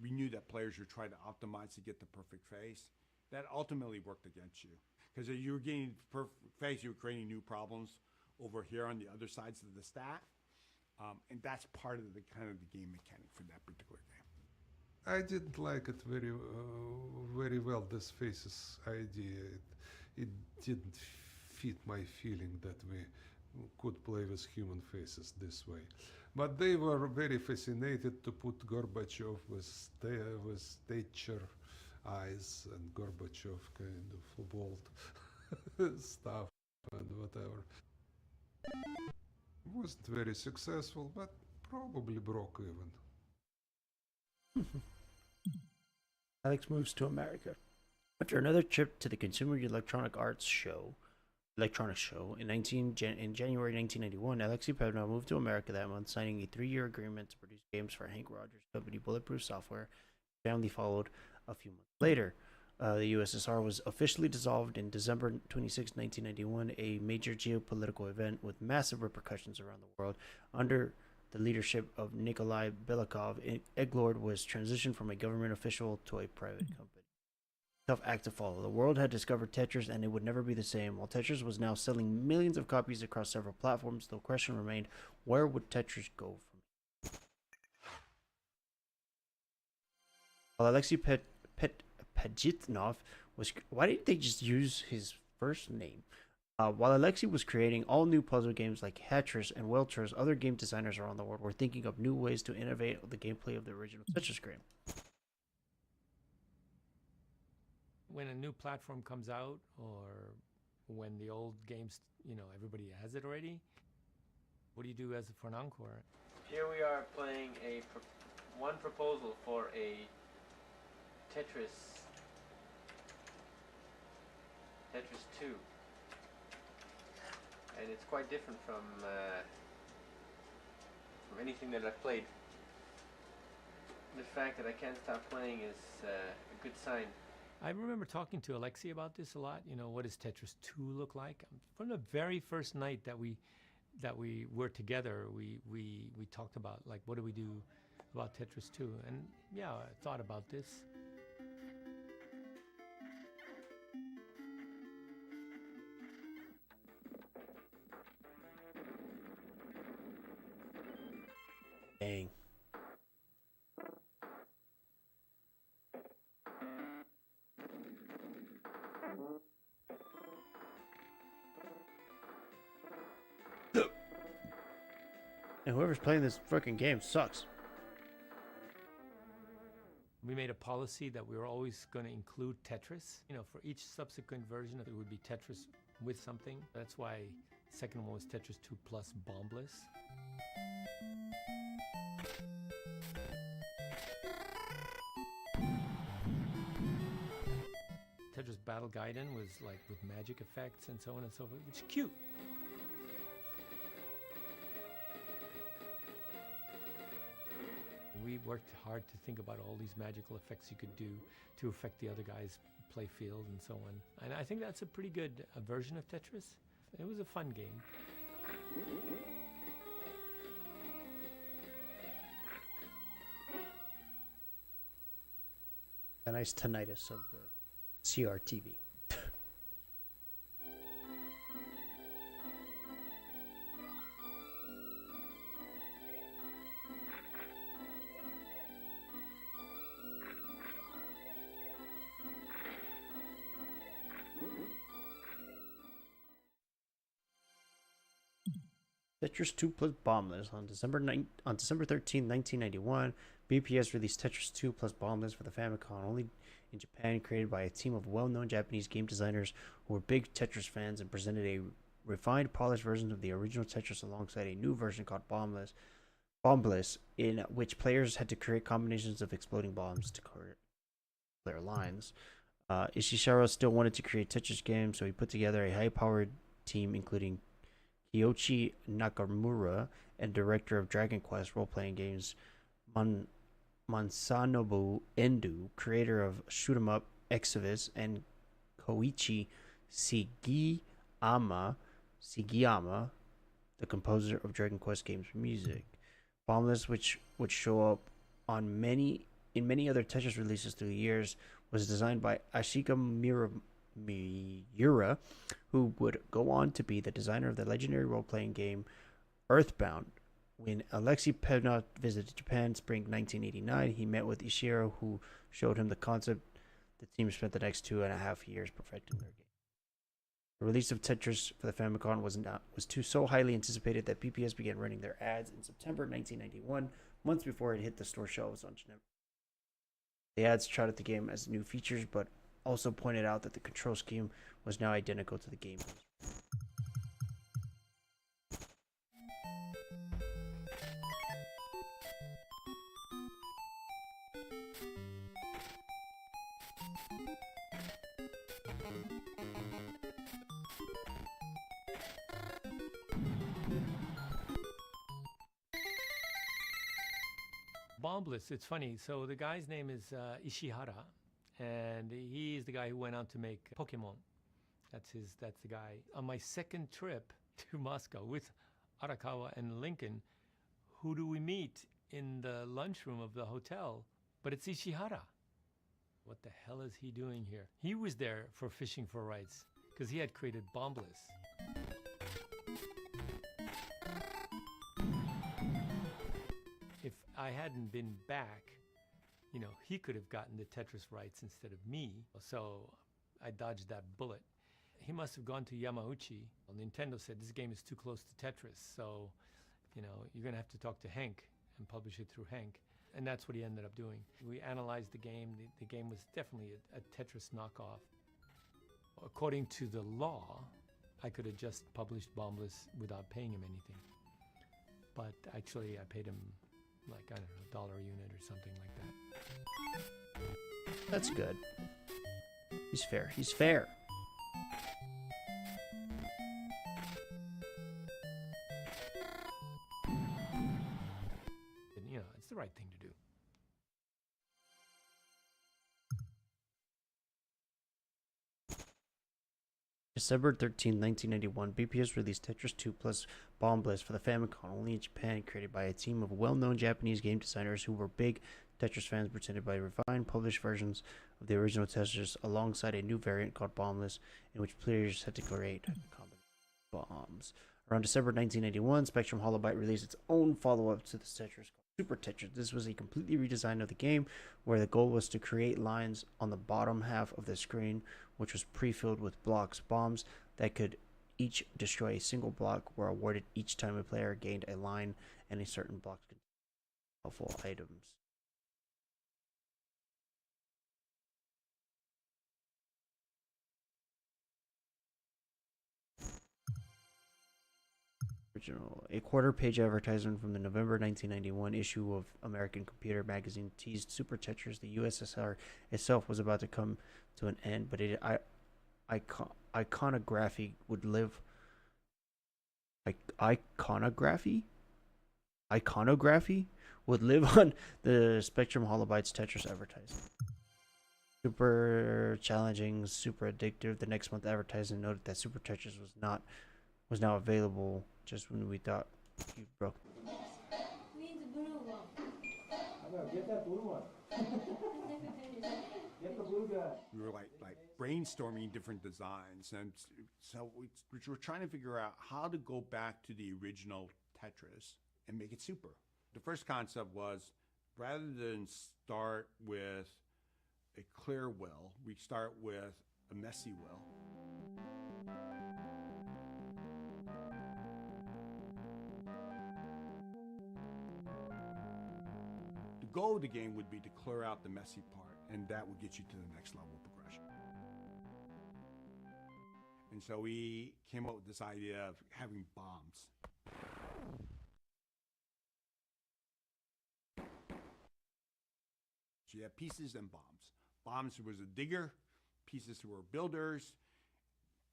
We knew that players were trying to optimize to get the perfect face. That ultimately worked against you. Because if you were getting perfect face, you were creating new problems over here on the other sides of the stat. And that's part of the kind of the game mechanic for that particular game. I didn't like it very well, this faces idea. It didn't fit my feeling that we could play with human faces this way. But they were very fascinated to put Gorbachev with Thatcher eyes and Gorbachev kind of bald stuff and whatever. Wasn't very successful, but probably broke even. Alex moves to America. After another trip to the Consumer Electronics Show in January 1991, Alexei Pevnov moved to America that month, signing a 3-year agreement to produce games for Hank Rogers' company Bulletproof Software. His family followed a few months later. The USSR was officially dissolved in December 26, 1991, a major geopolitical event with massive repercussions around the world. Under the leadership of Nikolai Belikov, Eglord was transitioned from a government official to a private company. Tough act to follow. The world had discovered Tetris and it would never be the same. While Tetris was now selling millions of copies across several platforms, the question remained, where would Tetris go from here? While Alexei Pajitnov was... Why didn't they just use his first name? While Alexei was creating all new puzzle games like Tetris and Welters, other game designers around the world were thinking of new ways to innovate the gameplay of the original Tetris game. When a new platform comes out, or when the old games, everybody has it already, what do you do for an encore? Here we are playing one proposal for a Tetris 2. And it's quite different from anything that I've played. The fact that I can't stop playing is a good sign. I remember talking to Alexei about this a lot. What does Tetris 2 look like? From the very first night that we were together, we talked about, like, what do we do about Tetris 2? And yeah, I thought about this. Dang. And whoever's playing this freaking game sucks. We made a policy that we were always going to include Tetris. For each subsequent version, it would be Tetris with something. That's why the second one was Tetris 2 plus Bombless. Tetris Battle Gaiden was like with magic effects and so on and so forth, which is cute. We worked hard to think about all these magical effects you could do to affect the other guy's play field and so on. And I think that's a pretty good version of Tetris. It was a fun game. A nice tinnitus of the CRTV. Tetris 2 plus Bombless. On December 13, 1991, BPS released Tetris 2 plus Bombless for the Famicom, only in Japan, created by a team of well-known Japanese game designers who were big Tetris fans, and presented a refined, polished version of the original Tetris alongside a new version called Bombless, in which players had to create combinations of exploding bombs to clear lines. Ishihara still wanted to create Tetris games, so he put together a high-powered team including Kyoichi Nakamura, and director of Dragon Quest role-playing games Masanobu Endo, creator of Shoot 'em Up Exodus, and Koichi Sigiyama, the composer of Dragon Quest games music. Bombless, which would show up on many other Tetris releases through the years, was designed by Ashika Miura, who would go on to be the designer of the legendary role-playing game Earthbound. When Alexei Pevnov visited Japan spring 1989, he met with Ishiro, who showed him the concept. The team spent the next 2.5 years perfecting their game. The release of Tetris for the Famicom was so highly anticipated that PPS began running their ads in September 1991, months before it hit the store shelves on Geneva. The ads touted the game as new features, but also pointed out that the control scheme was now identical to the game. Bombless, it's funny. So the guy's name is Ishihara, and he's the guy who went on to make Pokemon. That's the guy. On my second trip to Moscow with Arakawa and Lincoln, who do we meet in the lunchroom of the hotel? But it's Ishihara. What the hell is he doing here? He was there for Fishing for Rights because he had created Bombless. If I hadn't been back, he could have gotten the Tetris rights instead of me. So I dodged that bullet. He must have gone to Yamauchi. Well, Nintendo said this game is too close to Tetris. So, you're going to have to talk to Hank and publish it through Hank. And that's what he ended up doing. We analyzed the game. The game was definitely a Tetris knockoff. According to the law, I could have just published Bombless without paying him anything. But actually, I paid him like, I don't know, $1 a unit or something like that. That's good. He's fair. He's fair. And, it's the right thing to do. December 13, 1991, BPS released Tetris 2 plus Bombless for the Famicom, only in Japan, created by a team of well-known Japanese game designers who were big Tetris fans, pretended by refined, published versions of the original Tetris alongside a new variant called Bombless, in which players had to create bombs. Around December 1991, Spectrum Holobyte released its own follow-up to the Tetris called Super Tetris. This was a completely redesign of the game, where the goal was to create lines on the bottom half of the screen, which was pre-filled with blocks. Bombs that could each destroy a single block were awarded each time a player gained a line, and a certain block contained helpful items. A quarter-page advertisement from the November 1991 issue of American Computer magazine teased Super Tetris. The USSR itself was about to come to an end, but iconography would live. Iconography would live on the Spectrum Holobyte's Tetris advertising. Super challenging, super addictive. The next month, advertising noted that Super Tetris was now available just when we thought you broke. We need the blue one. Get that blue one. Get the blue guy. We were like brainstorming different designs, and so we were trying to figure out how to go back to the original Tetris and make it super. The first concept was, rather than start with a clear will, we start with a messy will. The goal of the game would be to clear out the messy part, and that would get you to the next level of progression. And so we came up with this idea of having bombs. So you have pieces and bombs. Bombs was a digger, pieces were builders,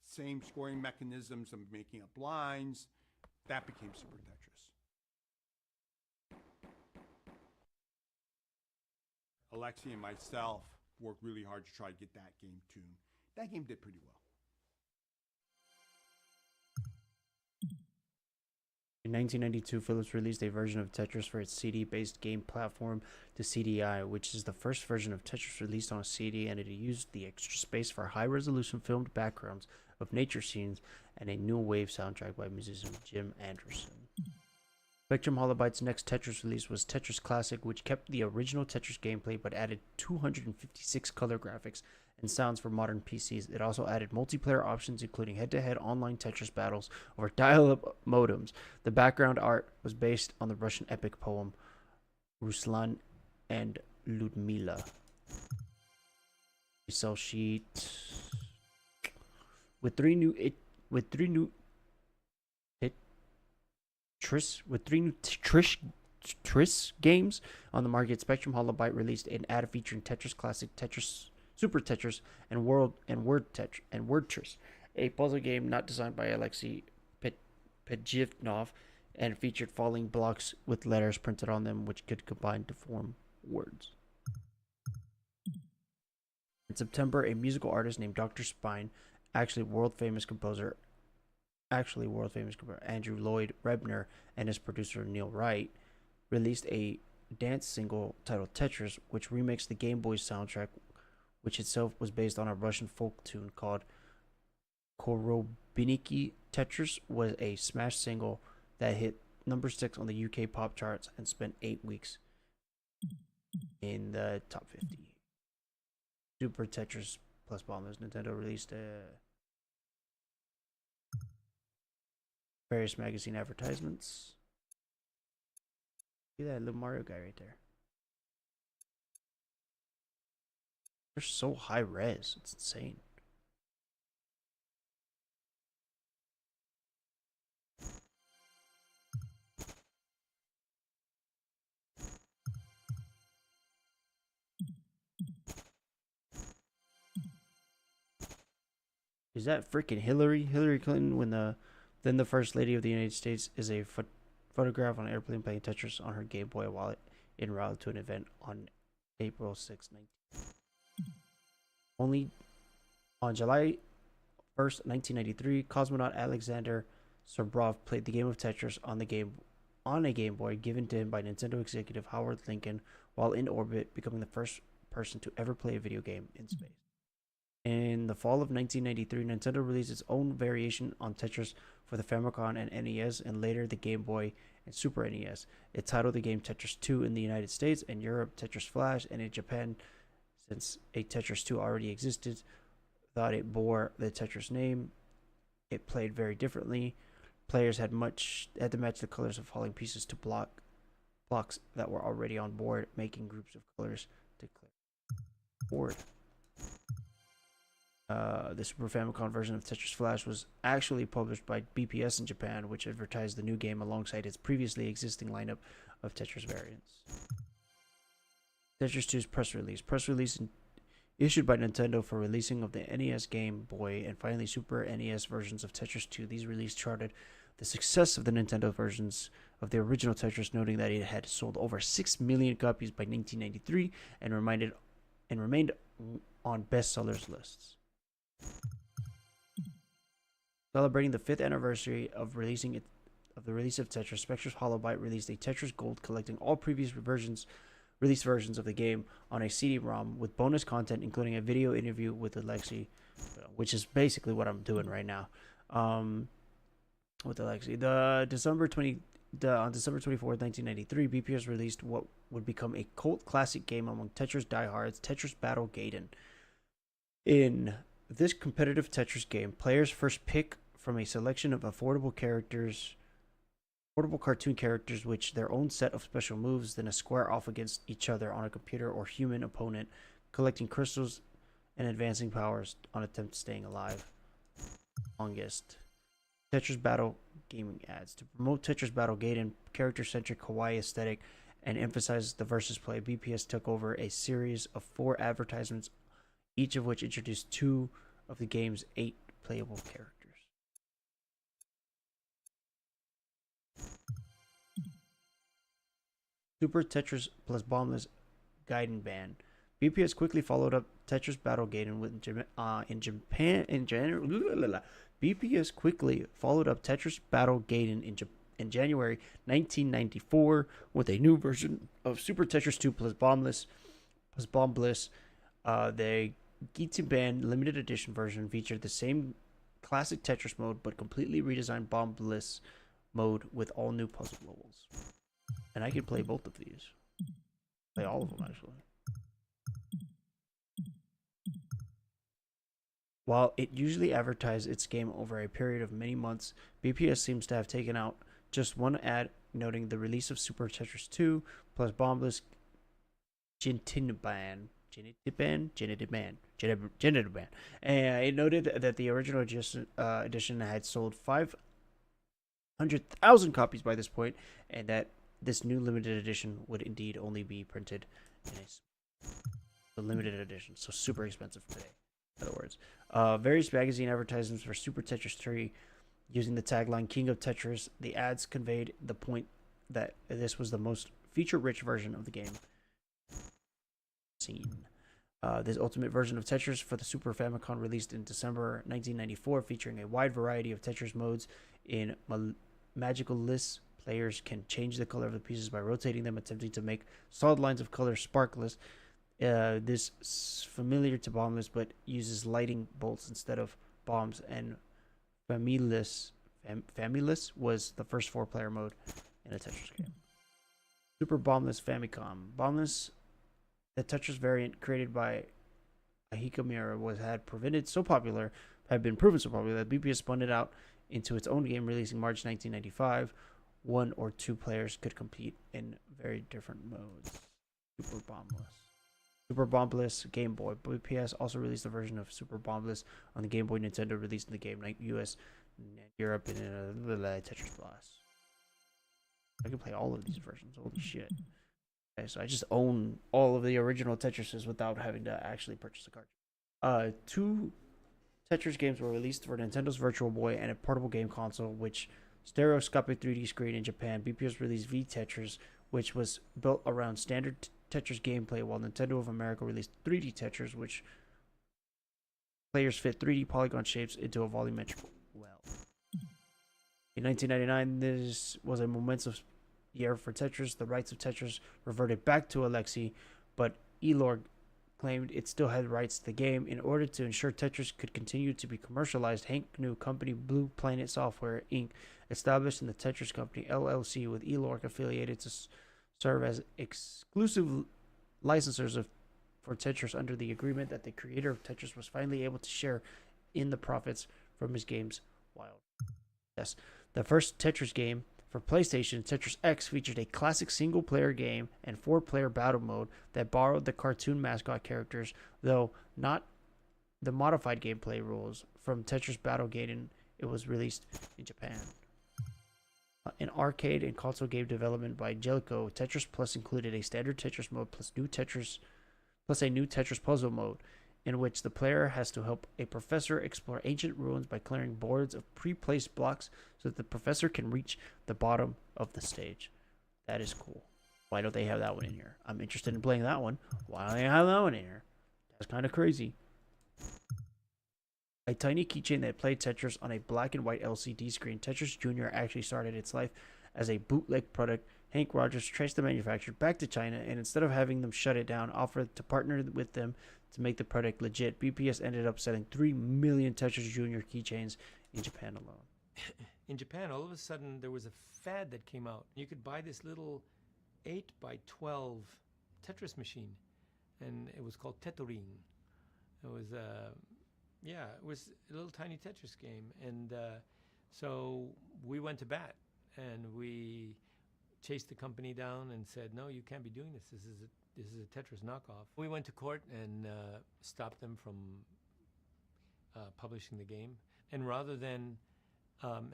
same scoring mechanisms of making up lines, That became Super Tetris. Alexi and myself worked really hard to try to get that game tuned. That game did pretty well. In 1992, Philips released a version of Tetris for its CD-based game platform, the CDI, which is the first version of Tetris released on a CD, and it used the extra space for high-resolution filmed backgrounds of nature scenes and a new wave soundtrack by musician Jim Anderson. Spectrum Holobyte's next Tetris release was Tetris Classic, which kept the original Tetris gameplay but added 256 color graphics and sounds for modern PCs. It also added multiplayer options, including head-to-head online Tetris battles over dial-up modems. The background art was based on the Russian epic poem Ruslan and Ludmila. Cell sheet with three new Tris games on the market. Spectrum Holobyte released an ad featuring Tetris Classic, Tetris Super Tetris, and Word Tris, a puzzle game not designed by Alexei Pejivnov, and featured falling blocks with letters printed on them, which could combine to form words. In September, a musical artist named Dr. Spine, actually world famous composer Andrew Lloyd Webber, and his producer Neil Wright, released a dance single titled Tetris, which remixed the Game Boy soundtrack, which itself was based on a Russian folk tune called Korobiniki. Tetris was a smash single that hit number 6 on the UK pop charts and spent 8 weeks in the top 50. Super Tetris plus Bombers. Nintendo released various magazine advertisements. See that little Mario guy right there. They're so high res. It's insane. Is that freaking Hillary? Hillary Clinton, when then the First Lady of the United States, is a photograph on an airplane playing Tetris on her Game Boy wallet en route to an event on April 6, 19. Only on July 1st, 1993, cosmonaut Alexander Sobrov played the game of Tetris on a Game Boy given to him by Nintendo executive Howard Lincoln while in orbit, becoming the first person to ever play a video game in space. In the fall of 1993, Nintendo released its own variation on Tetris for the Famicom and NES, and later the Game Boy and Super NES. It titled the game Tetris 2 in the United States and Europe, Tetris Flash, and in Japan, since a Tetris 2 already existed, thought it bore the Tetris name. It played very differently. Players had to match the colors of falling pieces to blocks that were already on board, making groups of colors to clear board. The Super Famicom version of Tetris Flash was actually published by BPS in Japan, which advertised the new game alongside its previously existing lineup of Tetris variants. Tetris 2's press release issued by Nintendo for releasing of the NES, Game Boy, and finally Super NES versions of Tetris 2. These releases charted the success of the Nintendo versions of the original Tetris, noting that it had sold over 6 million copies by 1993 and remained on bestsellers lists. Celebrating the 5th anniversary of the release of Tetris, Spectrum Holobyte released a Tetris Gold collecting all previous released versions of the game on a CD-ROM with bonus content, including a video interview with Alexei, which is basically what I'm doing right now. With Alexei, on December 24th, 1993, BPS released what would become a cult classic game among Tetris diehards, Tetris Battle Gaiden. In this competitive Tetris game, players first pick from a selection of affordable cartoon characters with their own set of special moves, then square off against each other on a computer or human opponent, collecting crystals and advancing powers on attempt staying alive. Longest. Tetris Battle gaming ads. To promote Tetris Battle Gaiden, character-centric kawaii aesthetic, and emphasize the versus play, BPS took over a series of 4 advertisements, each of which introduced 2 of the game's 8 playable characters. Super Tetris plus Bombless Gaiden Ban. BPS quickly followed up Tetris Battle Gaiden in Japan in January. BPS quickly followed up Tetris Battle Gaiden in January 1994 with a new version of Super Tetris 2 plus Bombless. The Gaiden limited edition version featured the same classic Tetris mode but completely redesigned Bombless mode with all new puzzle levels. And I can play both of these. Play all of them actually. While it usually advertised its game over a period of many months, BPS seems to have taken out just one ad noting the release of Super Tetris 2 plus Bombless Genitiban. And it noted that the original edition had sold 500,000 copies by this point, and that this new limited edition would indeed only be printed in a limited edition, so super expensive today. In other words, various magazine advertisements for Super Tetris 3 using the tagline King of Tetris. The ads conveyed the point that this was the most feature-rich version of the game seen. This ultimate version of Tetris for the Super Famicom released in December 1994, featuring a wide variety of Tetris modes in magical lists. Players can change the color of the pieces by rotating them, attempting to make solid lines of color sparkless. This is familiar to Bombless, but uses lighting bolts instead of bombs, and Familus was the first 4-player mode in a Tetris game. Super Bombless Famicom. Bombless, the Tetris variant created by Hikamura, had been so popular that BPS spun it out into its own game, releasing March 1995. 1 or 2 players could compete in very different modes. Super Bombless Game Boy. BPS also released a version of Super Bombless on the Game Boy. Nintendo released in the game US, Europe, and Tetris Blast. I can play all of these versions. Holy shit. Okay, so I just own all of the original Tetrises without having to actually purchase a cartridge. 2 Tetris games were released for Nintendo's Virtual Boy and a portable game console, which stereoscopic 3D screen in Japan. BPS released V Tetris, which was built around standard Tetris gameplay, while Nintendo of America released 3D Tetris, which players fit 3D polygon shapes into a volumetric well. In 1999, this was a momentous year for Tetris. The rights of Tetris reverted back to Alexei, but Elorg claimed it still had rights to the game. In order to ensure Tetris could continue to be commercialized, Hank New Company Blue Planet Software Inc. established in the Tetris Company LLC with Elorg affiliated to serve as exclusive licensors for Tetris under the agreement that the creator of Tetris was finally able to share in the profits from his games. Wild. Yes, the first Tetris game for PlayStation, Tetris X, featured a classic single-player game and 4-player battle mode that borrowed the cartoon mascot characters, though not the modified gameplay rules from Tetris Battle Gaiden. It was released in Japan. In arcade and console game development by Jellico, Tetris Plus included a standard Tetris mode plus a new Tetris puzzle mode, in which the player has to help a professor explore ancient ruins by clearing boards of pre-placed blocks so that the professor can reach the bottom of the stage. That is cool. Why don't they have that one in here? I'm interested in playing that one. Why don't they have that one in here? That's kind of crazy. A tiny keychain that played Tetris on a black and white LCD screen. Tetris Jr. actually started its life as a bootleg product. Hank Rogers traced the manufacturer back to China, and instead of having them shut it down, offered to partner with them to make the product legit. BPS ended up selling 3 million Tetris Jr. keychains in Japan alone. In Japan, all of a sudden, there was a fad that came out. You could buy this little 8x12 Tetris machine, and it was called Tetorin. It was it was a little tiny Tetris game, and so we went to bat, and we chased the company down and said, "No, you can't be doing this. This is a Tetris knockoff." We went to court and stopped them from publishing the game, and rather than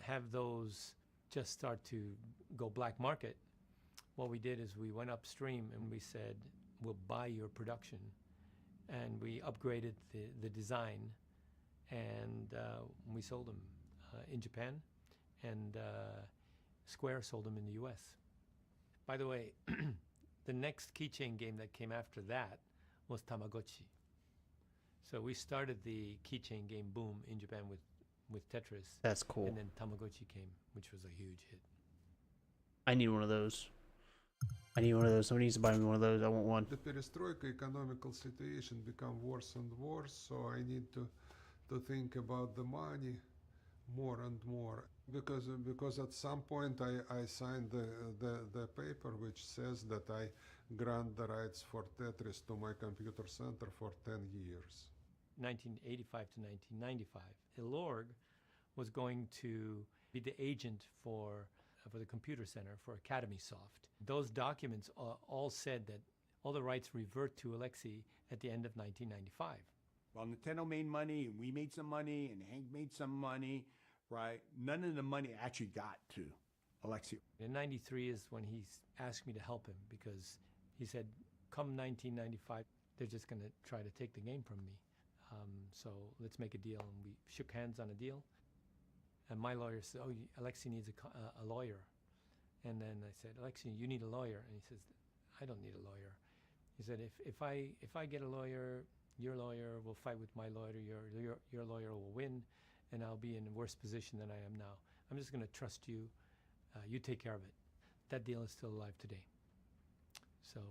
have those just start to go black market, what we did is we went upstream and we said, "We'll buy your production," and we upgraded the design. And we sold them in Japan, and Square sold them in the U.S. By the way, The next keychain game that came after that was Tamagotchi. So we started the keychain game boom in Japan with Tetris. That's cool. And then Tamagotchi came, which was a huge hit. I need one of those. Somebody needs to buy me one of those. I want one. The perestroika economical situation become worse and worse, so I need to think about the money more and more. Because at some point I signed the paper which says that I grant the rights for Tetris to my computer center for 10 years. 1985 to 1995, Ilorg was going to be the agent for the computer center for Academy Soft. Those documents all said that all the rights revert to Alexei at the end of 1995. Well, Nintendo made money, and we made some money, and Hank made some money, right? None of the money actually got to Alexei. In 93 is when he asked me to help him because he said, come 1995, they're just going to try to take the game from me. So let's make a deal. And we shook hands on a deal. And my lawyer said, oh, Alexei needs a lawyer. And then I said, Alexei, you need a lawyer. And he says, I don't need a lawyer. He said, if I get a lawyer, your lawyer will fight with my lawyer, your lawyer will win, and I'll be in a worse position than I am now. I'm just going to trust you. You take care of it. That deal is still alive today. So,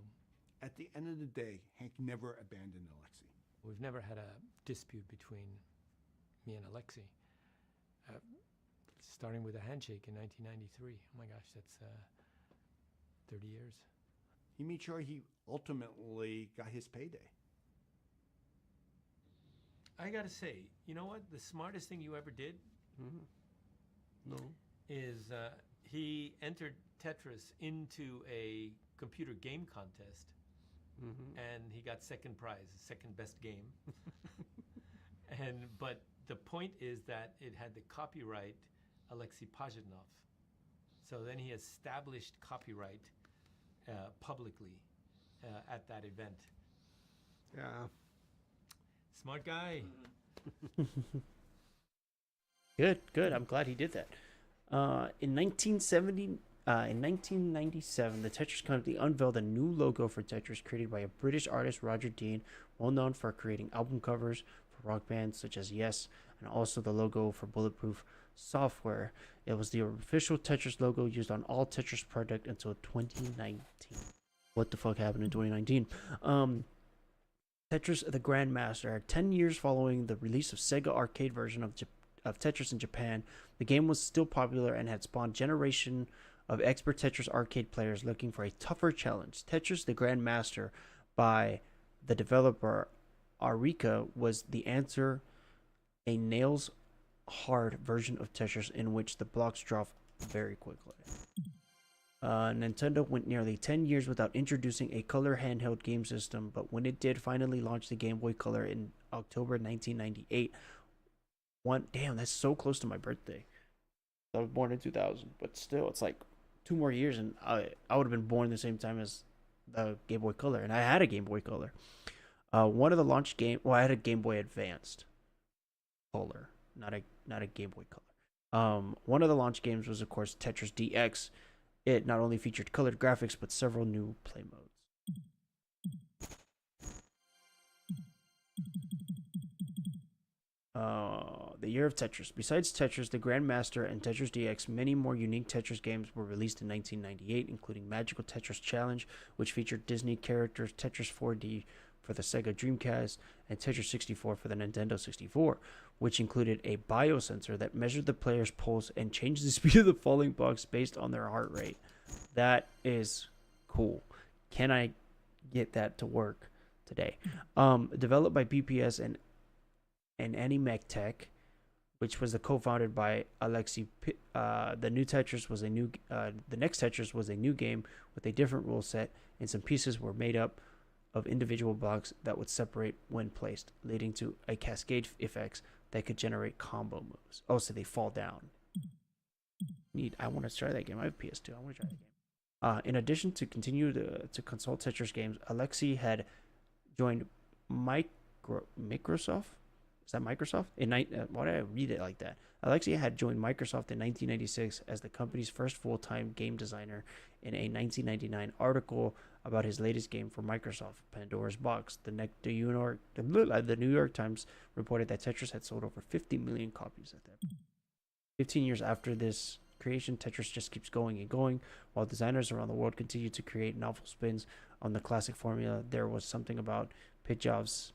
at the end of the day, Hank never abandoned Alexei. We've never had a dispute between me and Alexei. Starting with a handshake in 1993. Oh my gosh, that's 30 years. He made sure he ultimately got his payday. I gotta say, you know what? The smartest thing you ever did No. is he entered Tetris into a computer game contest, and he got second prize, second best game. But the point is that it had the copyright Alexei Pajitnov. So then he established copyright publicly at that event. Yeah. Smart guy. Good. I'm glad he did that. In 1997, the Tetris Company unveiled a new logo for Tetris created by a British artist, Roger Dean, well known for creating album covers for rock bands such as Yes, and also the logo for Bulletproof Software. It was the official Tetris logo used on all Tetris product until 2019. What the fuck happened in 2019? Tetris the Grandmaster. 10 years following the release of Sega arcade version of Tetris in Japan, the game was still popular and had spawned generation of expert Tetris arcade players looking for a tougher challenge. Tetris the Grandmaster by the developer Arika was the answer, a nails hard version of Tetris in which the blocks drop very quickly. Nintendo went nearly 10 years without introducing a color handheld game system, but when it did finally launch the Game Boy Color in October 1998, damn, that's so close to my birthday. I was born in 2000, but still, it's like 2 more years, and I would have been born the same time as the Game Boy Color, and I had a Game Boy Color. One of the launch I had a Game Boy Advanced Color, not a Game Boy Color. One of the launch games was, of course, Tetris DX. It not only featured colored graphics, but several new play modes. The year of Tetris. Besides Tetris, the Grandmaster, and Tetris DX, many more unique Tetris games were released in 1998, including Magical Tetris Challenge, which featured Disney characters, Tetris 4D for the Sega Dreamcast, and Tetris 64 for the Nintendo 64, which included a biosensor that measured the player's pulse and changed the speed of the falling blocks based on their heart rate. That is cool. Can I get that to work today? Developed by BPS and Animec Tech, which was co-founded by Alexei. The next Tetris was a new game with a different rule set, and some pieces were made up of individual blocks that would separate when placed, leading to a cascade effects that could generate combo moves. Oh, so they fall down. I want to try that game. I have PS2. I want to try that game. In addition to continue to consult Tetris games, Alexei had joined Microsoft Is that Microsoft? Why did I read it like that? Alexia had joined Microsoft in 1996 as the company's first full-time game designer. In a 1999 article about his latest game for Microsoft, Pandora's Box, the New York Times reported that Tetris had sold over 50 million copies at that point. 15 years after this creation, Tetris just keeps going and going. While designers around the world continue to create novel spins on the classic formula, there was something about Pajitnov's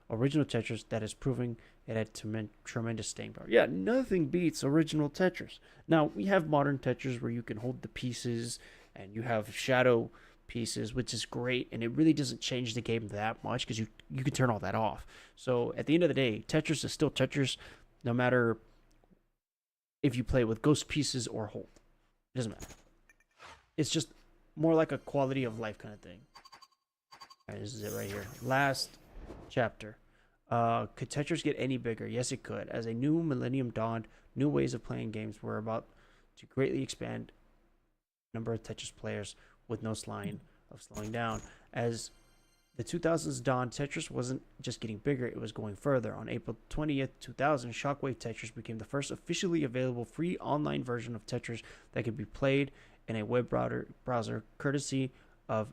original Tetris that is proving it had tremendous staying power. Yeah, nothing beats original Tetris. Now, we have modern Tetris where you can hold the pieces and you have shadow pieces, which is great, and it really doesn't change the game that much because you can turn all that off. So at the end of the day, Tetris is still Tetris, no matter if you play with ghost pieces or hold. It doesn't matter. It's just more like a quality of life kind of thing. All right, this is it right here. Last chapter. Could Tetris get any bigger? Yes, it could. As a new millennium dawned, new ways of playing games were about to greatly expand the number of Tetris players with no sign of slowing down. As the 2000s dawned, Tetris wasn't just getting bigger, it was going further. On April 20th, 2000, Shockwave Tetris became the first officially available free online version of Tetris that could be played in a web browser courtesy of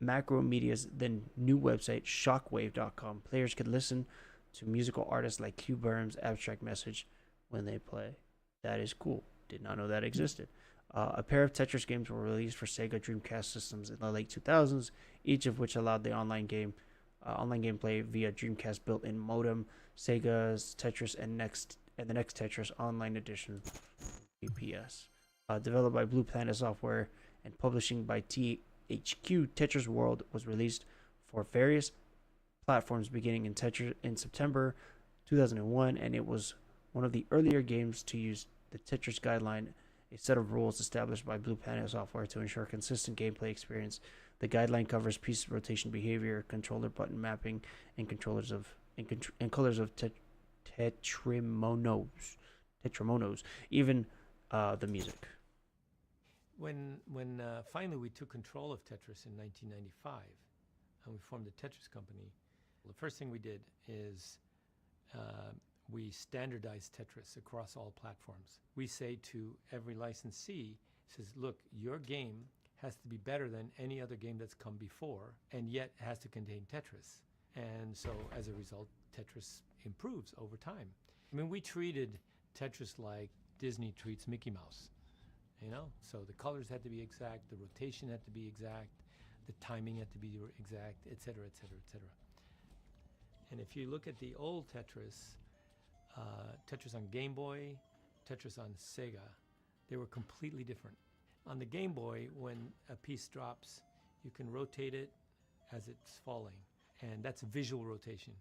Macromedia's then new website, shockwave.com. Players could listen to musical artists like Q Burns' Abstract Message when they play. That is cool. Did not know that existed. A pair of Tetris games were released for Sega Dreamcast systems in the late 2000s, each of which allowed the online gameplay via Dreamcast built-in modem. Sega's Tetris and the next Tetris Online Edition, DPS. Developed by Blue Planet Software and publishing by THQ, Tetris World was released for various platforms beginning in September 2001, and it was one of the earlier games to use the Tetris guideline, a set of rules established by Blue Planet Software to ensure consistent gameplay experience. The guideline covers piece rotation behavior, controller button mapping, and colors of tetrimonos, even the music. When finally we took control of Tetris in 1995, and we formed the Tetris company, the first thing we did is we standardized Tetris across all platforms. We say to every licensee, says, look, your game has to be better than any other game that's come before, and yet has to contain Tetris. And so as a result, Tetris improves over time. I mean, we treated Tetris like Disney treats Mickey Mouse. You know, so the colors had to be exact, the rotation had to be exact, the timing had to be exact, etc., etc., etc. And if you look at the old Tetris, Tetris on Game Boy, Tetris on Sega, they were completely different. On the Game Boy, when a piece drops, you can rotate it as it's falling, and that's visual rotation.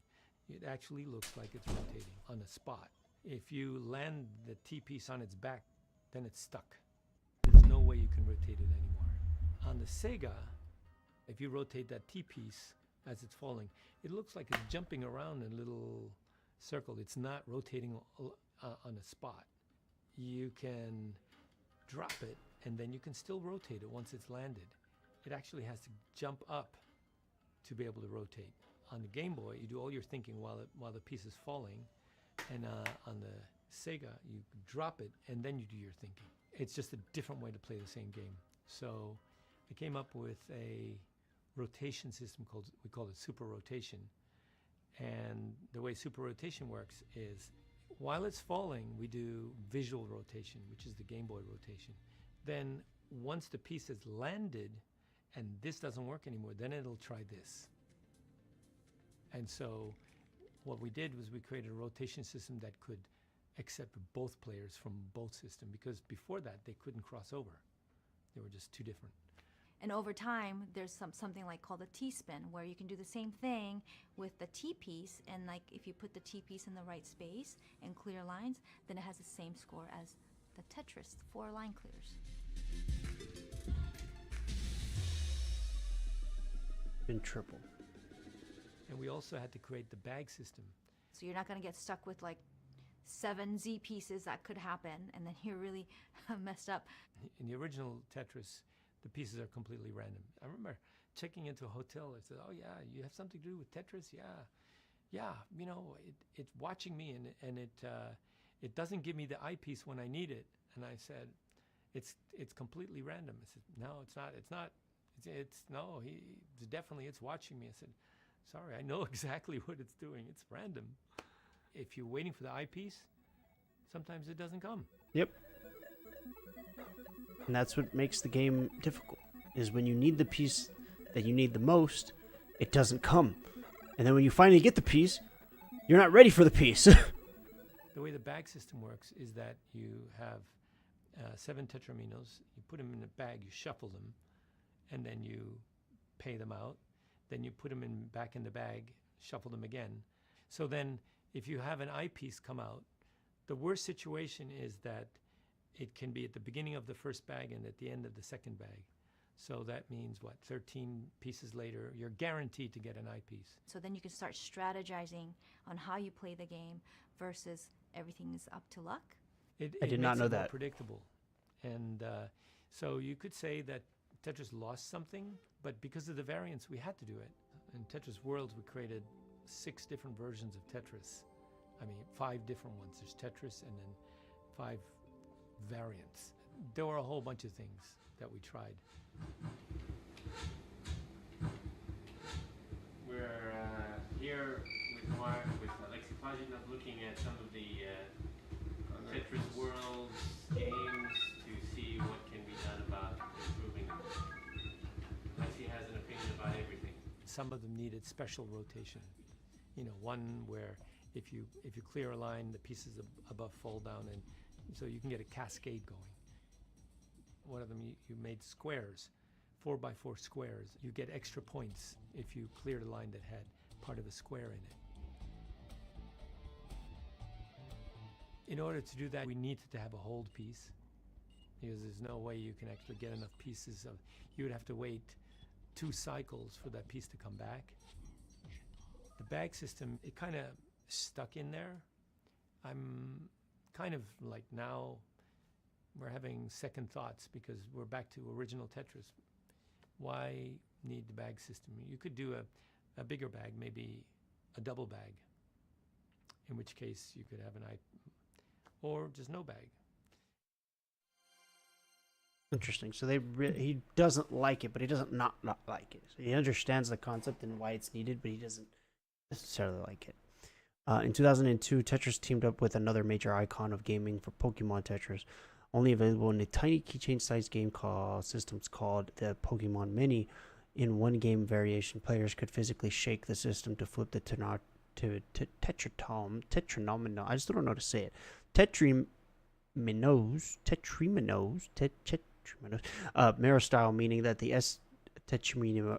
It actually looks like it's rotating on a spot. If you land the T-piece on its back, then it's stuck. There's no way you can rotate it anymore. On the Sega, if you rotate that T-piece as it's falling, it looks like it's jumping around in a little circle. It's not rotating on a spot. You can drop it, and then you can still rotate it once it's landed. It actually has to jump up to be able to rotate. On the Game Boy, you do all your thinking while the piece is falling, and on the Sega, you drop it, and then you do your thinking. It's just a different way to play the same game. So I came up with a rotation system we call it super rotation. And the way super rotation works is while it's falling, we do visual rotation, which is the Game Boy rotation. Then once the piece has landed and this doesn't work anymore, then it'll try this. And so what we did was we created a rotation system that could accept both players from both systems, because before that they couldn't cross over. They were just too different. And over time, there's something like called a T-spin, where you can do the same thing with the T-piece, and like if you put the T-piece in the right space and clear lines, then it has the same score as the Tetris 4 line clears. Been triple. And we also had to create the bag system. So you're not going to get stuck with like 7 Z pieces. That could happen, and then you're really messed up. In the original Tetris, the pieces are completely random. I remember checking into a hotel. I said, "Oh yeah, you have something to do with Tetris?" Yeah. You know, it's watching me, and it doesn't give me the eyepiece when I need it. And I said, "It's completely random." I said, "No, it's not. It's not. It's watching me." I said, "Sorry, I know exactly what it's doing. It's random. If you're waiting for the eyepiece, sometimes it doesn't come." Yep. And that's what makes the game difficult, is when you need the piece that you need the most, it doesn't come. And then when you finally get the piece, you're not ready for the piece. The way the bag system works is that you have 7 tetraminos, you put them in a bag, you shuffle them, and then you pay them out. Then you put them back in the bag, shuffle them again. So then if you have an eyepiece come out, the worst situation is that it can be at the beginning of the first bag and at the end of the second bag. So that means, 13 pieces later, you're guaranteed to get an eyepiece. So then you can start strategizing on how you play the game versus everything is up to luck. I did not know makes it more that. predictable. And so you could say that Tetris lost something, but because of the variants, we had to do it. In Tetris Worlds, we created 6 different versions of Tetris. 5 different ones. There's Tetris and then 5 variants. There were a whole bunch of things that we tried. We're here with Alexei Pajinov looking at some of the Tetris World games to see what can be done about improving them. Alexei has an opinion about everything. Some of them needed special rotation. One where if you clear a line, the pieces above fall down, and so you can get a cascade going. One of them, you made squares, 4x4 squares. You get extra points if you cleared a line that had part of a square in it. In order to do that, we needed to have a hold piece, because there's no way you can actually get enough pieces of. You would have to wait 2 cycles for that piece to come back. The bag system, it kind of stuck in there. I'm kind of like now we're having second thoughts because we're back to original Tetris. Why need the bag system? You could do a bigger bag, maybe a double bag, in which case you could have an eye, or just no bag. Interesting. So he doesn't like it, but he doesn't not like it. So he understands the concept and why it's needed, but he doesn't necessarily like it. In 2002, Tetris teamed up with another major icon of gaming for Pokemon Tetris, only available in a tiny keychain-sized game systems called the Pokemon Mini. In one game variation, players could physically shake the system to flip the tetraminos. I just don't know how to say it. Tetraminos, mirror style, meaning that the S tetramino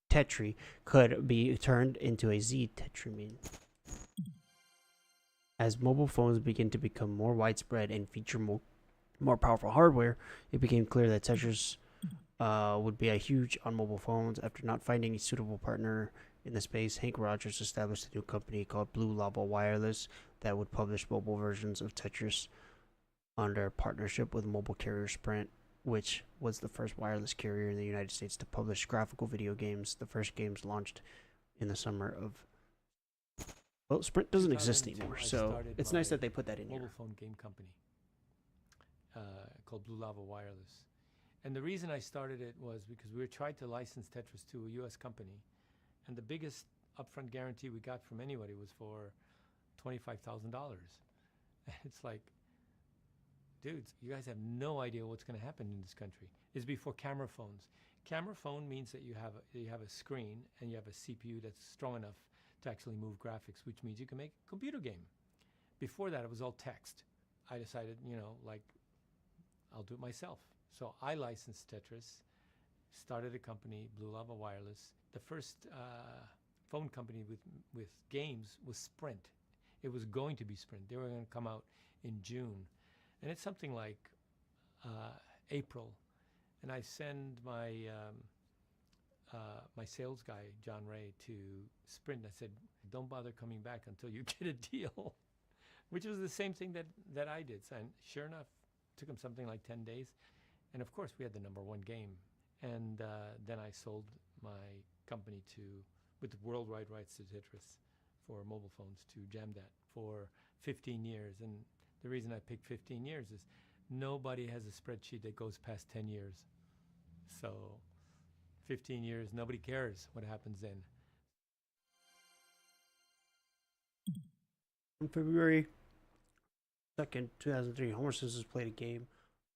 tetri could be turned into a Z tetramin. As mobile phones begin to become more widespread and feature more powerful hardware, it became clear that Tetris would be a huge on mobile phones. After not finding a suitable partner in the space, Hank Rogers established a new company called Blue Lava Wireless that would publish mobile versions of Tetris under partnership with mobile carrier Sprint, which was the first wireless carrier in the United States to publish graphical video games. The first games launched in the summer of... Well, Sprint doesn't exist anymore, so it's nice that they put that in here. Mobile phone game company called Blue Lava Wireless. And the reason I started it was because we tried to license Tetris to a U.S. company, and the biggest upfront guarantee we got from anybody was for $25,000. It's like, dudes, you guys have no idea what's going to happen in this country. It's before camera phones. Camera phone means that you have a screen and you have a CPU that's strong enough to actually move graphics, which means you can make a computer game. Before that, it was all text. I decided, I'll do it myself. So I licensed Tetris, started a company, Blue Lava Wireless. The first phone company with games was Sprint. It was going to be Sprint. They were going to come out in June. And it's something like April. And I send my my sales guy, John Ray, to Sprint. I said, don't bother coming back until you get a deal, which was the same thing that I did. And sure enough, it took him something like 10 days. And of course, we had the #1 game. And then I sold my company with worldwide rights to Tetris for mobile phones to Jamdat for 15 years. And the reason I picked 15 years is nobody has a spreadsheet that goes past 10 years. So 15 years, nobody cares what happens then. On February 2nd, 2003, Homer Simpson played a game,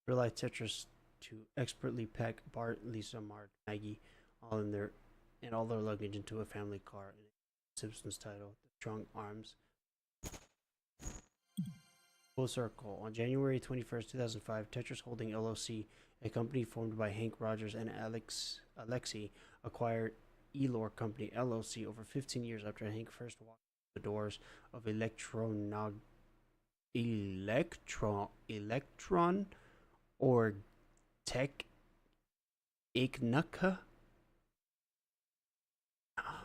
Real Life Tetris, to expertly pack Bart, Lisa, Marge, Maggie, all their luggage into a family car. Simpsons title, The Strong Arms. Full circle. On January 21st, 2005, Tetris Holding LLC, a company formed by Hank Rogers and Alexi, acquired Elor Company LLC over 15 years after Hank first walked the doors of Electron or Tech Ignaca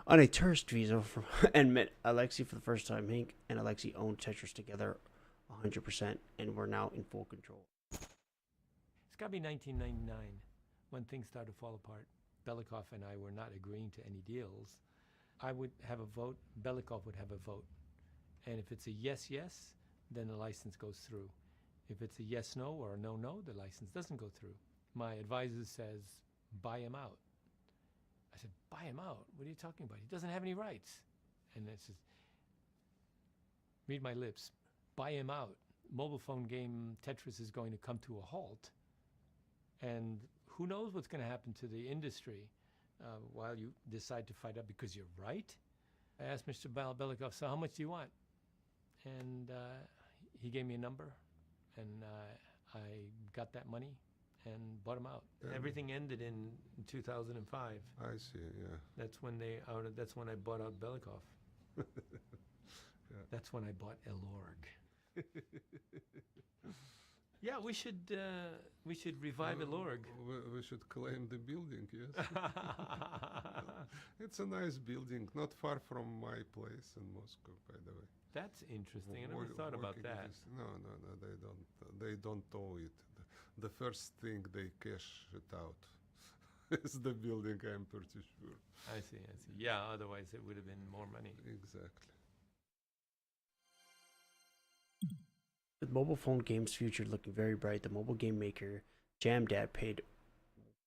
on a tourist visa and met Alexi for the first time. Hank and Alexi owned Tetris together 100% and were now in full control. It's got to be 1999 when things started to fall apart. Belikov and I were not agreeing to any deals. I would have a vote, Belikov would have a vote. And if it's a yes, then the license goes through. If it's a yes, no, or a no, the license doesn't go through. My advisor says, buy him out. I said, buy him out? What are you talking about? He doesn't have any rights. And it says, read my lips, buy him out. Mobile phone game Tetris is going to come to a halt. And who knows what's going to happen to the industry while you decide to fight up because you're right. I asked Mr. Belikov, so how much do you want? And he gave me a number, and I got that money and bought him out. Everything ended in 2005. I see, yeah. That's when that's when I bought out Belikov. Yeah. That's when I bought Elorg. Yeah, we should revive Elorg. We should claim the building, yes. It's a nice building, not far from my place in Moscow, by the way. That's interesting. I never thought about that. No, they don't owe it. The first thing they cash it out is the building, I'm pretty sure. I see. Yeah, otherwise it would have been more money. Exactly. With mobile phone games' future looking very bright, the mobile game maker Jamdat paid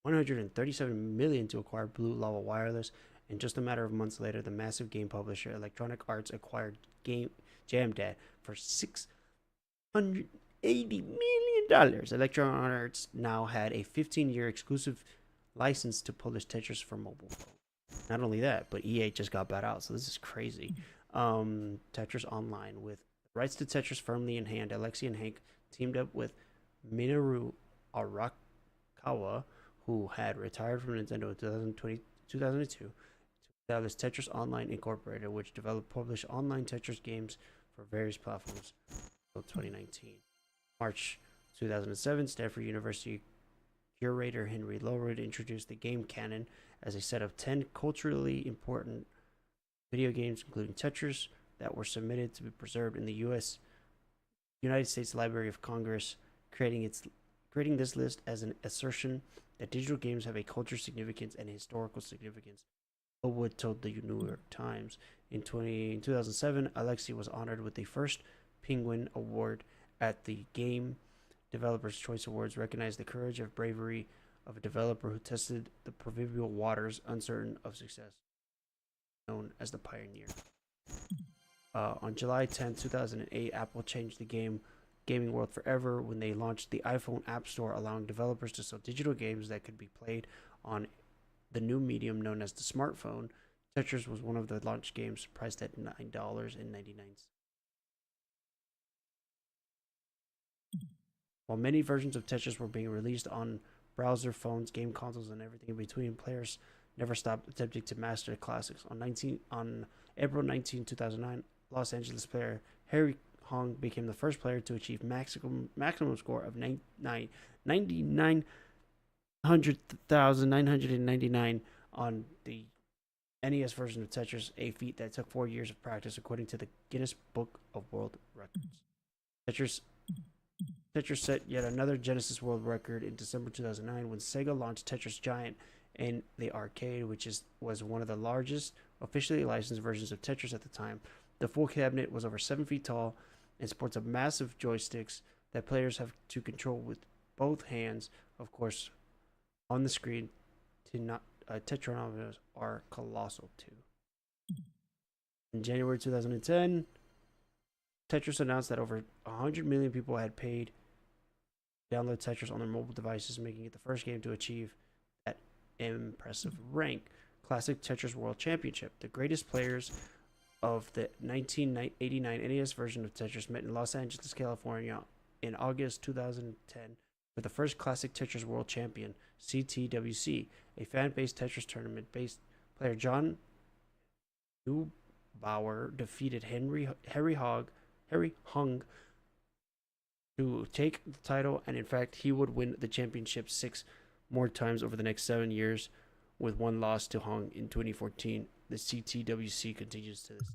$137 million to acquire Blue Lava Wireless, and just a matter of months later, the massive game publisher Electronic Arts acquired Jamdat for $680 million. Electronic Arts now had a 15-year exclusive license to publish Tetris for mobile phone. Not only that, but EA just got bought out, so this is crazy. Tetris Online, with rights to Tetris firmly in hand, Alexi and Hank teamed up with Minoru Arakawa, who had retired from Nintendo in 2002, to establish Tetris Online Incorporated, which published online Tetris games for various platforms until 2019. March 2007, Stanford University curator Henry Lowred introduced the game canon as a set of 10 culturally important video games, including Tetris, that were submitted to be preserved in the United States Library of Congress, creating this list as an assertion that digital games have a cultural significance and historical significance. Wood told the New York Times. In 2007, Alexi was honored with the first Penguin Award at the Game Developers' Choice Awards, recognized the courage and bravery of a developer who tested the proverbial waters, uncertain of success, known as the pioneer. On July 10, 2008, Apple changed the gaming world forever when they launched the iPhone App Store, allowing developers to sell digital games that could be played on the new medium known as the smartphone. Tetris was one of the launch games, priced at $9.99. While many versions of Tetris were being released on browser, phones, game consoles, and everything in between, players never stopped attempting to master the classics. On April 19, 2009, Los Angeles player Harry Hong became the first player to achieve maximum score of 99,999 on the NES version of Tetris, a feat that took 4 years of practice, according to the Guinness Book of World Records. Tetris set yet another Genesis World Record in December 2009 when Sega launched Tetris Giant, and the arcade, which was one of the largest officially licensed versions of Tetris at the time. The full cabinet was over 7 feet tall and sports a massive joysticks that players have to control with both hands. Of course, on the screen, Tetronominos are colossal too. In January 2010, Tetris announced that over 100 million people had paid to download Tetris on their mobile devices, making it the first game to achieve that impressive rank. Classic Tetris World Championship. The greatest players of the 1989 NES version of Tetris met in Los Angeles, California in August 2010 for the first Classic Tetris World Champion, CTWC, a fan-based Tetris tournament-based player John Neubauer defeated Harry Hung to take the title, and in fact, he would win the championship 6 more times over the next 7 years, with one loss to Hung in 2014. The CTWC continues to this,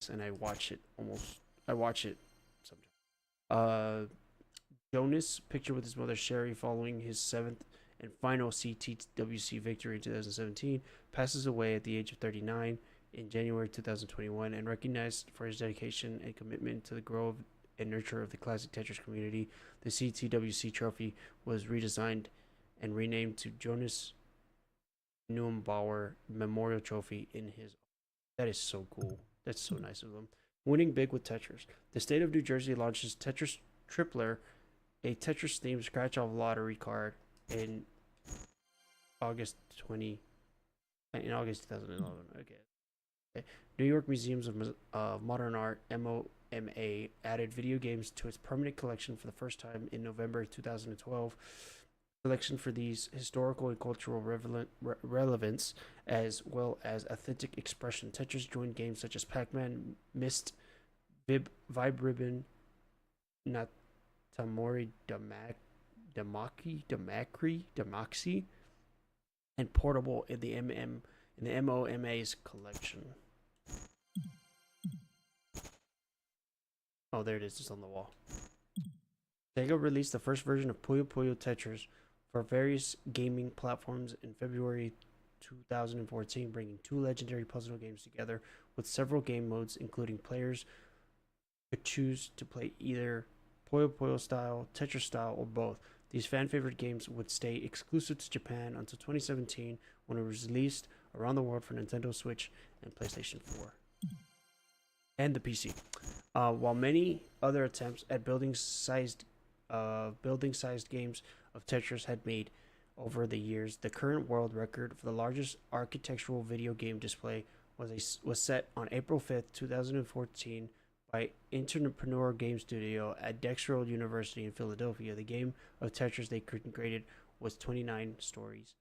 and I watch it sometimes. Jonas, pictured with his mother Sherry following his 7th and final CTWC victory in 2017, passes away at the age of 39 in January 2021, and recognized for his dedication and commitment to the growth and nurture of the classic Tetris community. The CTWC trophy was redesigned and renamed to Jonas Neubauer Memorial Trophy in his. That is so cool. That's so nice of them. Winning big with Tetris. The state of New Jersey launches Tetris Tripler, a Tetris-themed scratch-off lottery card in August 2011. Okay. New York Museums of Modern Art (MoMA) added video games to its permanent collection for the first time in November 2012. Collection for these historical and cultural relevance, as well as authentic expression. Tetris joined games such as Pac-Man, Myst, Vibe Ribbon, Natamori Damacy, and Portable in the MoMA's collection. Oh, there it is. It's on the wall. Sega released the first version of Puyo Puyo Tetris for various gaming platforms in February 2014, bringing 2 legendary puzzle games together with several game modes, including players could choose to play either Puyo Puyo style, Tetris style, or both. These fan-favorite games would stay exclusive to Japan until 2017, when it was released around the world for Nintendo Switch and PlayStation 4 and the PC. While many other attempts at building-sized games of Tetris had made over the years, the current world record for the largest architectural video game display was set on April 5th, 2014 by Entrepreneur Game Studio at Drexel University in Philadelphia. The game of Tetris they created was 29 stories.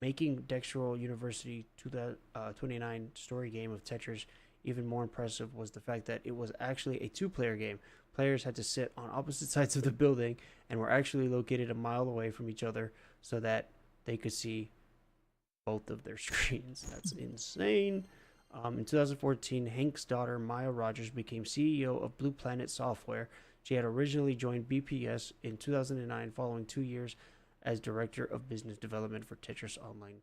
Making Drexel University 29-story game of Tetris even more impressive was the fact that it was actually a 2-player game. Players had to sit on opposite sides of the building and were actually located a mile away from each other so that they could see both of their screens. That's insane. In 2014, Hank's daughter Maya Rogers became CEO of Blue Planet Software. She had originally joined BPS in 2009 following 2 years as Director of Business Development for Tetris Online.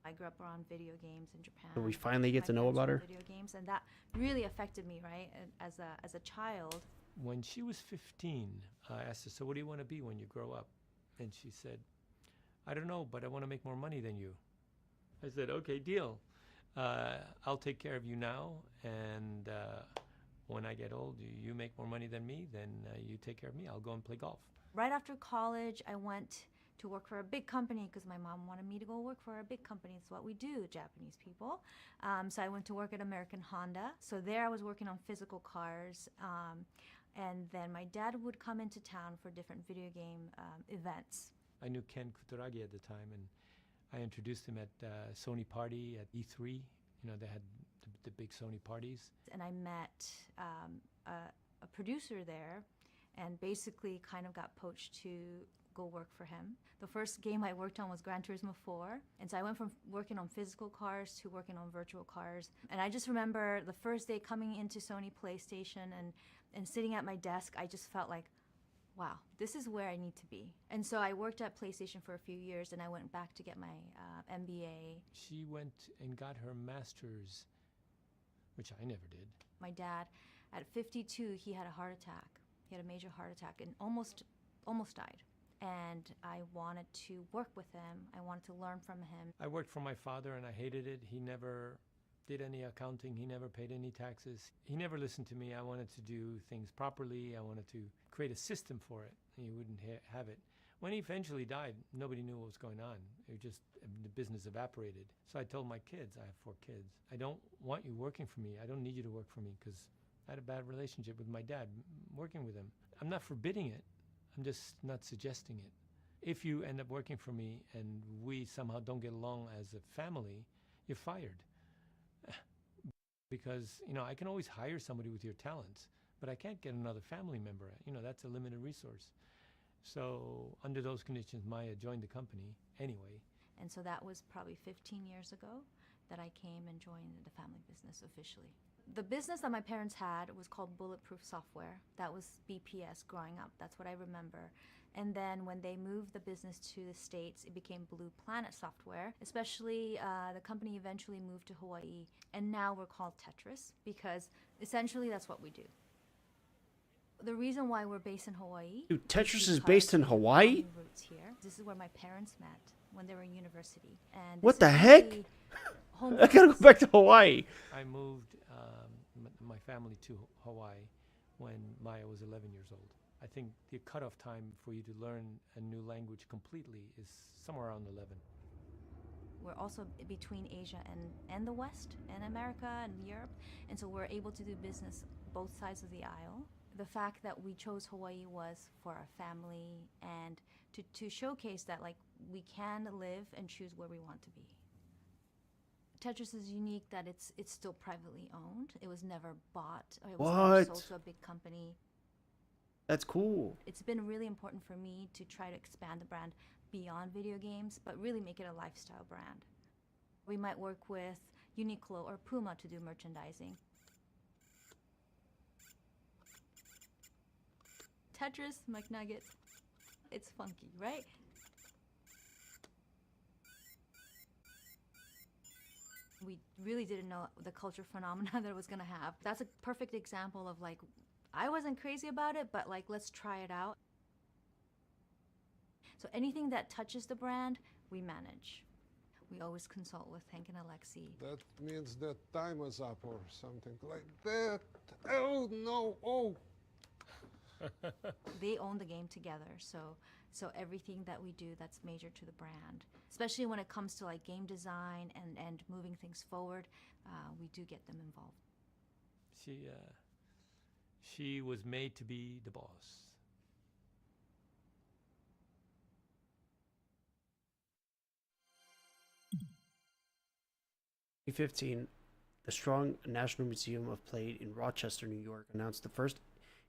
I grew up around video games in Japan. So we finally get to know about her. Video games, and that really affected me, right? As a child. When she was 15, I asked her, "So what do you want to be when you grow up?" And she said, "I don't know, but I want to make more money than you." I said, "Okay, deal. I'll take care of you now, and when I get old, you make more money than me, then you take care of me. I'll go and play golf." Right after college, I went to work for a big company because my mom wanted me to go work for a big company. It's what we do, Japanese people. So I went to work at American Honda. So there I was working on physical cars. And then my dad would come into town for different video game events. I knew Ken Kutaragi at the time, and I introduced him at Sony Party at E3. You know, they had the big Sony parties. And I met a producer there and basically kind of got poached to go work for him. The first game I worked on was Gran Turismo 4. And so I went from working on physical cars to working on virtual cars. And I just remember the first day coming into Sony PlayStation and sitting at my desk, I just felt like, wow, this is where I need to be. And so I worked at PlayStation for a few years, and I went back to get my MBA. She went and got her master's, which I never did. My dad, at 52, he had a heart attack. He had a major heart attack and almost died. And I wanted to work with him. I wanted to learn from him. I worked for my father and I hated it. He never did any accounting. He never paid any taxes. He never listened to me. I wanted to do things properly. I wanted to create a system for it. And he wouldn't have it. When he eventually died, nobody knew what was going on. It just, the business evaporated. So I told my kids, I have 4 kids, I don't want you working for me. I don't need you to work for me, because I had a bad relationship with my dad working with him. I'm not forbidding it. I'm just not suggesting it. If you end up working for me and we somehow don't get along as a family, you're fired. Because, I can always hire somebody with your talents, but I can't get another family member. That's a limited resource. So under those conditions, Maya joined the company anyway. And so that was probably 15 years ago that I came and joined the family business officially. The business that my parents had was called Bulletproof Software. That was BPS growing up. That's what I remember. And then when they moved the business to the States, it became Blue Planet Software. Especially, the company eventually moved to Hawaii. And now we're called Tetris because essentially that's what we do. The reason why we're based in Hawaii... Dude, Tetris is based in Hawaii? Roots here. This is where my parents met when they were in university. And what the heck? I gotta go back to Hawaii. I moved my family to Hawaii when Maya was 11 years old. I think the cutoff time for you to learn a new language completely is somewhere around 11. We're also between Asia and the West, and America and Europe, and so we're able to do business both sides of the aisle. The fact that we chose Hawaii was for our family and to showcase that we can live and choose where we want to be. Tetris is unique that it's still privately owned. It was never bought or it was never sold to a big company. That's cool. It's been really important for me to try to expand the brand beyond video games, but really make it a lifestyle brand. We might work with Uniqlo or Puma to do merchandising. Tetris, McNuggets, it's funky, right? We really didn't know the culture phenomena that it was gonna have. That's a perfect example of I wasn't crazy about it, but let's try it out. So anything that touches the brand, we manage. We always consult with Hank and Alexi. That means that time is up or something like that. Oh, no, oh. They own the game together, so everything that we do that's major to the brand, especially when it comes to game design and moving things forward, we do get them involved. She was made to be the boss. In 2015, the Strong National Museum of Play in Rochester, New York, announced the first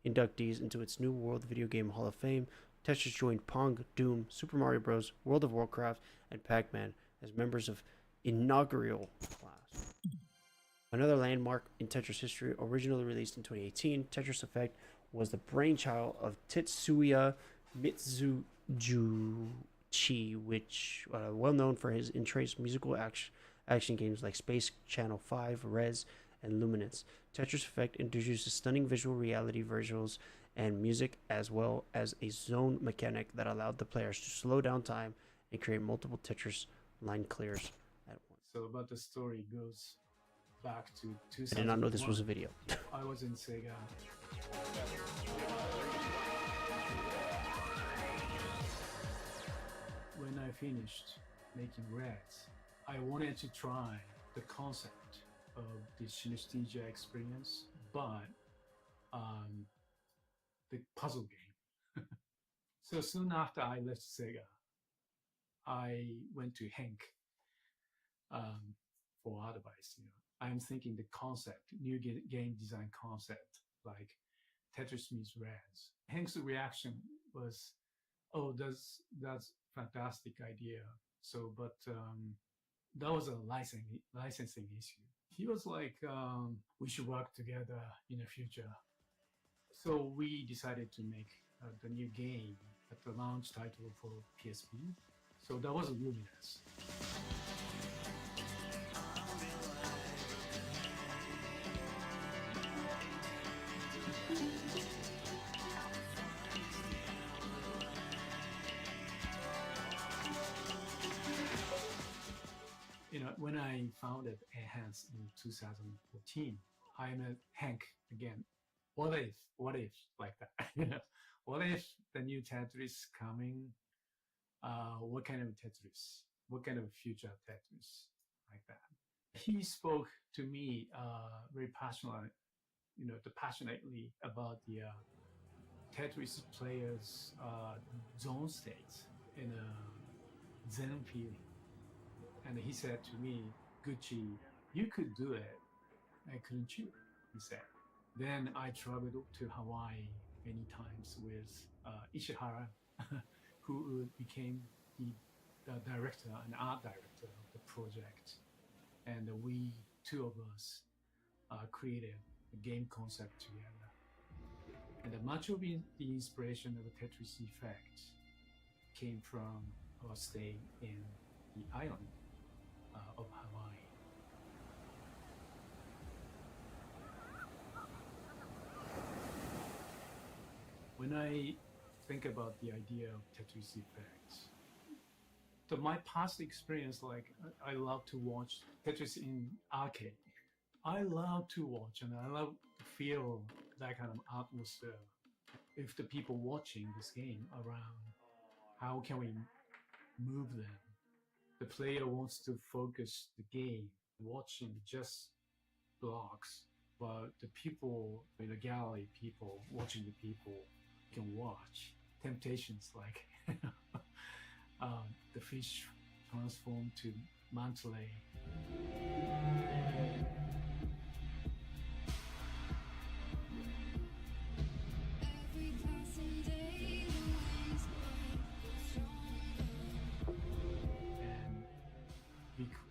inductees into its new World Video Game Hall of Fame. Tetris joined Pong, Doom, Super Mario Bros., World of Warcraft, and Pac-Man as members of inaugural class. Another landmark in Tetris history, originally released in 2018, Tetris Effect was the brainchild of Tetsuya Mitsuguchi, which well known for his in-trace musical action games like Space Channel 5, Rez, and Luminance. Tetris Effect introduces stunning visual reality visuals and music, as well as a zone mechanic that allowed the players to slow down time and create multiple Tetris line clears at once. So about the story goes back to 2001. I did not know this was a video. I was in Sega. When I finished making Reds, I wanted to try the concept of the synesthesia experience, but the puzzle game. So soon after I left Sega, I went to Hank for advice. I'm thinking the concept, new game design concept, like Tetris meets Reds. Hank's reaction was, "Oh, that's fantastic idea." So, but that was a licensing issue. He was like, "We should work together in the future." So we decided to make the new game at the launch title for PSP. So that was Luminous. You know, when I founded Enhance in 2014, I met Hank again. What if like that? You know, what if the new Tetris coming? What kind of Tetris? What kind of future Tetris like that? He spoke to me very passionately, passionately about the Tetris players' zone states in a Zen feeling. And he said to me, Gucci, you could do it. Couldn't you? He said. Then I traveled to Hawaii many times with Ishihara, who became the director and art director of the project. And we, two of us, created a game concept together. And much of the inspiration of the Tetris effect came from our stay in the island of Hawaii. When I think about the idea of Tetris effects, my past experience, like I love to watch Tetris in arcade. I love to watch and I love to feel that kind of atmosphere. If the people watching this game around, how can we move them? The player wants to focus the game, watching just blocks, but the people in the gallery, people watching the people can watch. Temptations like the fish transformed to Mantley.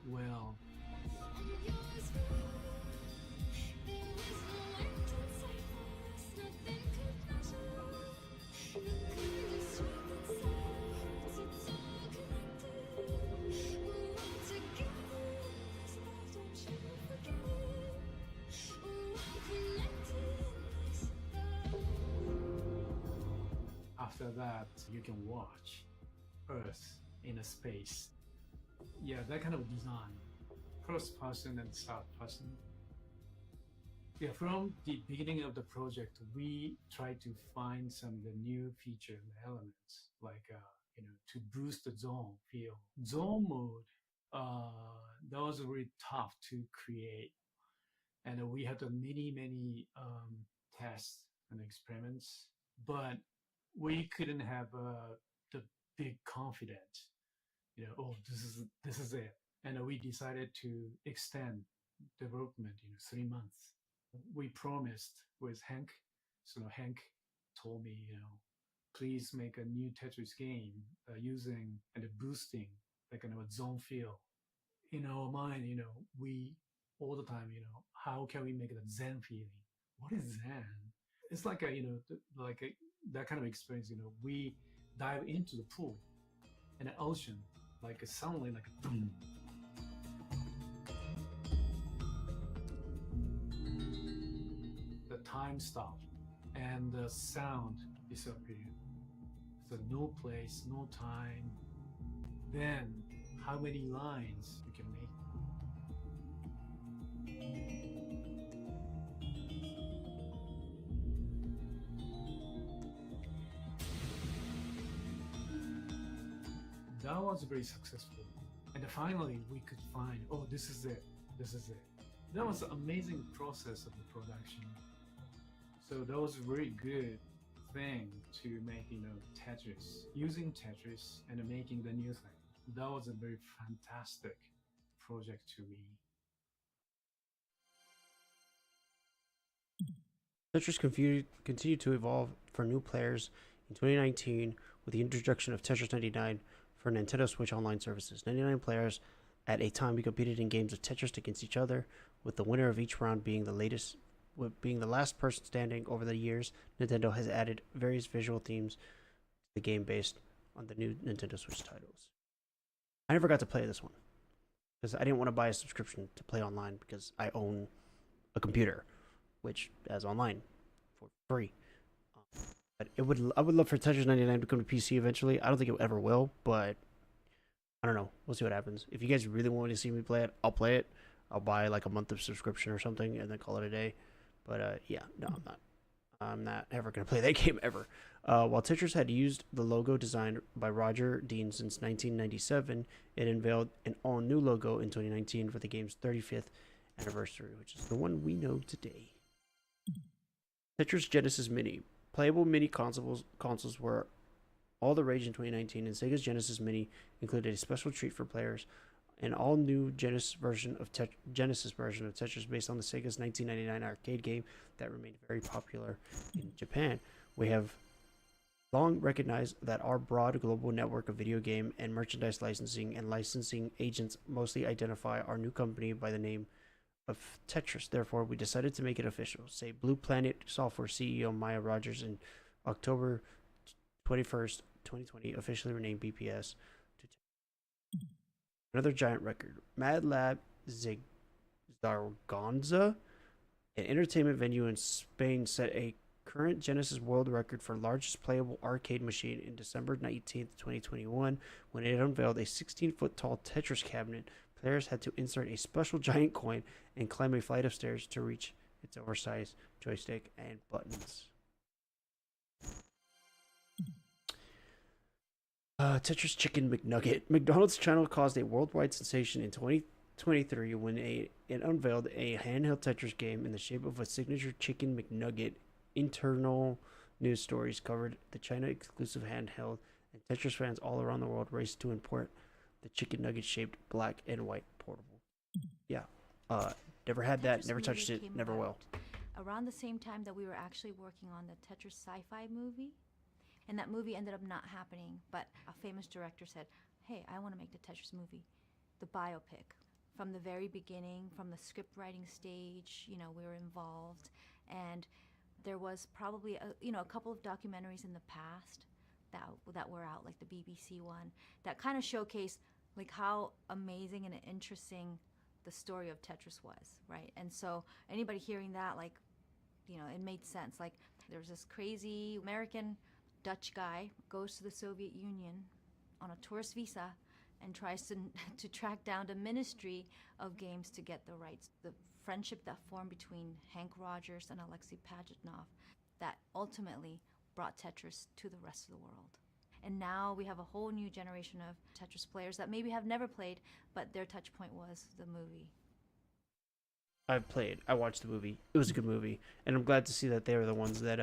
Well, after that, you can watch Earth in a space. Yeah, that kind of design, first person and third person. Yeah, from the beginning of the project, we try to find some of the new feature and elements, like to boost the zone feel. Zone mode, that was really tough to create, and we had many tests and experiments, but we couldn't have the big confidence. Oh, this is it, and we decided to extend development 3 months. We promised with Hank, so Hank told me, please make a new Tetris game using and boosting that kind of a zone feel. In our mind, we all the time, how can we make it a Zen feeling? What is Zen? It's like that kind of experience. We dive into the pool in an ocean, like suddenly like a boom. The time stopped and the sound disappeared. So no place, no time. Then how many lines you can make? That was very successful. And finally we could find, oh, this is it. That was an amazing process of the production. So that was a very good thing to make, Tetris, using Tetris and making the new thing. That was a very fantastic project to me. Tetris continued to evolve for new players in 2019 with the introduction of Tetris 99 for Nintendo Switch Online services. 99 players at a time we competed in games of Tetris against each other, with the winner of each round being the latest with being the last person standing over the years, Nintendo has added various visual themes to the game based on the new Nintendo Switch titles. I never got to play this one because I didn't want to buy a subscription to play online because I own a computer, which has online for free. But I would love for Tetris 99 to come to PC eventually. I don't think it ever will, but I don't know. We'll see what happens. If you guys really want to see me play it, I'll play it. I'll buy like a month of subscription or something and then call it a day. But yeah, no, I'm not. I'm not ever gonna play that game ever. While Tetris had used the logo designed by Roger Dean since 1997, it unveiled an all-new logo in 2019 for the game's 35th anniversary, which is the one we know today. Tetris Genesis Mini. Playable mini consoles were all the rage in 2019, and Sega's Genesis Mini included a special treat for players, an all-new Genesis version of Tetris based on the Sega's 1999 arcade game that remained very popular in Japan. We have long recognized that our broad global network of video game and merchandise licensing and licensing agents mostly identify our new company by the name of Tetris. Therefore, we decided to make it official. Say Blue Planet Software CEO Maya Rogers in October 21st, 2020 officially renamed BPS to Tetris. Another giant record. Mad Lab Zaragoza, an entertainment venue in Spain, set a current Genesis world record for largest playable arcade machine in December 19th, 2021, when it unveiled a 16-foot tall Tetris cabinet. Players had to insert a special giant coin and climb a flight of stairs to reach its oversized joystick and buttons. Tetris Chicken McNugget. McDonald's channel caused a worldwide sensation in 2023 when it unveiled a handheld Tetris game in the shape of a signature Chicken McNugget. Internal news stories covered the China-exclusive handheld, and Tetris fans all around the world raced to import the chicken nugget-shaped black and white portable. Yeah, never had that, never touched it, never will. Around the same time that we were actually working on the Tetris sci-fi movie, and that movie ended up not happening, but a famous director said, hey, I want to make the Tetris movie, the biopic. From the very beginning, from the script writing stage, we were involved, and there was probably a couple of documentaries in the past that were out, like the BBC one, that kind of showcased like how amazing and interesting the story of Tetris was, right? And so anybody hearing that, like, it made sense. Like, there's this crazy American Dutch guy goes to the Soviet Union on a tourist visa and tries to track down the Ministry of Games to get the rights. The friendship that formed between Hank Rogers and Alexei Pajitnov that ultimately brought Tetris to the rest of the world. And now we have a whole new generation of Tetris players that maybe have never played, but their touch point was the movie. I've played. I watched the movie. It was a good movie, and I'm glad to see that they were the ones that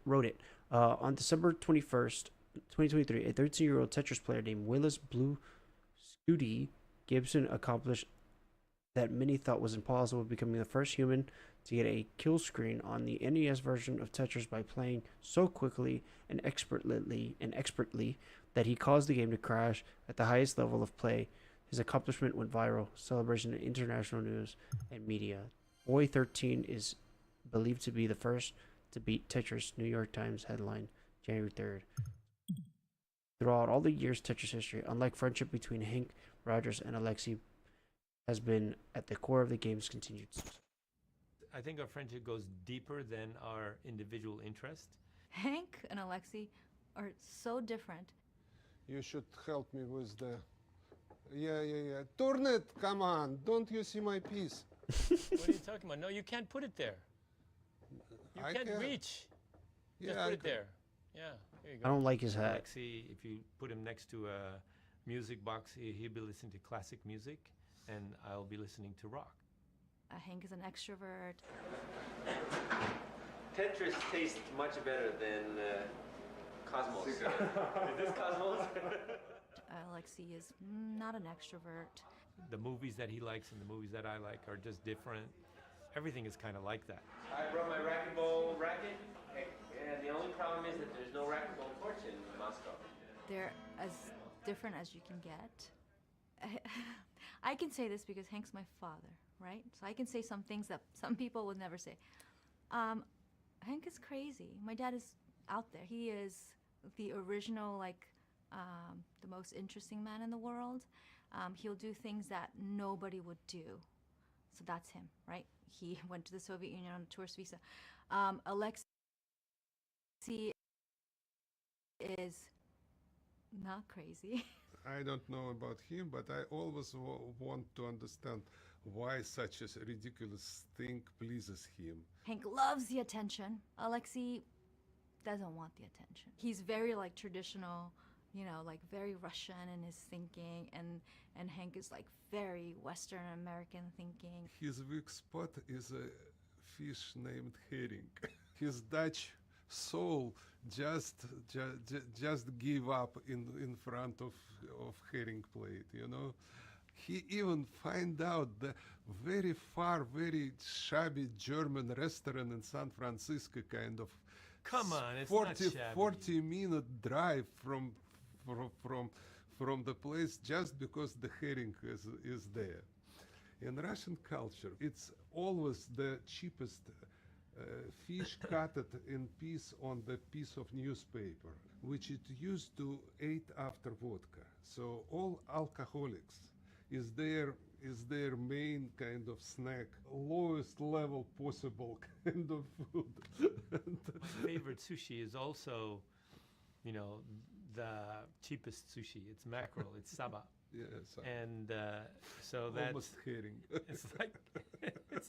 wrote it. On December 21st, 2023, a 13-year-old Tetris player named Willis Blue Scooty Gibson accomplished that many thought was impossible, becoming the first human to get a kill screen on the NES version of Tetris by playing so quickly and expertly that he caused the game to crash at the highest level of play. His accomplishment went viral, celebration in international news and media. Boy 13 is believed to be the first to beat Tetris, New York Times headline, January 3rd. Throughout all the years Tetris history, unlike friendship between Hank Rogers and Alexei, has been at the core of the game's continued success. I think our friendship goes deeper than our individual interest. Hank and Alexei are so different. You should help me with the... Yeah. Turn it, come on. Don't you see my piece? What are you talking about? No, you can't put it there. You can't reach. Just put it there. Yeah, there you go. I don't like his hat. Alexei, if you put him next to a music box, he'll be listening to classic music, and I'll be listening to rock. Hank is an extrovert. Tetris tastes much better than Cosmos. Is this Cosmos? Alexei is not an extrovert. The movies that he likes and the movies that I like are just different. Everything is kind of like that. I brought my racquetball racket, and the only problem is that there's no racquetball courts in Moscow. They're as different as you can get. I can say this because Hank's my father, right? So I can say some things that some people would never say. Hank is crazy. My dad is out there. He is the original, like, the most interesting man in the world. He'll do things that nobody would do. So that's him, right? He went to the Soviet Union on a tourist visa. Alexei is not crazy. I don't know about him, but I always want to understand why such a ridiculous thing pleases him. Hank loves the attention. Alexei doesn't want the attention. He's very like traditional, you know, like very Russian in his thinking, and Hank is like very Western American thinking. His weak spot is a fish named herring. His Dutch soul just give up in front of herring plate, you know. He even find out the very far, very shabby German restaurant in San Francisco, kind of. Come on, it's 40, not shabby. 40-minute drive from the place just because the herring is there. In Russian culture, it's always the cheapest fish cut in piece on the piece of newspaper, which it used to eat after vodka. So all alcoholics is their main kind of snack, lowest level possible kind of food. My favorite sushi is also, you know, the cheapest sushi. It's mackerel. It's saba. Yes. And so that's almost herring. it's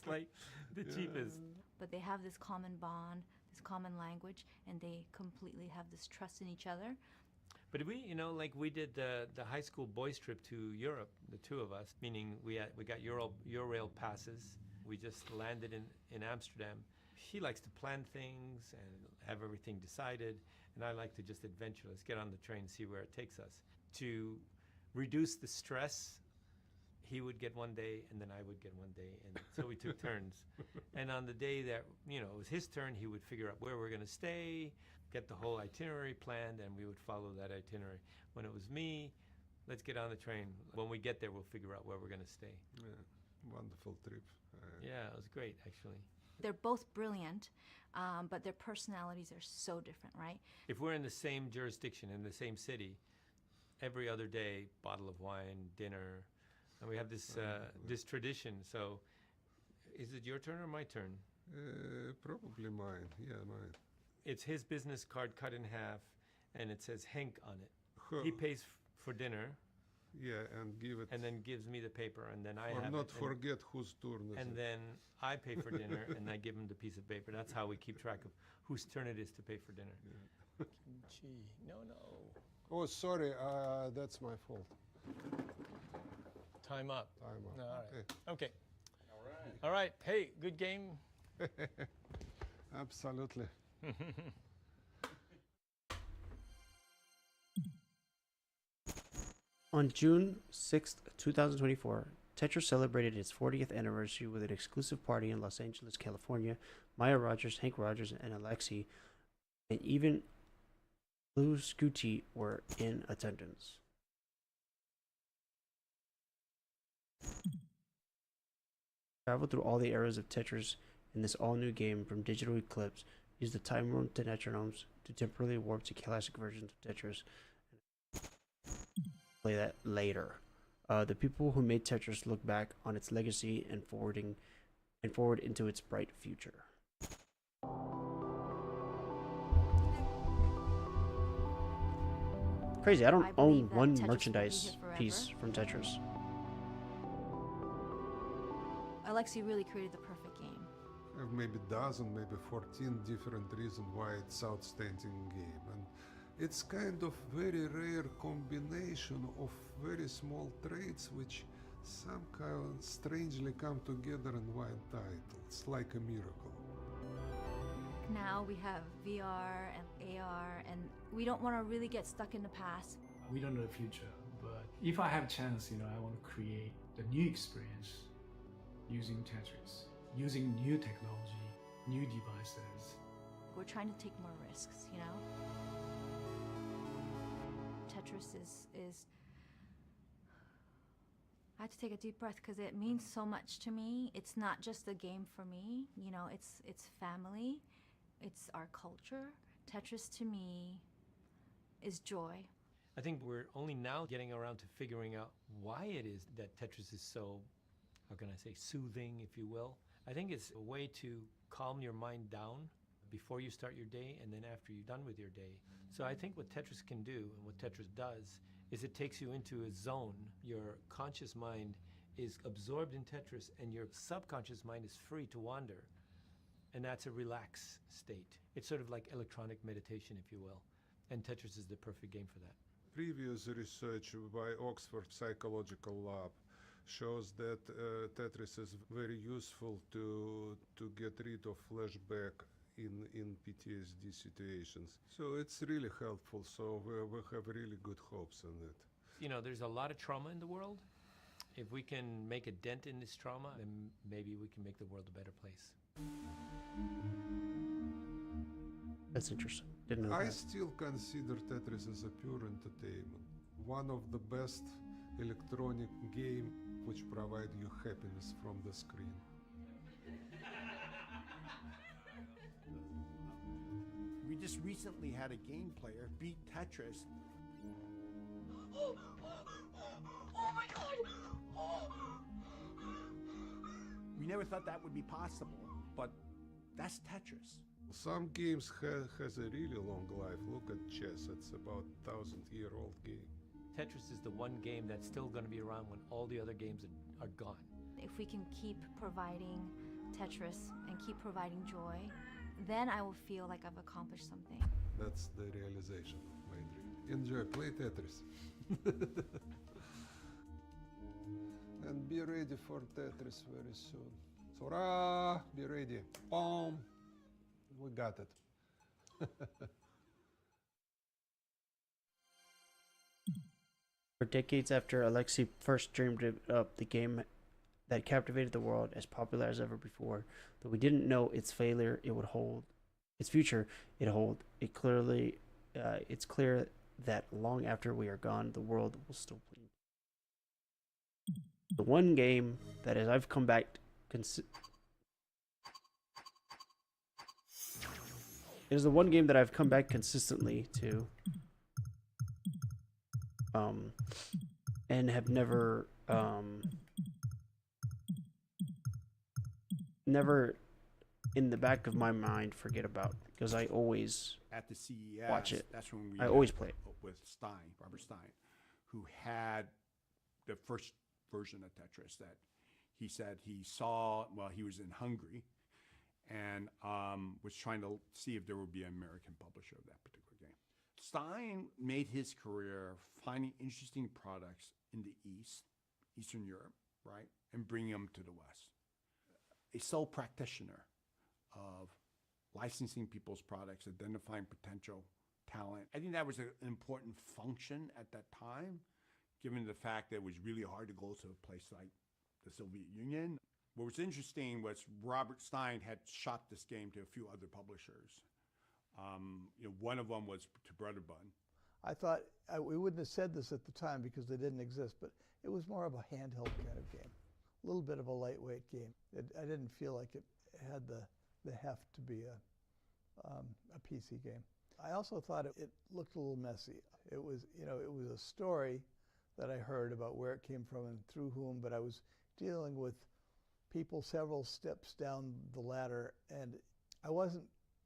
like the cheapest. But they have this common bond, this common language, and they completely have this trust in each other. But we, you know, like we did the high school boys trip to Europe, the two of us, meaning we got Eurail passes. We just landed in Amsterdam. He likes to plan things and have everything decided, and I like to just adventure. Let's get on the train and see where it takes us. To reduce the stress, he would get one day, and then I would get one day, and so we took turns. And on the day that, you know, it was his turn, he would figure out where we're going to stay, get the whole itinerary planned, and we would follow that itinerary. When it was me, let's get on the train. When we get there, we'll figure out where we're going to stay. Yeah, wonderful trip. Yeah, it was great, actually. They're both brilliant, but their personalities are so different, right? If we're in the same jurisdiction, in the same city, every other day, bottle of wine, dinner, and we have this this tradition. So, is it your turn or my turn? Probably mine. Yeah, mine. It's his business card cut in half, and it says Henk on it. He pays for dinner. Yeah, and give it. And then gives me the paper, and then I or have not it. Forget whose turn is and it. then I pay for dinner, and I give him the piece of paper. That's how we keep track of whose turn it is to pay for dinner. Yeah. Kimchi. No. Oh, sorry. That's my fault. Time up. Time up. All right. Okay. Okay. All right. Hey, good game. Absolutely. On June 6th, 2024, Tetris celebrated its 40th anniversary with an exclusive party in Los Angeles, California. Maya Rogers, Hank Rogers, and Alexei, and even Lou Scuti were in attendance. Travel through all the eras of Tetris in this all-new game from digital clips. Use the time room to metronomes to temporarily warp to classic versions of Tetris. Play that later. The people who made Tetris look back on its legacy and forward into its bright future. Crazy, I don't own one merchandise piece from Tetris. Alexei really created the perfect game. Maybe dozen, maybe 14 different reasons why it's outstanding game. And it's kind of very rare combination of very small traits which somehow strangely come together in one title. It's like a miracle. Now we have VR and AR, and we don't want to really get stuck in the past. We don't know the future, but if I have a chance, I want to create the new experience using Tetris, using new technology, new devices. We're trying to take more risks, Tetris is I had to take a deep breath because it means so much to me. It's not just a game for me, you know, it's family, it's our culture. Tetris to me is joy. I think we're only now getting around to figuring out why it is that Tetris is so, how can I say, soothing, if you will. I think it's a way to calm your mind down before you start your day and then after you're done with your day. So I think what Tetris can do and what Tetris does is it takes you into a zone. Your conscious mind is absorbed in Tetris and your subconscious mind is free to wander. And that's a relaxed state. It's sort of like electronic meditation, if you will. And Tetris is the perfect game for that. Previous research by Oxford Psychological Lab shows that Tetris is very useful to get rid of flashback in PTSD situations. So it's really helpful. So we have really good hopes on it. You know, there's a lot of trauma in the world. If we can make a dent in this trauma, then maybe we can make the world a better place. That's interesting. Didn't know I that. still consider Tetris as a pure entertainment. One of the best electronic game which provide you happiness from the screen. We just recently had a game player beat Tetris. Oh my god! Oh. We never thought that would be possible, but that's Tetris. Some games has a really long life. Look at chess, it's about 1,000-year-old game. Tetris is the one game that's still going to be around when all the other games are gone. If we can keep providing Tetris and keep providing joy, then I will feel like I've accomplished something. That's the realization of my dream. Enjoy, play Tetris. And be ready for Tetris very soon. Hurrah! Be ready. Boom! We got it. For decades after Alexei first dreamed up the game that captivated the world as popular as ever before, though we didn't know its failure it would hold, its future it hold. It's clear that long after we are gone, the world will still play. The one game that as I've come back it is the one game that I've come back consistently to, and have never in the back of my mind forget about, because I always at the CES, watch it. That's when we I always play it. With Stein, Robert Stein, who had the first version of Tetris that he said he saw while he was in Hungary, and was trying to see if there would be an American publisher of that particular game. Stein made his career finding interesting products in the Eastern Europe, right, and bringing them to the West. A sole practitioner of licensing people's products, identifying potential talent. I think that was an important function at that time, given the fact that it was really hard to go to a place like the Soviet Union. What was interesting was Robert Stein had shot this game to a few other publishers. One of them was to Broderbund. I thought we wouldn't have said this at the time because they didn't exist, but it was more of a handheld kind of game, a little bit of a lightweight game. I didn't feel like it had the heft to be a PC game. I also thought it looked a little messy. It was a story that I heard about where it came from and through whom, but I was dealing with people several steps down the ladder, and I wasn't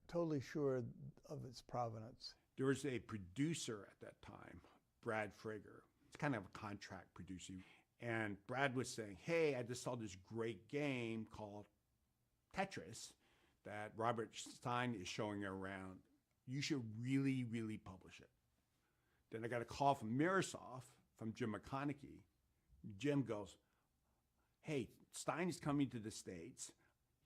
totally sure of its provenance. There was a producer at that time, Brad Frager. It's kind of a contract producer. And Brad was saying, hey, I just saw this great game called Tetris that Robert Stein is showing around. You should really, really publish it. Then I got a call from Microsoft, from Jim McConaughey. Jim goes, hey, Stein is coming to the States.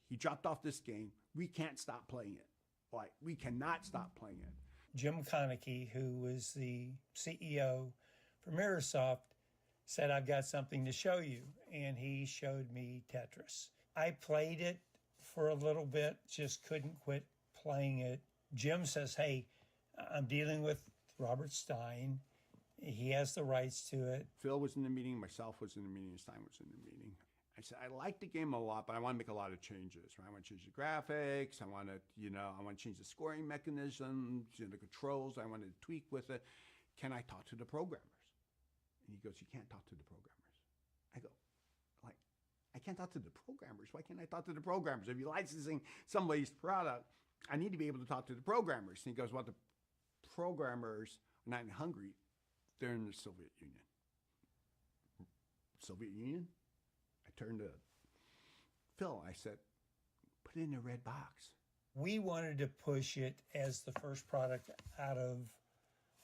He dropped off this game. We can't stop playing it. Like, we cannot stop playing it. Jim McConaughey, who was the CEO for Microsoft, said, I've got something to show you. And he showed me Tetris. I played it for a little bit, just couldn't quit playing it. Jim says, hey, I'm dealing with Robert Stein, He has the rights to it. Phil was in the meeting, myself was in the meeting, Stein was in the meeting. I said, I like the game a lot, but I want to make a lot of changes. Right? I want to change the graphics. I want to, I want to change the scoring mechanisms, the controls. I want to tweak with it. Can I talk to the programmers? And he goes, you can't talk to the programmers. I go, like, I can't talk to the programmers. Why can't I talk to the programmers? If you're licensing somebody's product, I need to be able to talk to the programmers. And he goes, well, the programmers are not in Hungary. They're in the Soviet Union. Soviet Union? I turned to Phil. I said, put it in a red box. We wanted to push it as the first product out of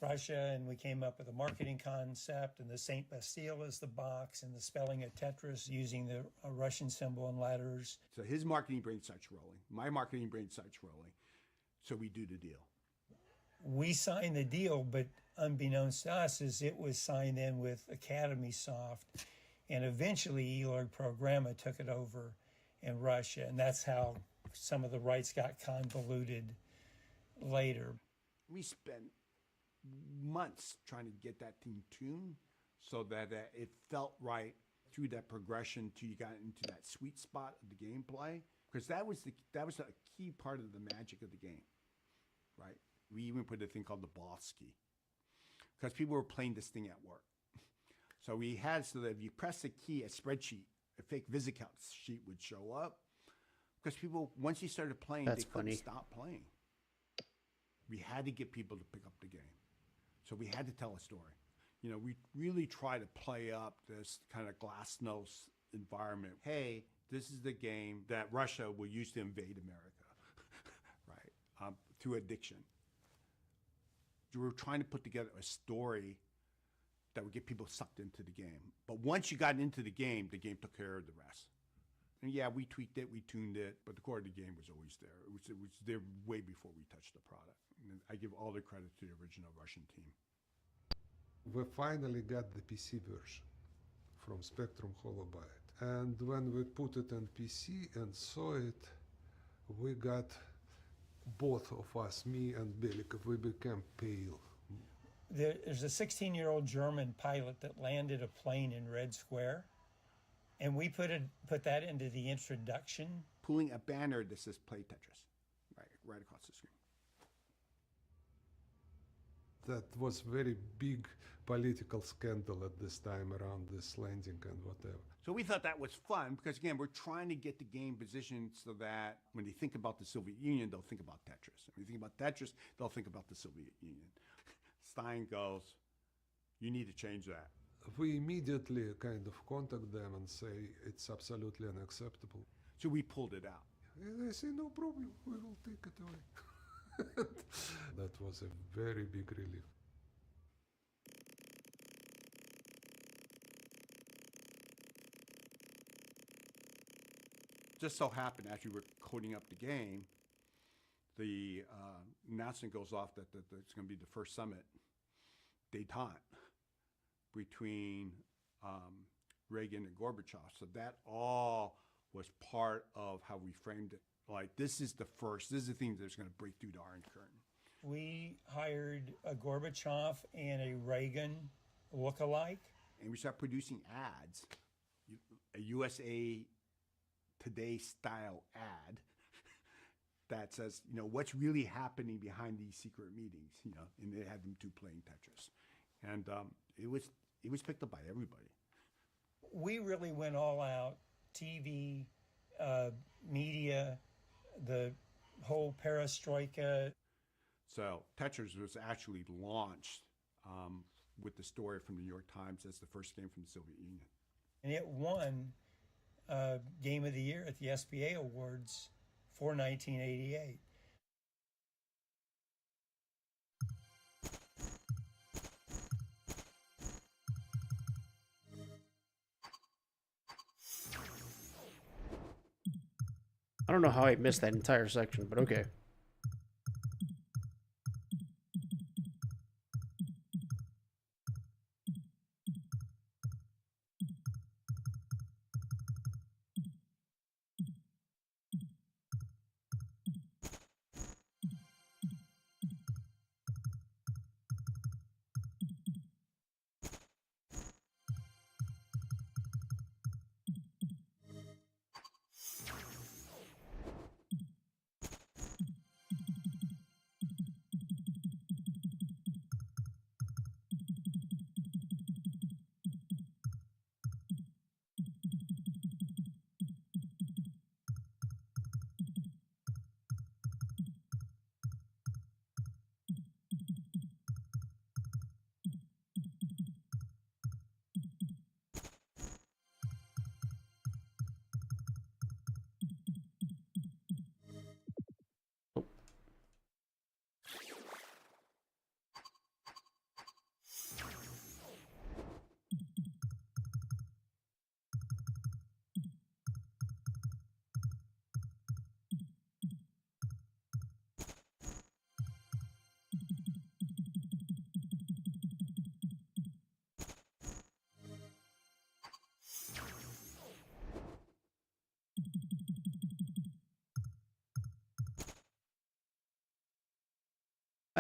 Russia, and we came up with a marketing concept and the Saint Bastille as the box and the spelling of Tetris using the Russian symbol and letters. So his marketing brain starts rolling. My marketing brain starts rolling. So we do the deal. We signed the deal, but unbeknownst to us, is it was signed in with Academy Soft, and eventually Elorg Programma took it over in Russia, and that's how some of the rights got convoluted later. We spent months trying to get that thing tuned so that it felt right through that progression till you got into that sweet spot of the gameplay, because that was a key part of the magic of the game, right? We even put a thing called the boss key because people were playing this thing at work. So we had so that if you press a key, a spreadsheet, a fake VisiCalc sheet would show up because people, once you started playing, they couldn't stop playing. We had to get people to pick up the game. So we had to tell a story. We really try to play up this kind of glasnost environment. Hey, this is the game that Russia will use to invade America, right? Through addiction. We were trying to put together a story that would get people sucked into the game. But once you got into the game took care of the rest. And yeah, we tweaked it, we tuned it, but the core of the game was always there. It was there way before we touched the product. And I give all the credit to the original Russian team. We finally got the PC version from Spectrum Holobyte. And when we put it on PC and saw it, we got, both of us, me and Belikov, we became pale. There's a 16-year-old German pilot that landed a plane in Red Square, and we put that into the introduction. Pulling a banner that says Play Tetris, right across the screen. That was very big political scandal at this time around this landing and whatever. So we thought that was fun because, again, we're trying to get the game positioned so that when they think about the Soviet Union, they'll think about Tetris. When they think about Tetris, they'll think about the Soviet Union. Stein goes, you need to change that. We immediately kind of contact them and say it's absolutely unacceptable. So we pulled it out. And they say, no problem, we will take it away. That was a very big relief. Just so happened, as we were coding up the game, the announcement goes off that it's going to be the first summit, détente, between Reagan and Gorbachev. So that all was part of how we framed it. Like, this is the thing that's going to break through the Iron Curtain. We hired a Gorbachev and a Reagan look-alike. And we started producing ads, a USA Today style ad that says, what's really happening behind these secret meetings, and they had them two playing Tetris. And it was picked up by everybody. We really went all out, TV, media, the whole perestroika. So Tetris was actually launched with the story from the New York Times as the first game from the Soviet Union. And it won Game of the Year at the SBA Awards for 1988. I don't know how I missed that entire section, but okay.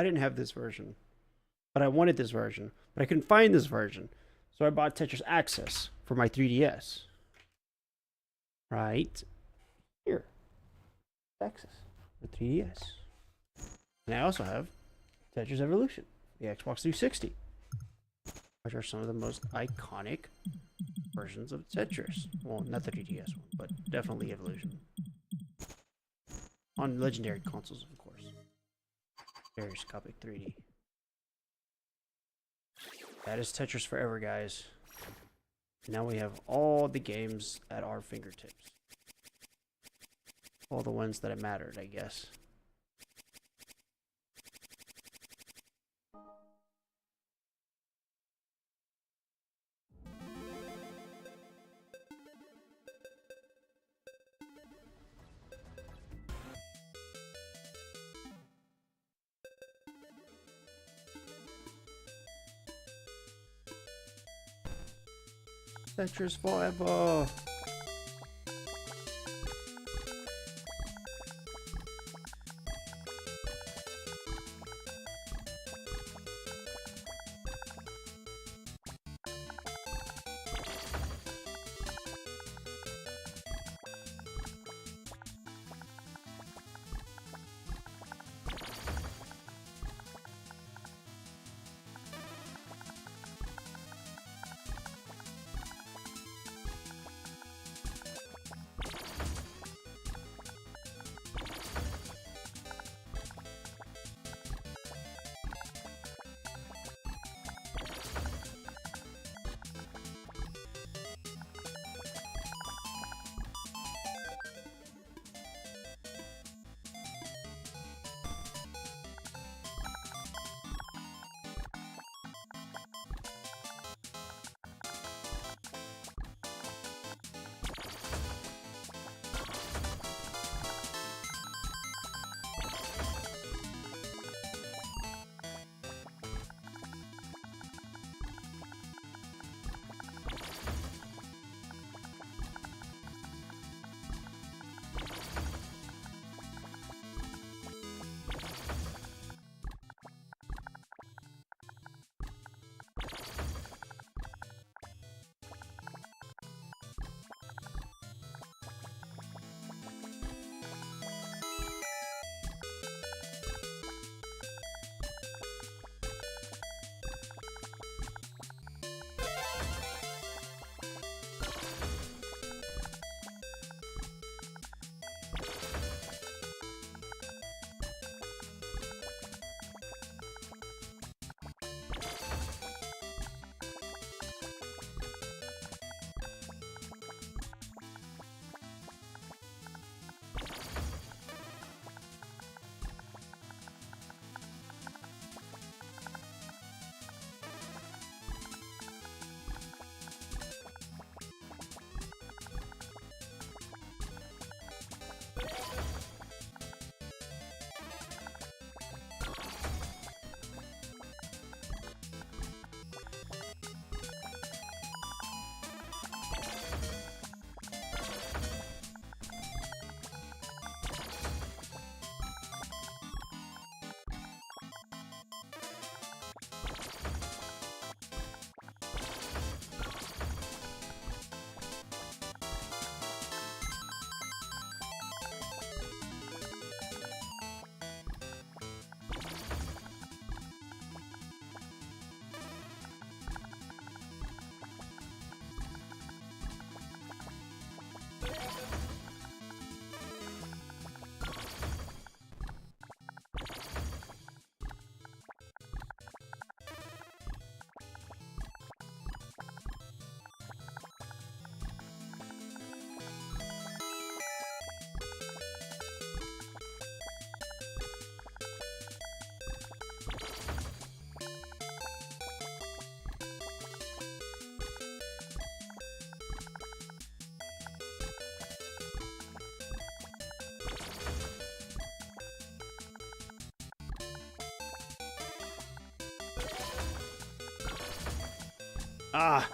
I didn't have this version, but I wanted this version, but I couldn't find this version. So I bought Tetris Access for my 3DS. Right here. Access for 3DS. And I also have Tetris Evolution, the Xbox 360, which are some of the most iconic versions of Tetris. Well, not the 3DS one, but definitely Evolution. On legendary consoles, of course. Stereoscopic 3D. That is Tetris Forever, guys. Now we have all the games at our fingertips. All the ones that mattered, I guess. Tetris Forever! Ah!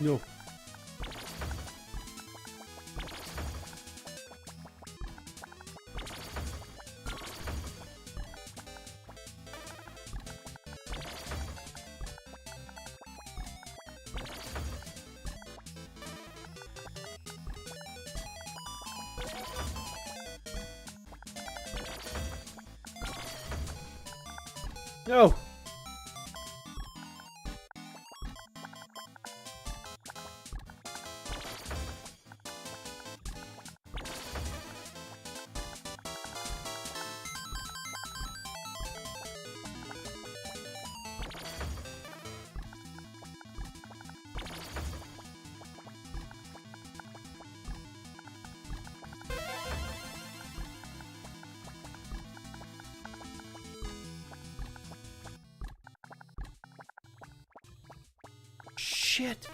No. No. Shit.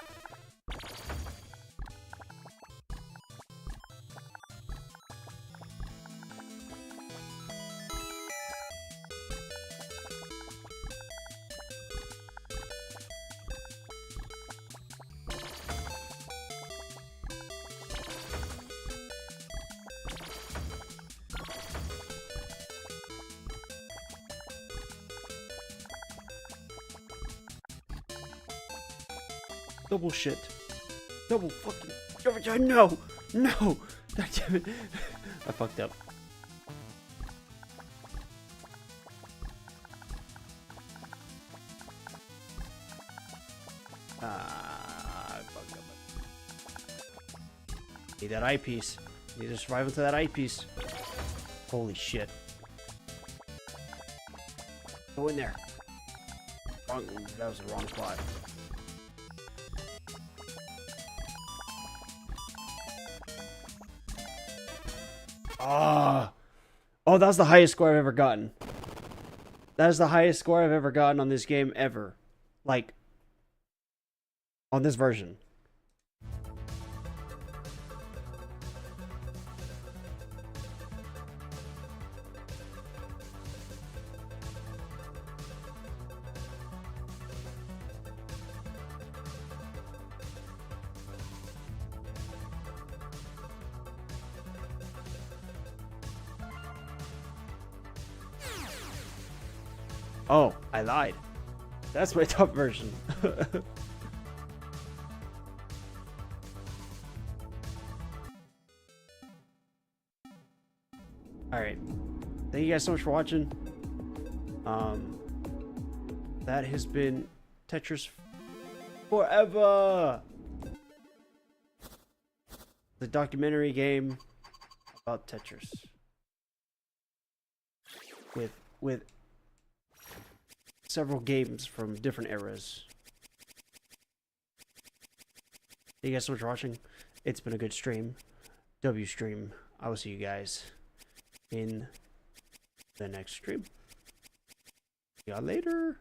Double shit. Double fucking. No! No! God damn it. I fucked up. I fucked up. Need that eyepiece. Need to survive into that eyepiece. Holy shit. Go in there. Wrong. That was the wrong spot. Ah. Oh, that was the highest score I've ever gotten. That is the highest score I've ever gotten on this game ever. Like, on this version. Oh, I lied. That's my top version. Alright. Thank you guys so much for watching. That has been Tetris Forever. The documentary game about Tetris. With several games from different eras. Thank you guys so much for watching. It's been a good stream. W stream. I will see you guys in the next stream. See y'all later.